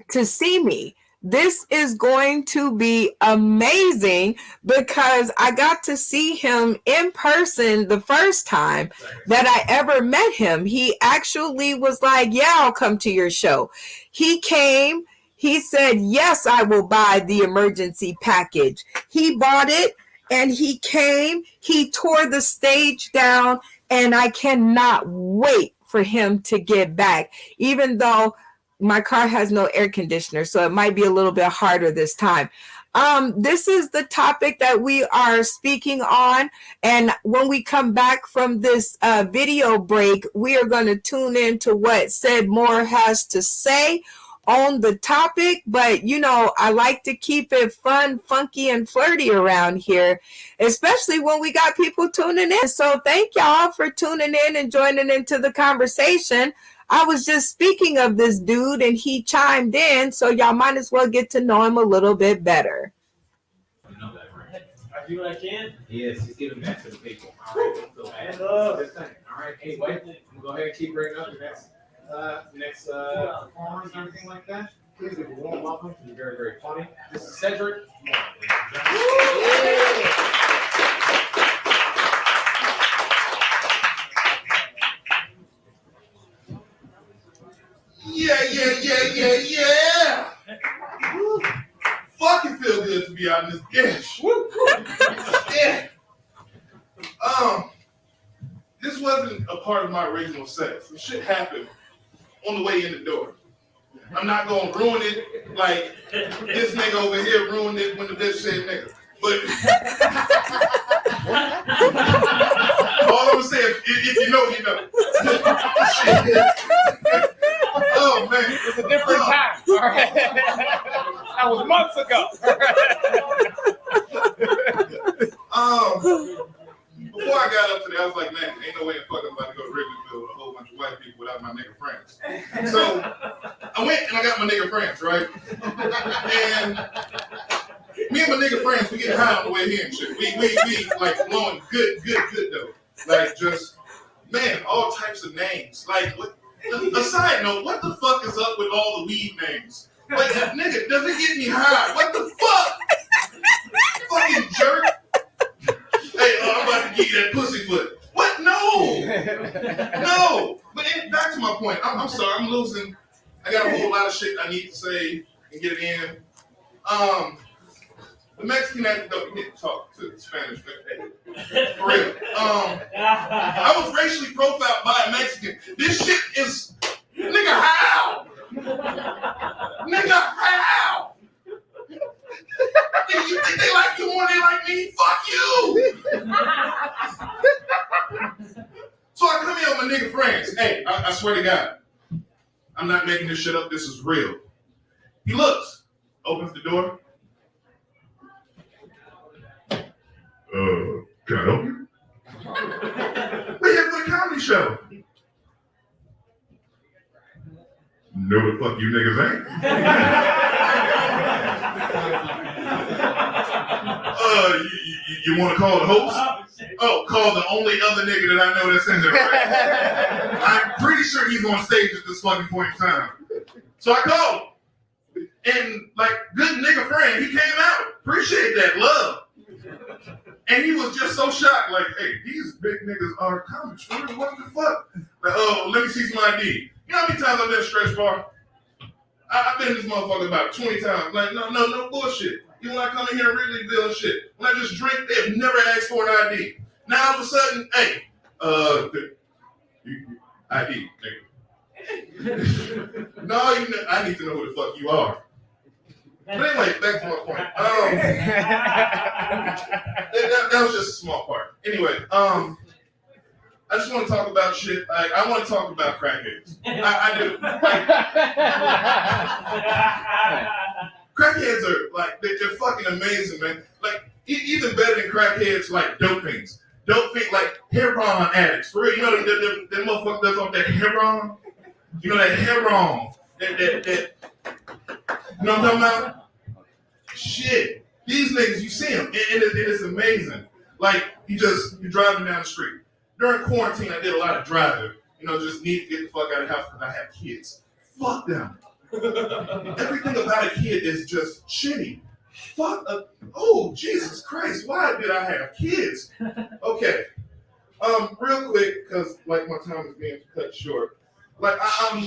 to see me. This is going to be amazing because I got to see him in person the first time that I ever met him. He actually was like, yeah, I'll come to your show. He came. He said, yes, I will buy the emergency package. He bought it and he came. He tore the stage down, and I cannot wait for him to get back, even though my car has no air conditioner, so it might be a little bit harder this time. This is the topic that we are speaking on. And when we come back from this video break, we are going to tune into what Said More has to say on the topic. But, you know, I like to keep it fun, funky, and flirty around here, especially when we got people tuning in. So thank y'all for tuning in and joining into the conversation. I was just speaking of this dude and he chimed in, so y'all might as well get to know him a little bit better. I do what I can. Yes, he's giving back to the people. All right, don't feel bad. Good thing. All right, hey, wait. Go ahead and keep bringing up the next performers and everything like that. Please give a warm welcome to the very, very funny. This is Cedric. Yeah. Fucking feel good to be out in this dish. Yeah. This wasn't a part of my original set. Some shit happened on the way in the door. I'm not gonna ruin it like this nigga over here ruined it when the bitch said nigga. But all I'm gonna say is, if you know, you know. Oh man, It's a different time. All right. That was months ago. Before I got up today, I was like, man, ain't no way in fuck I'm about to go to Wrigleyville with a whole bunch of white people without my nigga friends. So I went and I got my nigga friends, right? And me and my nigga friends, we get high on the way here and shit. We like blowing good though. Like just, man, all types of names. Like, a side note, what the fuck is up with all the weed names? Like, nigga, does it get me high? What the fuck? Fucking jerk. Hey, I'm about to give you that pussy foot. What? No. But back to my point. I'm sorry. I'm losing. I got a whole lot of shit I need to say and get it in. The Mexican anecdote, we didn't talk to the Spanish. For real. I was racially profiled by a Mexican. This shit is, nigga, how? Nigga, how? Nigga, you think they like you more than they like me? Fuck you! So I come here with my nigga friends. Hey, I swear to God, I'm not making this shit up. This is real. He looks, opens the door. Can I help you? We're here for the comedy show. No, the fuck you niggas ain't. You want to call the host? Oh, call the only other nigga that I know that's in there. Right? I'm pretty sure he's on stage at this fucking point in time. So I called him. And like good nigga friend, he came out. Appreciate that love. And he was just so shocked, like, hey, these big niggas are comics. What the fuck? Like, oh, let me see some ID. You know how many times I've been at Stretch Bar? I've been in this motherfucker about 20 times. Like, no bullshit. Even when I come in here and really build shit. When I just drink, they've never asked for an ID. Now all of a sudden, hey, ID, nigga. No, I need to know who the fuck you are. But anyway, back to my point. That was just a small part. Anyway, I just want to talk about shit. Like, I want to talk about crackheads. I do. Like, crackheads are like they're fucking amazing, man. Like even better than crackheads, like dope fiends. Dope fiends, like heroin addicts. For real, you know them motherfuckers that's on that heroin. You know that heroin. That. You know what I'm talking about? Shit. These niggas, you see them, and it is amazing. Like, you're driving down the street. During quarantine, I did a lot of driving. You know, just need to get the fuck out of the house because I have kids. Fuck them. Everything about a kid is just shitty. Oh, Jesus Christ, why did I have kids? Okay. Real quick, because, like, my time is being cut short. Like, I'm...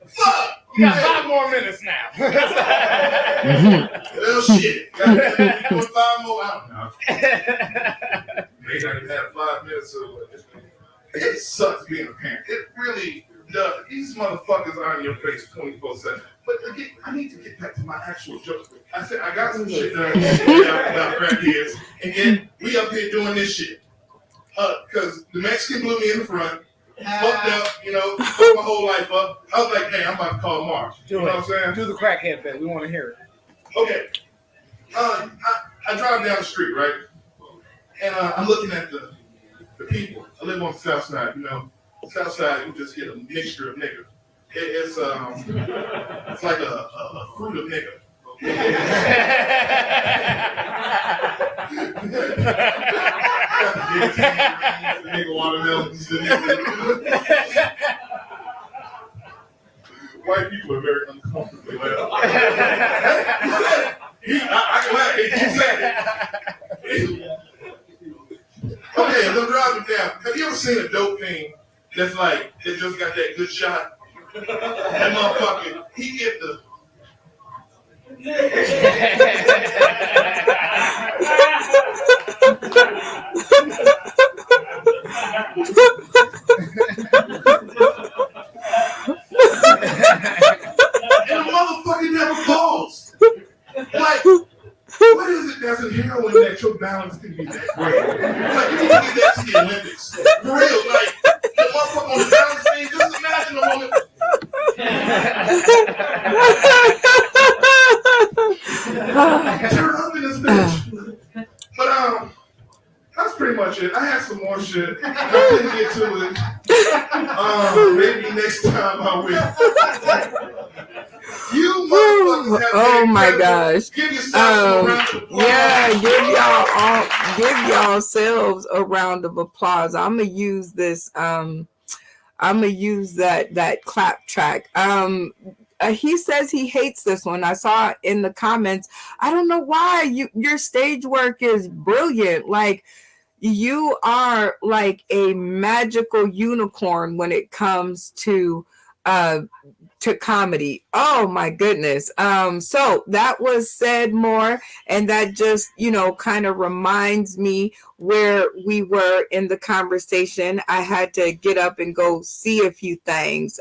Fuck! You got 5 more minutes now. Well, shit. You doing 5 more? I don't know. Maybe I can have 5 minutes or it sucks being a parent. It really does. These motherfuckers are in your face 24/7. But again, I need to get back to my actual joke. I said I got some shit that I need to say about crackheads, and then we up here doing this shit. Because the Mexican blew me in the front. Fucked up, fucked my whole life up. I was like, hey, I'm about to call Mark. You know what I'm saying? Do the crackhead bit. We want to hear it. Okay. I drive down the street, right? And I'm looking at the people. I live on the south side, South side, you just get a mixture of niggas. It's like a fruit of nigga. Nigga watermelons. White people are very uncomfortable. I can laugh. He said it. Okay, I'm driving down. Have you ever seen a dope fiend that's like, that just got that good shot? That motherfucker, he get the... And the motherfucker never falls. Like, what is it that's in heroin that your balance can be that great? Like, you need to get that to the Olympics. For real, like, the motherfucker on the balance thing, just imagine a woman. Turn up in this bitch. But, that's pretty much it. I had some more shit. I couldn't get to it. Maybe next time I will. You motherfuckers have oh my gosh. Give yourself a round of applause. Yeah, give yourselves a round of applause. I'm gonna use this I'm gonna use that clap track. He says he hates this one. I saw in the comments. I don't know why. Your stage work is brilliant. Like, you are like a magical unicorn when it comes to comedy. Oh my goodness. So that was said more, and that just, kind of reminds me where we were in the conversation. I had to get up and go see a few things.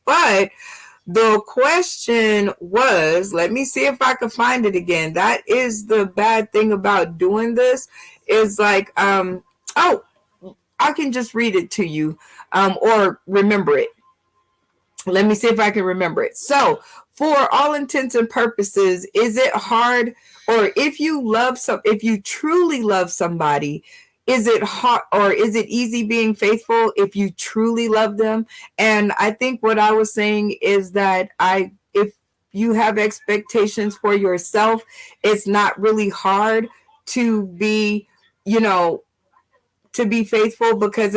But the question was, let me see if I can find it again. That is the bad thing about doing this, is like, I can just read it to you, or remember it. Let me see if I can remember it. So, for all intents and purposes, is it hard, or if you truly love somebody, is it hard, or is it easy being faithful if you truly love them? And I think what I was saying is that it you have expectations for yourself, it's not really hard to be, you know, to be faithful, because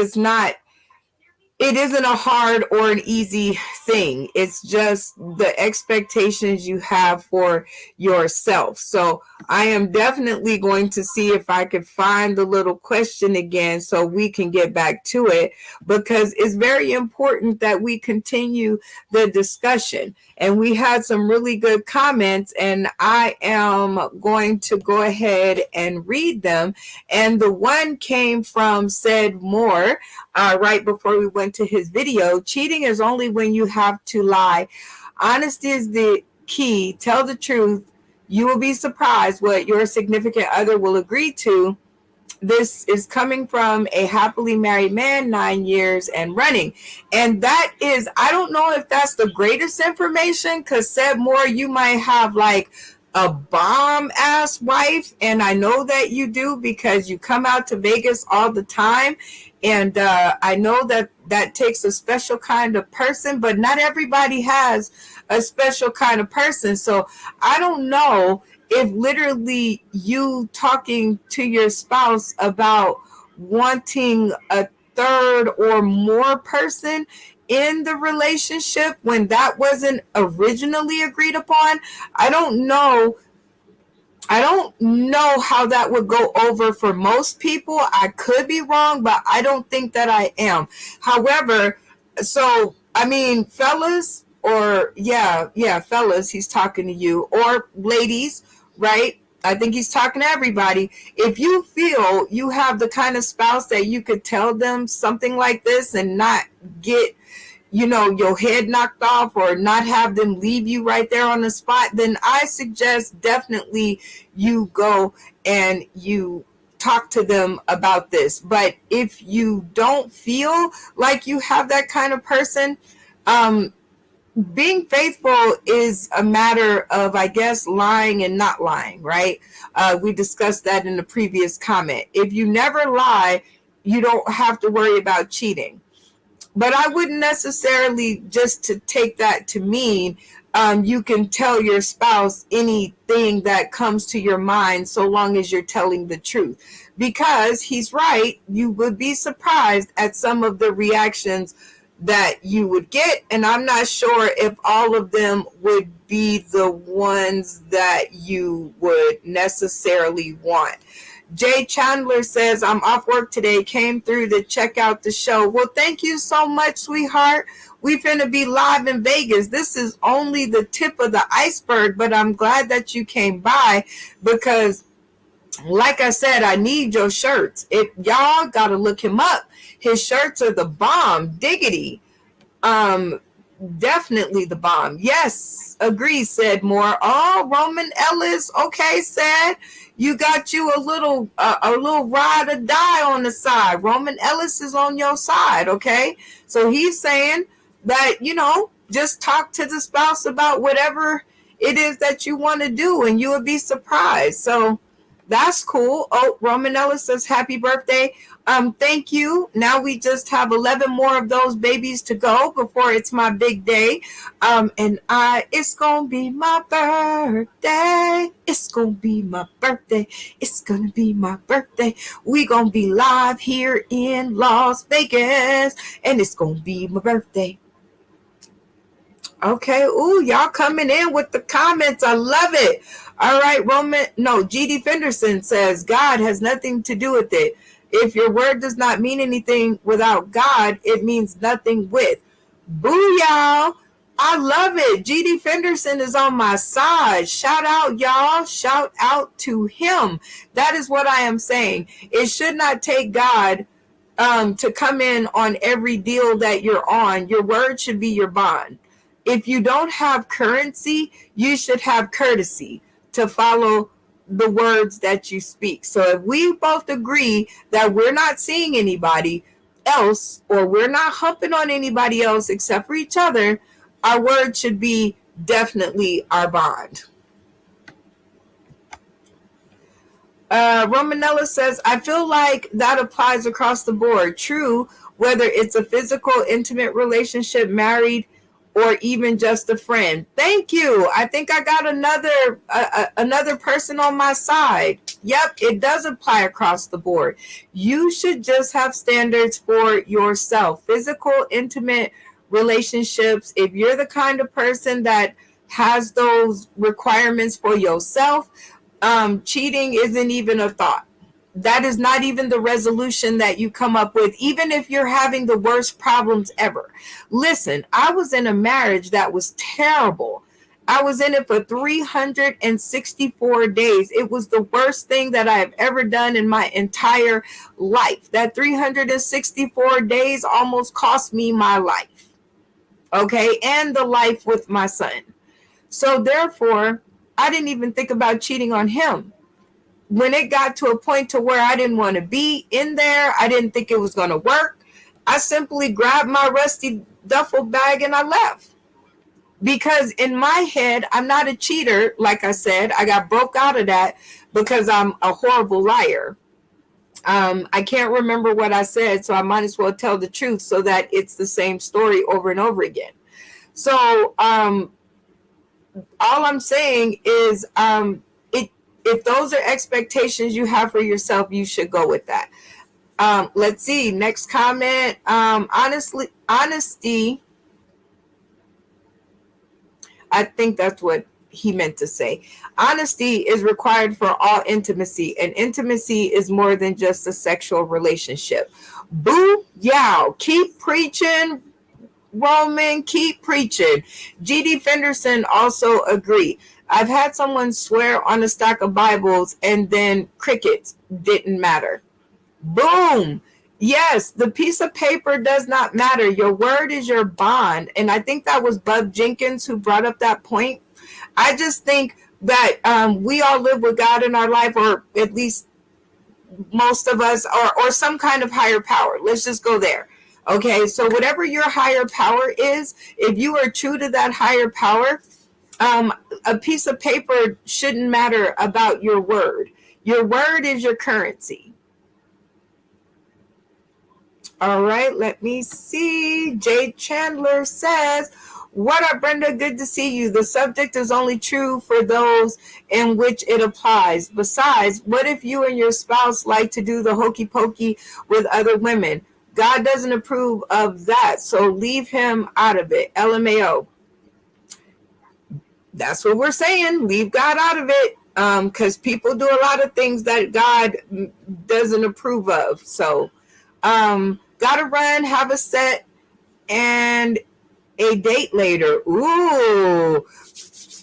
it isn't a hard or an easy thing. It's just the expectations you have for yourself. So I am definitely going to see if I could find the little question again so we can get back to it, because it's very important that we continue the discussion. And we had some really good comments, and I am going to go ahead and read them. And the one came from Said Moore, right before we went to his video. Cheating is only when you have to lie. Honesty is the key. Tell the truth. You will be surprised what your significant other will agree to. This is coming from a happily married man, 9 years and running. And that is, I don't know if that's the greatest information, because Said More, you might have like a bomb ass wife. And I know that you do, because you come out to Vegas all the time. And I know that that takes a special kind of person, but not everybody has a special kind of person. So I don't know if literally you talking to your spouse about wanting a third or more person in the relationship when that wasn't originally agreed upon. I don't know how that would go over for most people. I could be wrong, but I don't think that I am. However, so I mean, fellas, or fellas, he's talking to you, or ladies, right? I think he's talking to everybody. If you feel you have the kind of spouse that you could tell them something like this and not get, your head knocked off, or not have them leave you right there on the spot, then I suggest definitely you go and you talk to them about this. But if you don't feel like you have that kind of person, being faithful is a matter of, I guess, lying and not lying, right? We discussed that in the previous comment. If you never lie, you don't have to worry about cheating. But I wouldn't necessarily just to take that to mean you can tell your spouse anything that comes to your mind, so long as you're telling the truth. Because he's right, you would be surprised at some of the reactions that you would get. And I'm not sure if all of them would be the ones that you would necessarily want. Jay Chandler says, I'm off work today, came through to check out the show. Well, thank you so much, sweetheart. We finna be live in Vegas. This is only the tip of the iceberg, but I'm glad that you came by, because like I said, I need your shirts. If y'all gotta look him up, his shirts are the bomb. Diggity. Definitely the bomb. Yes, agree, Said More. Oh, Roman Ellis. Okay, Said, you got you a little ride or die on the side. Roman Ellis is on your side. Okay, so he's saying that, just talk to the spouse about whatever it is that you want to do, and you would be surprised. So that's cool. Oh, Roman Ellis says happy birthday. Thank you. Now we just have 11 more of those babies to go before it's my big day. And it's gonna be my birthday. It's gonna be my birthday. It's gonna be my birthday. We gonna be live here in Las Vegas, and it's gonna be my birthday. Okay. Ooh, y'all coming in with the comments. I love it. All right, GD Fenderson says God has nothing to do with it. If your word does not mean anything without God, it means nothing with. Booyah! I love it. GD Fenderson is on my side. Shout out, y'all. Shout out to him. That is what I am saying. It should not take God to come in on every deal that you're on. Your word should be your bond. If you don't have currency, you should have courtesy to follow the words that you speak. So if we both agree that we're not seeing anybody else, or we're not humping on anybody else except for each other, our word should be definitely our bond. Romanella says, I feel like that applies across the board. True, whether it's a physical, intimate relationship, married, or even just a friend. Thank you. I think I got another person on my side. Yep, it does apply across the board. You should just have standards for yourself. Physical, intimate relationships. If you're the kind of person that has those requirements for yourself, cheating isn't even a thought. That is not even the resolution that you come up with, even if you're having the worst problems ever. Listen, I was in a marriage that was terrible. I was in it for 364 days. It was the worst thing that I have ever done in my entire life. That 364 days almost cost me my life. Okay, and the life with my son. So therefore, I didn't even think about cheating on him. When it got to a point to where I didn't want to be in there, I didn't think it was going to work, I simply grabbed my rusty duffel bag and I left. Because in my head, I'm not a cheater. Like I said, I got broke out of that because I'm a horrible liar. I can't remember what I said, so I might as well tell the truth so that it's the same story over and over again. So all I'm saying is if those are expectations you have for yourself, you should go with that. Let's see. Next comment. Honesty. I think that's what he meant to say. Honesty is required for all intimacy, and intimacy is more than just a sexual relationship. Boo, yow. Keep preaching, Roman. Keep preaching. G.D. Fenderson also agreed. I've had someone swear on a stack of Bibles and then crickets didn't matter. Boom. Yes, the piece of paper does not matter. Your word is your bond. And I think that was Bub Jenkins who brought up that point. I just think that we all live with God in our life, or at least most of us, or some kind of higher power. Let's just go there. Okay, so whatever your higher power is, if you are true to that higher power, a piece of paper shouldn't matter about your word. Your word is your currency. All right, let me see. Jay Chandler says, what up, Brenda? Good to see you. The subject is only true for those in which it applies. Besides, what if you and your spouse like to do the hokey pokey with other women? God doesn't approve of that, so leave him out of it. LMAO. That's what we're saying. Leave God out of it, because people do a lot of things that God doesn't approve of. So, gotta run, have a set, and a date later. Ooh,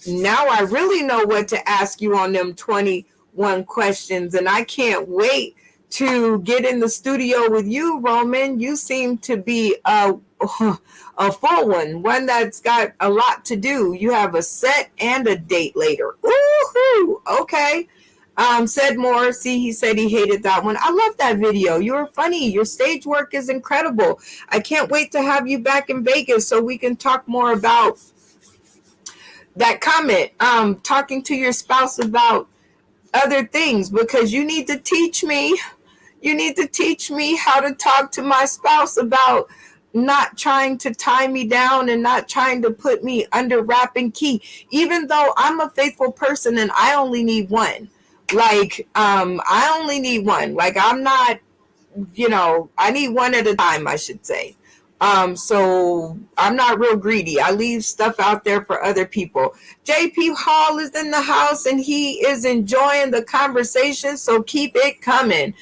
now I really know what to ask you on them 21 questions, and I can't wait to get in the studio with you, Roman. You seem to be a full one that's got a lot to do. You have a set and a date later. Ooh, okay. Said more. See, he said he hated that one. I love that video. You're funny. Your stage work is incredible. I can't wait to have you back in Vegas so we can talk more about that comment. Talking to your spouse about other things, because you need to teach me. You need to teach me how to talk to my spouse about not trying to tie me down and not trying to put me under wrap and key, even though I'm a faithful person and I only need one. Like, I only need one. Like, I'm not, I need one at a time, I should say. So I'm not real greedy. I leave stuff out there for other people. JP Hall is in the house and he is enjoying the conversation, so keep it coming.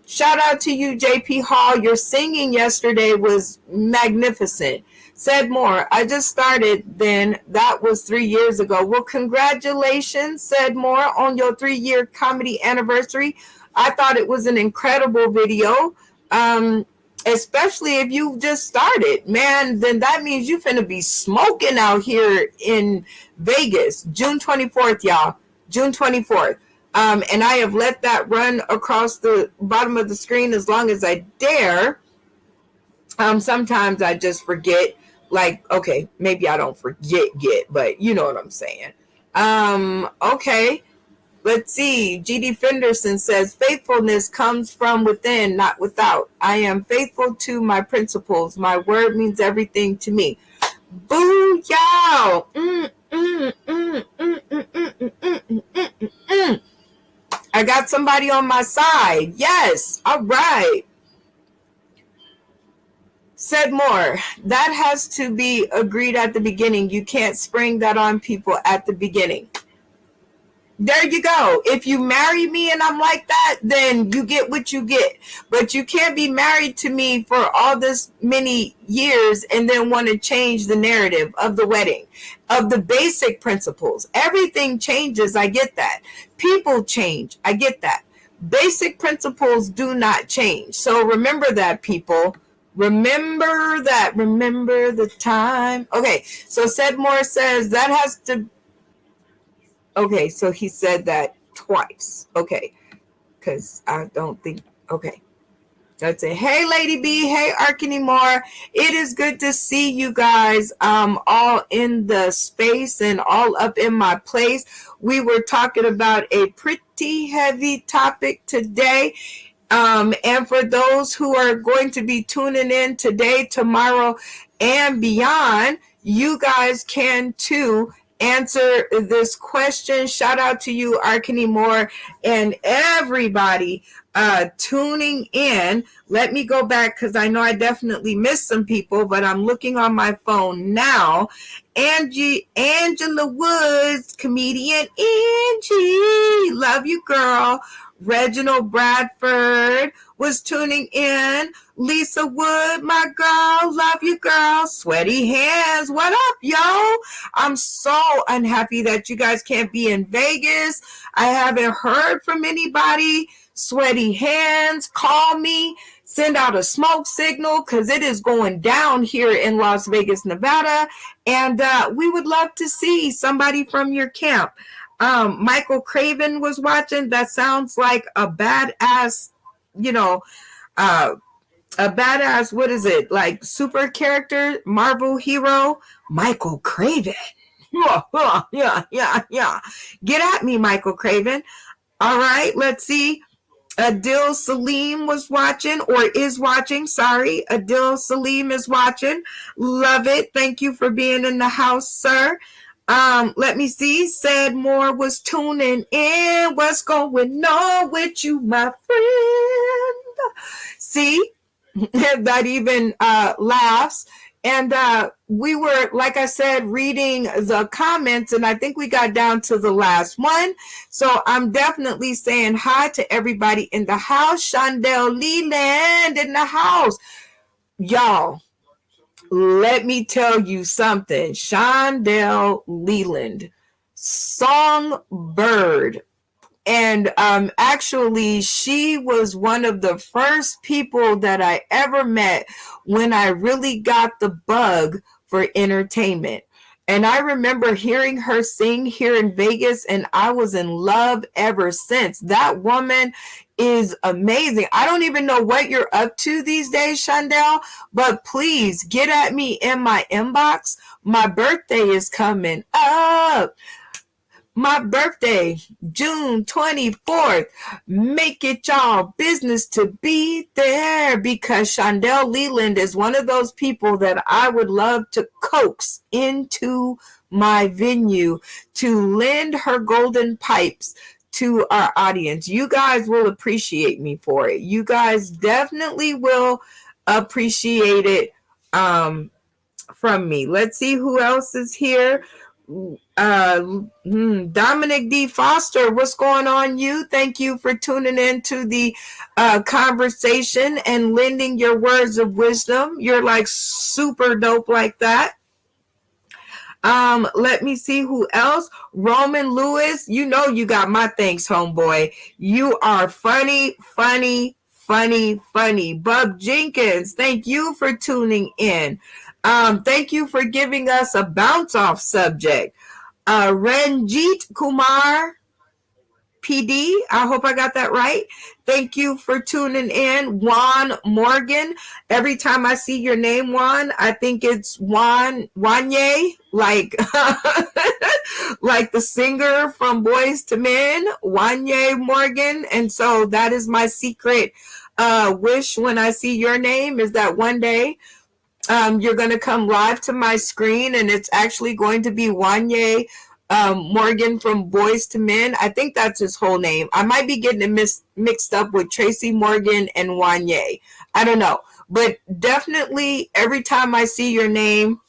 Shout out to you, JP Hall. Your singing yesterday was magnificent. Said more. I just started then. That was 3 years ago. Well, congratulations, said more, on your 3-year comedy anniversary. I thought it was an incredible video. Especially if you just started, man, then that means you finna be smoking out here in Vegas. June 24th, y'all. June 24th. And I have let that run across the bottom of the screen as long as I dare. Sometimes I just forget, like, okay, maybe I don't forget, but you know what I'm saying. Okay. Let's see. G.D. Fenderson says, faithfulness comes from within, not without. I am faithful to my principles. My word means everything to me. Boo, y'all. Mm, mm, mm, mm, mm, mm, mm, mm, mm. I got somebody on my side. Yes. All right. Said more. That has to be agreed at the beginning. You can't spring that on people at the beginning. There you go. If you marry me and I'm like that, then you get what you get. But you can't be married to me for all this many years and then want to change the narrative of the wedding, of the basic principles. Everything changes. I get that. People change. I get that. Basic principles do not change. So remember that, people. Remember that. Remember the time. Okay. So Sedmore says that has to. Okay, so he said that twice. Okay, because I don't think. Okay, that's it. Hey, Lady B. Hey, Arkany Moore. It is good to see you guys all in the space and all up in my place. We were talking about a pretty heavy topic today. And for those who are going to be tuning in today, tomorrow, and beyond, you guys can too answer this question. Shout out to you, Arkany Moore, and everybody tuning in. Let me go back because I know I definitely missed some people, but I'm looking on my phone now. Angela Woods, comedian Angie, love you, girl. Reginald Bradford was tuning in. Lisa Wood, my girl, love you, girl. Sweaty Hands, what up, yo? I'm so unhappy that you guys can't be in Vegas. I haven't heard from anybody. Sweaty Hands, call me. Send out a smoke signal because it is going down here in Las Vegas, Nevada. And we would love to see somebody from your camp. Michael Craven was watching. That sounds like a badass, a badass, what is it? Like super character, Marvel hero, Michael Craven. Yeah. Get at me, Michael Craven. All right, let's see. Adil Salim was watching or is watching. Sorry, Adil Salim is watching. Love it. Thank you for being in the house, sir. Let me see. Said Moore was tuning in. What's going on with you, my friend? See, that even laughs. And we were, like I said, reading the comments, and I think we got down to the last one. So I'm definitely saying hi to everybody in the house. Shondell Leland in the house. Y'all, let me tell you something. Shondell Leland, Songbird. And actually, she was one of the first people that I ever met when I really got the bug for entertainment. And I remember hearing her sing here in Vegas, and I was in love ever since. That woman is amazing. I don't even know what you're up to these days, Shondell, but please get at me in my inbox. My birthday is coming up. My birthday, June 24th. Make it y'all business to be there because Shondell Leland is one of those people that I would love to coax into my venue to lend her golden pipes to our audience. You guys will appreciate me for it. You guys definitely will appreciate it from me. Let's see who else is here. Dominic D. Foster, what's going on, you? Thank you for tuning in to the conversation and lending your words of wisdom. You're like super dope like that. Let me see who else. Roman Lewis, you know you got my thanks, homeboy. You are funny. Bub Jenkins, thank you for tuning in. Thank you for giving us a bounce off subject. Ranjit Kumar PD, I hope I got that right. Thank you for tuning in. Juan Morgan. Every time I see your name, Juan, I think it's Wanye, like like the singer from Boys to Men, Wanye Morgan. And so that is my secret wish when I see your name, is that one day You're going to come live to my screen, and it's actually going to be YALL Morgan from Boys to Men. I think that's his whole name. I might be getting it mixed up with Tracy Morgan and YALL. I don't know. But definitely every time I see your name,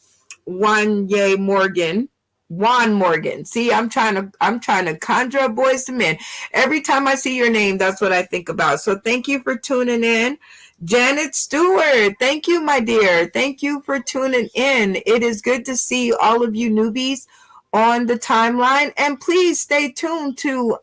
YALL Morgan, Juan Morgan. See, I'm trying to conjure up Boys to Men. Every time I see your name, that's what I think about. So thank you for tuning in. Janet Stewart, thank you, my dear. Thank you for tuning in. It is good to see all of you newbies on the timeline. And please stay tuned to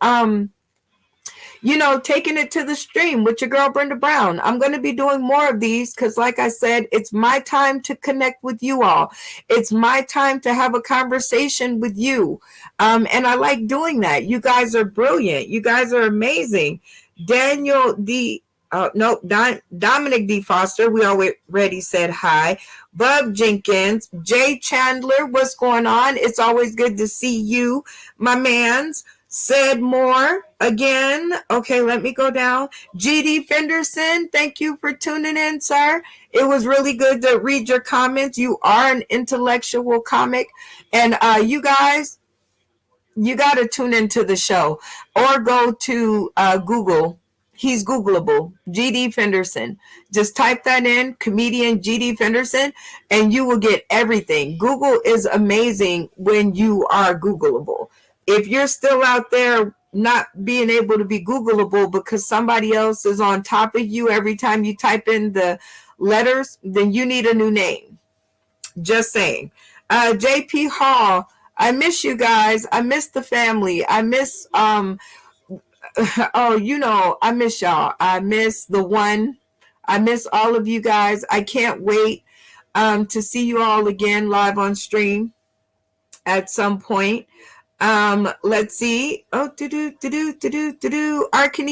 taking it to the stream with your girl Brenda Brown. I'm going to be doing more of these because, like I said, it's my time to connect with you all. It's my time to have a conversation with you. And I like doing that. You guys are brilliant. You guys are amazing. Daniel D. Dominic D. Foster, we already said hi. Bub Jenkins, Jay Chandler, what's going on? It's always good to see you, my mans. Said more again. Okay, let me go down. GD Fenderson, thank you for tuning in, sir. It was really good to read your comments. You are an intellectual comic. And you guys, you got to tune into the show or go to Google. He's Googleable, GD Fenderson. Just type that in, comedian GD Fenderson, and you will get everything. Google is amazing when you are Googleable. If you're still out there not being able to be Googleable because somebody else is on top of you every time you type in the letters, then you need a new name. Just saying. JP Hall, I miss you guys. I miss the family. I miss I miss y'all. I miss the one. I miss all of you guys. I can't wait to see you all again live on stream at some point. Let's see. Arkany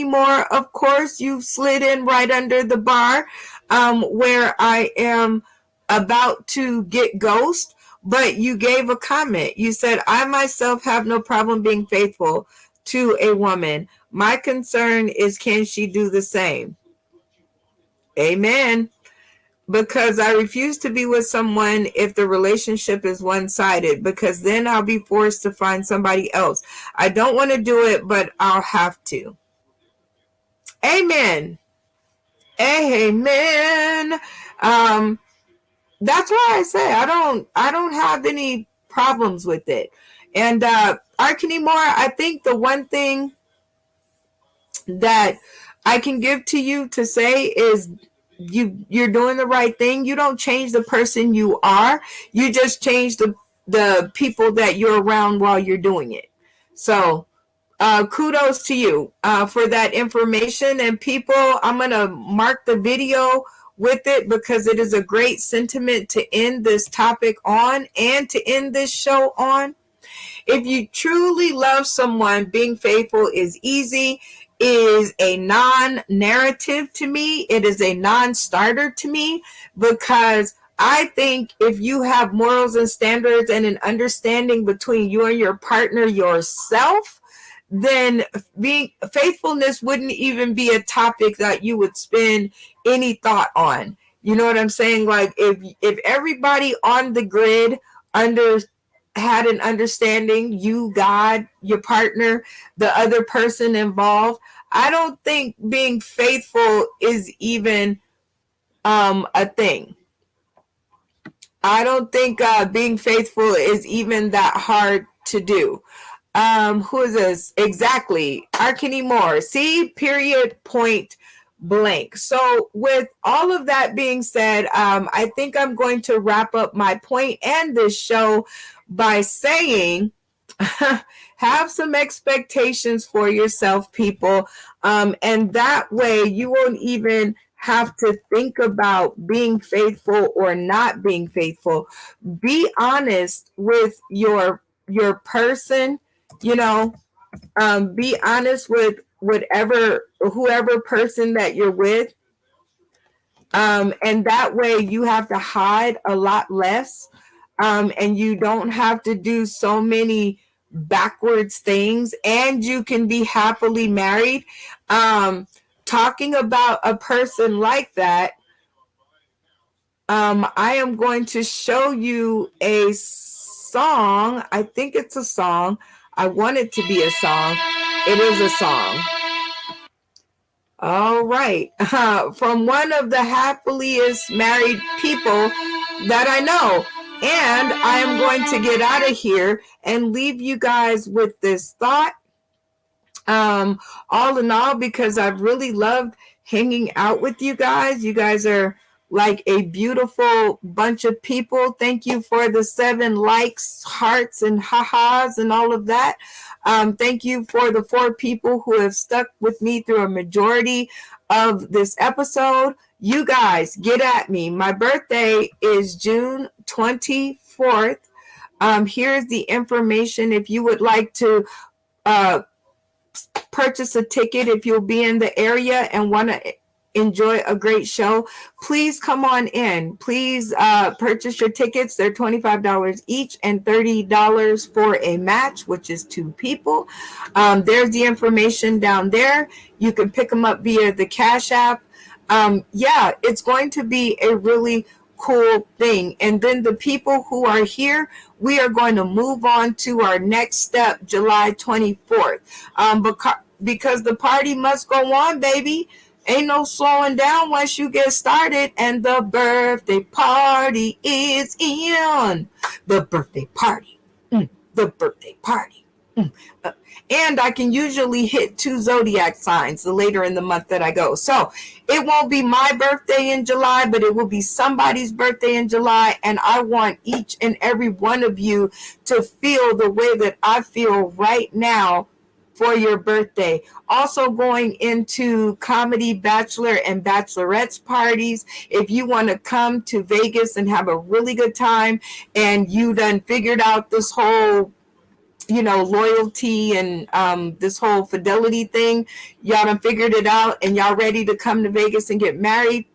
Moore, of course, you slid in right under the bar where I am about to get ghost, but you gave a comment. You said, I myself have no problem being faithful to a woman. My concern is, can she do the same? Amen. Because I refuse to be with someone if the relationship is one-sided, because then I'll be forced to find somebody else. I don't want to do it, but I'll have to. Amen. Amen. That's why I say I don't have any problems with it. And Arkany Moore, I think the one thing that I can give to you to say is you're doing the right thing. You don't change the person you are. You just change the people that you're around while you're doing it. So kudos to you for that information. And people, I'm going to mark the video with it because it is a great sentiment to end this topic on and to end this show on. If you truly love someone, being faithful is easy, is a non-narrative to me. It is a non-starter to me because I think if you have morals and standards and an understanding between you and your partner yourself, then being faithfulness wouldn't even be a topic that you would spend any thought on. You know what I'm saying? Like if everybody on the grid had an understanding, you, God, your partner, the other person involved, I don't think being faithful is even a thing. I don't think being faithful is even that hard to do. Who is this? Exactly. Arkany Moore. See, period, point blank. So with all of that being said, I think I'm going to wrap up my point and this show by saying have some expectations for yourself, people. And that way you won't even have to think about being faithful or not being faithful. Be honest with your person, be honest with whoever person that you're with. And that way you have to hide a lot less. And you don't have to do so many backwards things, and you can be happily married. Talking about a person like that, I am going to show you a song. I think it's a song. I want it to be a song. It is a song. All right. From one of the happiest married people that I know. And I am going to get out of here and leave you guys with this thought. All in all, because I've really loved hanging out with you guys. You guys are like a beautiful bunch of people. Thank you for the 7 likes, hearts, and ha-has and all of that. Thank you for the 4 people who have stuck with me through a majority of this episode. You guys, get at me. My birthday is June 24th. Here's the information if you would like to purchase a ticket, if you'll be in the area and want to enjoy a great show, please come on in. Please purchase your tickets. They're $25 each and $30 for a match, which is 2 people. There's the information down there. You can pick them up via the Cash App. Yeah, it's going to be a really cool thing. And then the people who are here, we are going to move on to our next step, July 24th. Because the party must go on, baby. Ain't no slowing down once you get started. And the birthday party is in. The birthday party. The birthday party. And I can usually hit 2 zodiac signs the later in the month that I go. So it won't be my birthday in July, but it will be somebody's birthday in July. And I want each and every one of you to feel the way that I feel right now for your birthday. Also going into comedy bachelor and bachelorettes parties. If you want to come to Vegas and have a really good time and you done figured out this whole loyalty and this whole fidelity thing, y'all done figured it out and y'all ready to come to Vegas and get married.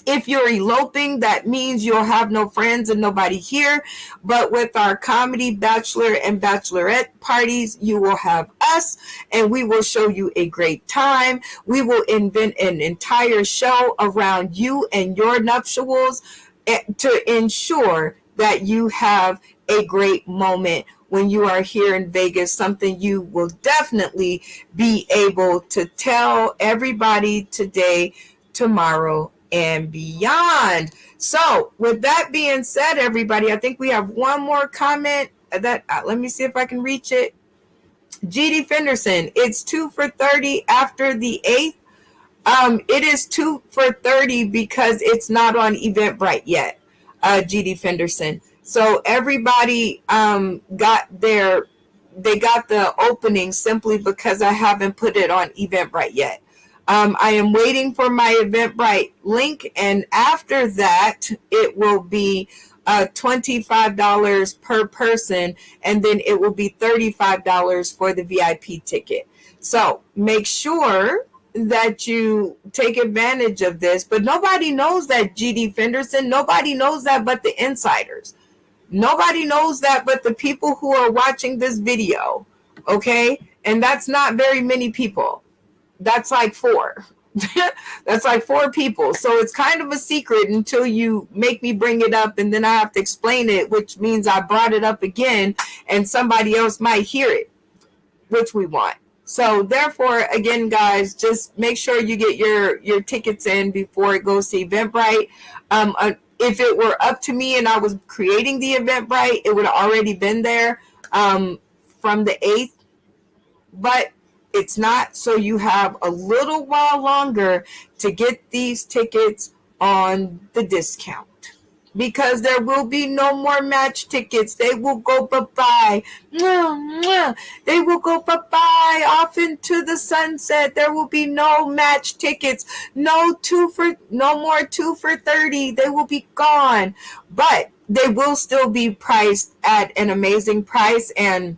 If you're eloping, that means you'll have no friends and nobody here. But with our comedy bachelor and bachelorette parties, you will have us and we will show you a great time. We will invent an entire show around you and your nuptials to ensure that you have a great moment when you are here in Vegas, something you will definitely be able to tell everybody today, tomorrow, and beyond. So with that being said, everybody, I think we have one more comment that let me see if I can reach it. GD Fenderson, it's 2 for 30 after the 8th. It is 2 for 30 because it's not on Eventbrite yet, GD Fenderson. So everybody got the opening simply because I haven't put it on Eventbrite yet. I am waiting for my Eventbrite link, and after that, it will be $25 per person, and then it will be $35 for the VIP ticket. So make sure that you take advantage of this, but nobody knows that, GD Fenderson. Nobody knows that but the insiders. Nobody knows that but the people who are watching this video, okay? And that's not very many people. That's like 4. That's like 4 people. So it's kind of a secret until you make me bring it up, and then I have to explain it, which means I brought it up again and somebody else might hear it, which we want. So therefore, again, guys, just make sure you get your tickets in before it goes to Eventbrite. If it were up to me and I was creating the Eventbrite, it would have already been there from the 8th. But it's not, so you have a little while longer to get these tickets on the discount, because there will be no more match tickets. They will go bye-bye. They will go bye-bye off into the sunset. There will be no match tickets. No more 2 for 30. They will be gone. But they will still be priced at an amazing price, and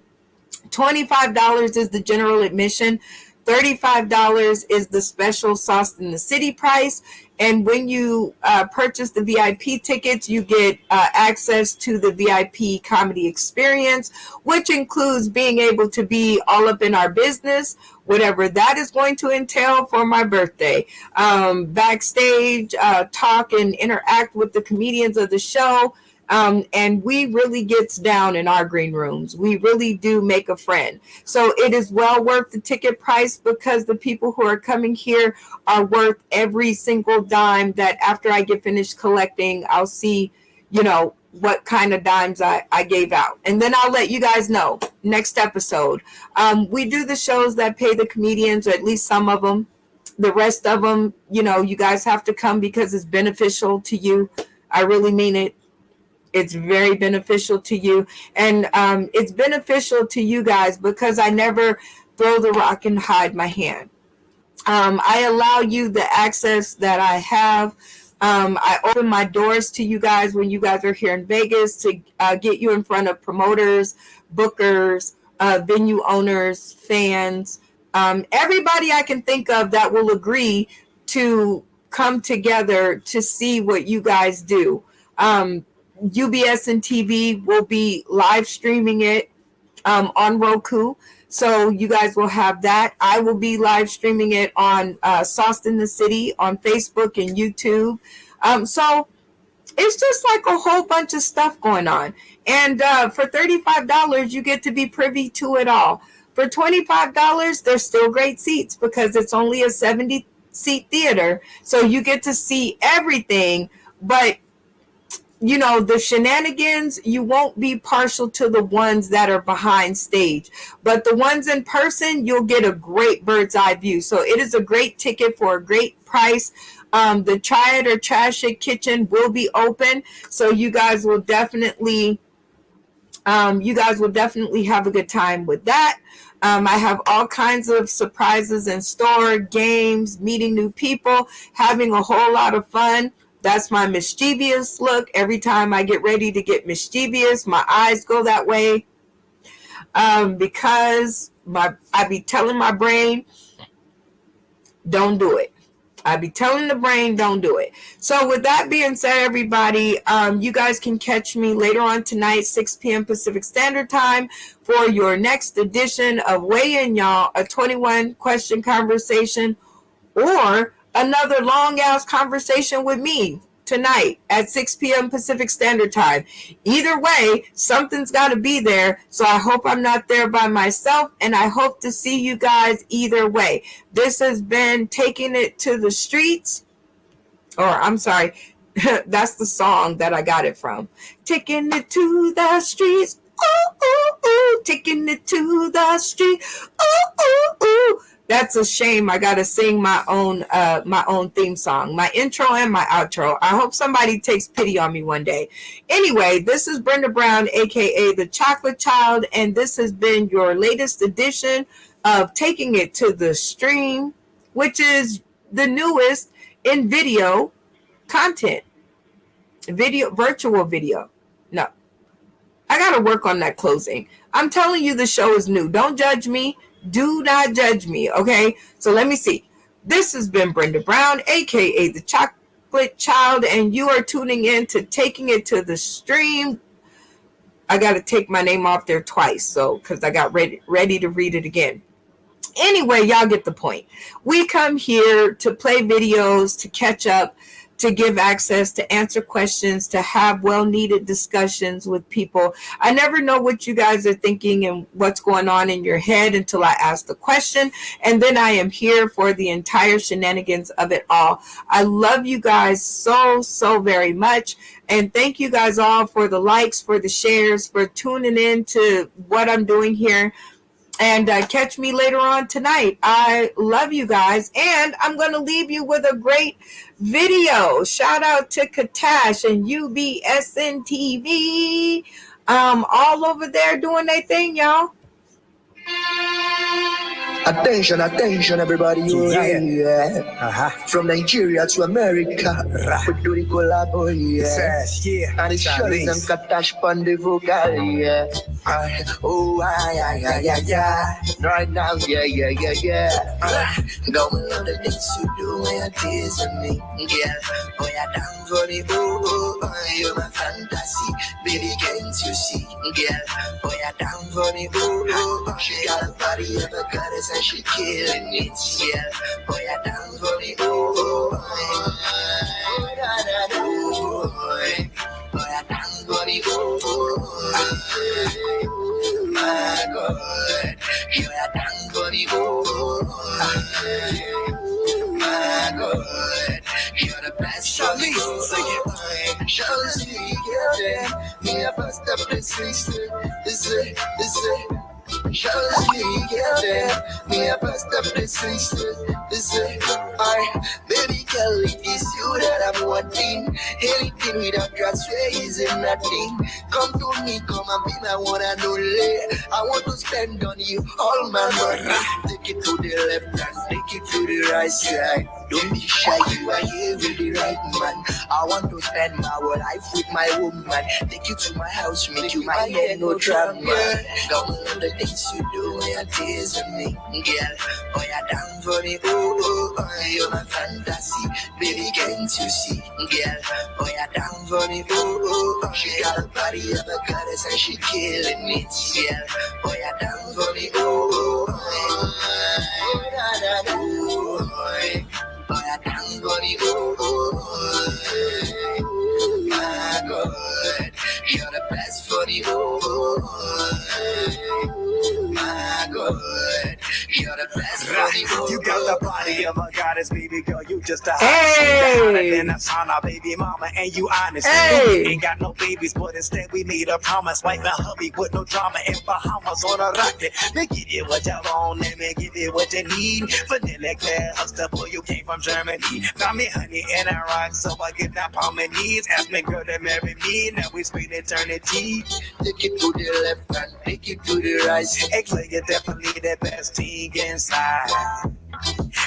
$25 is the general admission. $35 is the special Sauce in the City price. And when you purchase the VIP tickets, you get access to the VIP comedy experience, which includes being able to be all up in our business whatever that is going to entail for my birthday. Backstage, talk and interact with the comedians of the show. And we really gets down in our green rooms. We really do make a friend. So it is well worth the ticket price because the people who are coming here are worth every single dime that after I get finished collecting, I'll see, what kind of dimes I gave out. And then I'll let you guys know next episode. We do the shows that pay the comedians, or at least some of them. The rest of them, you guys have to come because it's beneficial to you. I really mean it. It's very beneficial to you. And it's beneficial to you guys because I never throw the rock and hide my hand. I allow you the access that I have. I open my doors to you guys when you guys are here in Vegas to get you in front of promoters, bookers, venue owners, fans, everybody I can think of that will agree to come together to see what you guys do. UBS and TV will be live streaming it on Roku. So you guys will have that. I will be live streaming it on Sauced in the City on Facebook and YouTube. So it's just like a whole bunch of stuff going on. And for $35, you get to be privy to it all. For $25, there's still great seats because it's only a 70-seat theater. So you get to see everything. But the shenanigans, you won't be partial to the ones that are behind stage. But the ones in person, you'll get a great bird's eye view. So it is a great ticket for a great price. The Try It or Trash It kitchen will be open. So you guys will definitely have a good time with that. I have all kinds of surprises in store, games, meeting new people, having a whole lot of fun. That's my mischievous look. Every time I get ready to get mischievous, my eyes go that way because I be telling my brain, don't do it. I be telling the brain, don't do it. So with that being said, everybody, you guys can catch me later on tonight, 6 p.m. Pacific Standard Time, for your next edition of Weigh In, Y'all, a 21-question conversation, or another long-ass conversation with me tonight at 6 p.m. Pacific Standard Time. Either way, something's got to be there. So I hope I'm not there by myself, and I hope to see you guys either way. This has been Taking It to the Streets. Or, I'm sorry, that's the song that I got it from. Taking it to the streets. Ooh, ooh, ooh. Taking it to the street. Ooh, ooh, ooh. That's a shame. I gotta sing my own theme song, my intro and my outro. I hope somebody takes pity on me one day. Anyway, this is Brenda Brown, aka the Chocolate Child, and this has been your latest edition of Taking It to the Stream, which is the newest in video content, virtual video. No, I gotta work on that closing. I'm telling you, the show is new. Don't judge me. Do not judge me, okay? So let me see. This has been Brenda Brown, aka the Chocolate Child, and you are tuning in to Taking It to the Stream. I got to take my name off there twice, so because I got ready to read it again. Anyway, y'all get the point. We come here to play videos, to catch up, to give access, to answer questions, to have well-needed discussions with people. I never know what you guys are thinking and what's going on in your head until I ask the question. And then I am here for the entire shenanigans of it all. I love you guys so, so very much. And thank you guys all for the likes, for the shares, for tuning in to what I'm doing here. And catch me later on tonight. I love you guys. And I'm going to leave you with a great video. Shout out to Katash and UBSN TV. All over there doing their thing, y'all. Attention, attention, everybody. From Nigeria to America, we do the collabo, and it's Shirley and Katash on the vocal, right now, going on the things you do when you're teasing me, girl. Oh, you're down for the you're my fantasy, baby, can't you see, girl? Oh, you're down for the She got a body of a goddess and she killing it, yeah. Boy, I down for the oh, boy, I down for the oh, my God. You're down for the oh, my God. You're the best for me. Shows me, yeah. Me a bust up the sister. This way. Shows me, yeah. Me a bust up the sister. This way. Baby girl, it is you that I'm wanting. Anything without your sway is nothing. Come to me, come and be my one and only. I want to spend on you all my money. Take it to the left and take it to the right side. Don't be shy, you are here with the right man. I want to spend my whole life with my woman. Take you to my house, make you my head no drama. Don't know the things you do when you're teasing me, girl. Oh, you're down for the oh, you're my fantasy. Baby, can't you see, girl? Oh, you're down for the oh, she got a body of a goddess and she killing it, girl. Oh, you're down for the oh, boy, I down for the oh, my God. You're the best for the oh, my God. You're the best for the oh. You got the body of a goddess, baby girl. You just a hot Hey. than a sauna, baby mama, and you honest. Hey. We ain't got no babies, but instead we made a promise. Wife and hubby with no drama in Bahamas on a rocket. They give you what you want and they give you what you need. Vanilla Claire, Huxtable, boy, you came from Germany. Found me honey in a rock, so I get that palm and knees. Ask me girl to marry me, now we spend eternity. Take it to the left and take it to the right. Hey, Claire, you're definitely the best thing inside.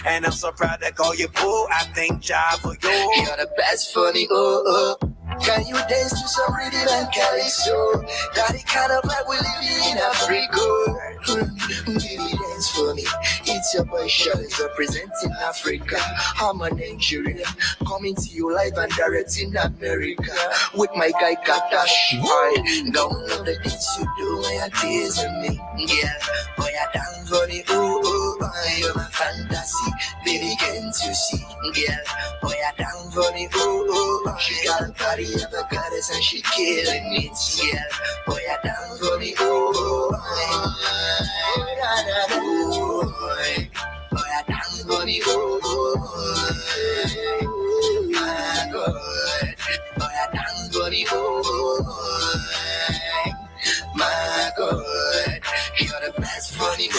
And I'm so proud to call you boo. I thank God for you. You're the best for the oh. Can you dance to some rhythm and calypso? Got the kind of vibe we live in Africa. Baby, dance for me. It's your boy Charles representing Africa. I'm a Nigerian, coming to you live and direct in America. With my guy Katash. I don't know the things you do when you're teasing me. Yeah, boy, you're down for the oh, you're my fantasy. Baby, can't you see? Yeah, boy, you're down for the oh, she got a body of a goddess and she killing it, yeah. Boy, I down for the oh, boy, I down for the oh, my God. Boy, I down for the oh, my God. You're the best for the oh,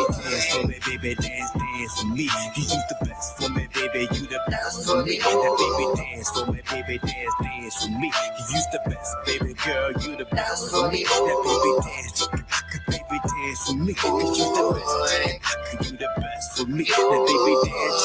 baby, dance for me, baby, dance for me. You the best for me, baby, you the best for me. That baby dance for me, baby, dance for me. You the best, baby girl, you the best for me. That baby dance for me, cause you the best for me. That baby dance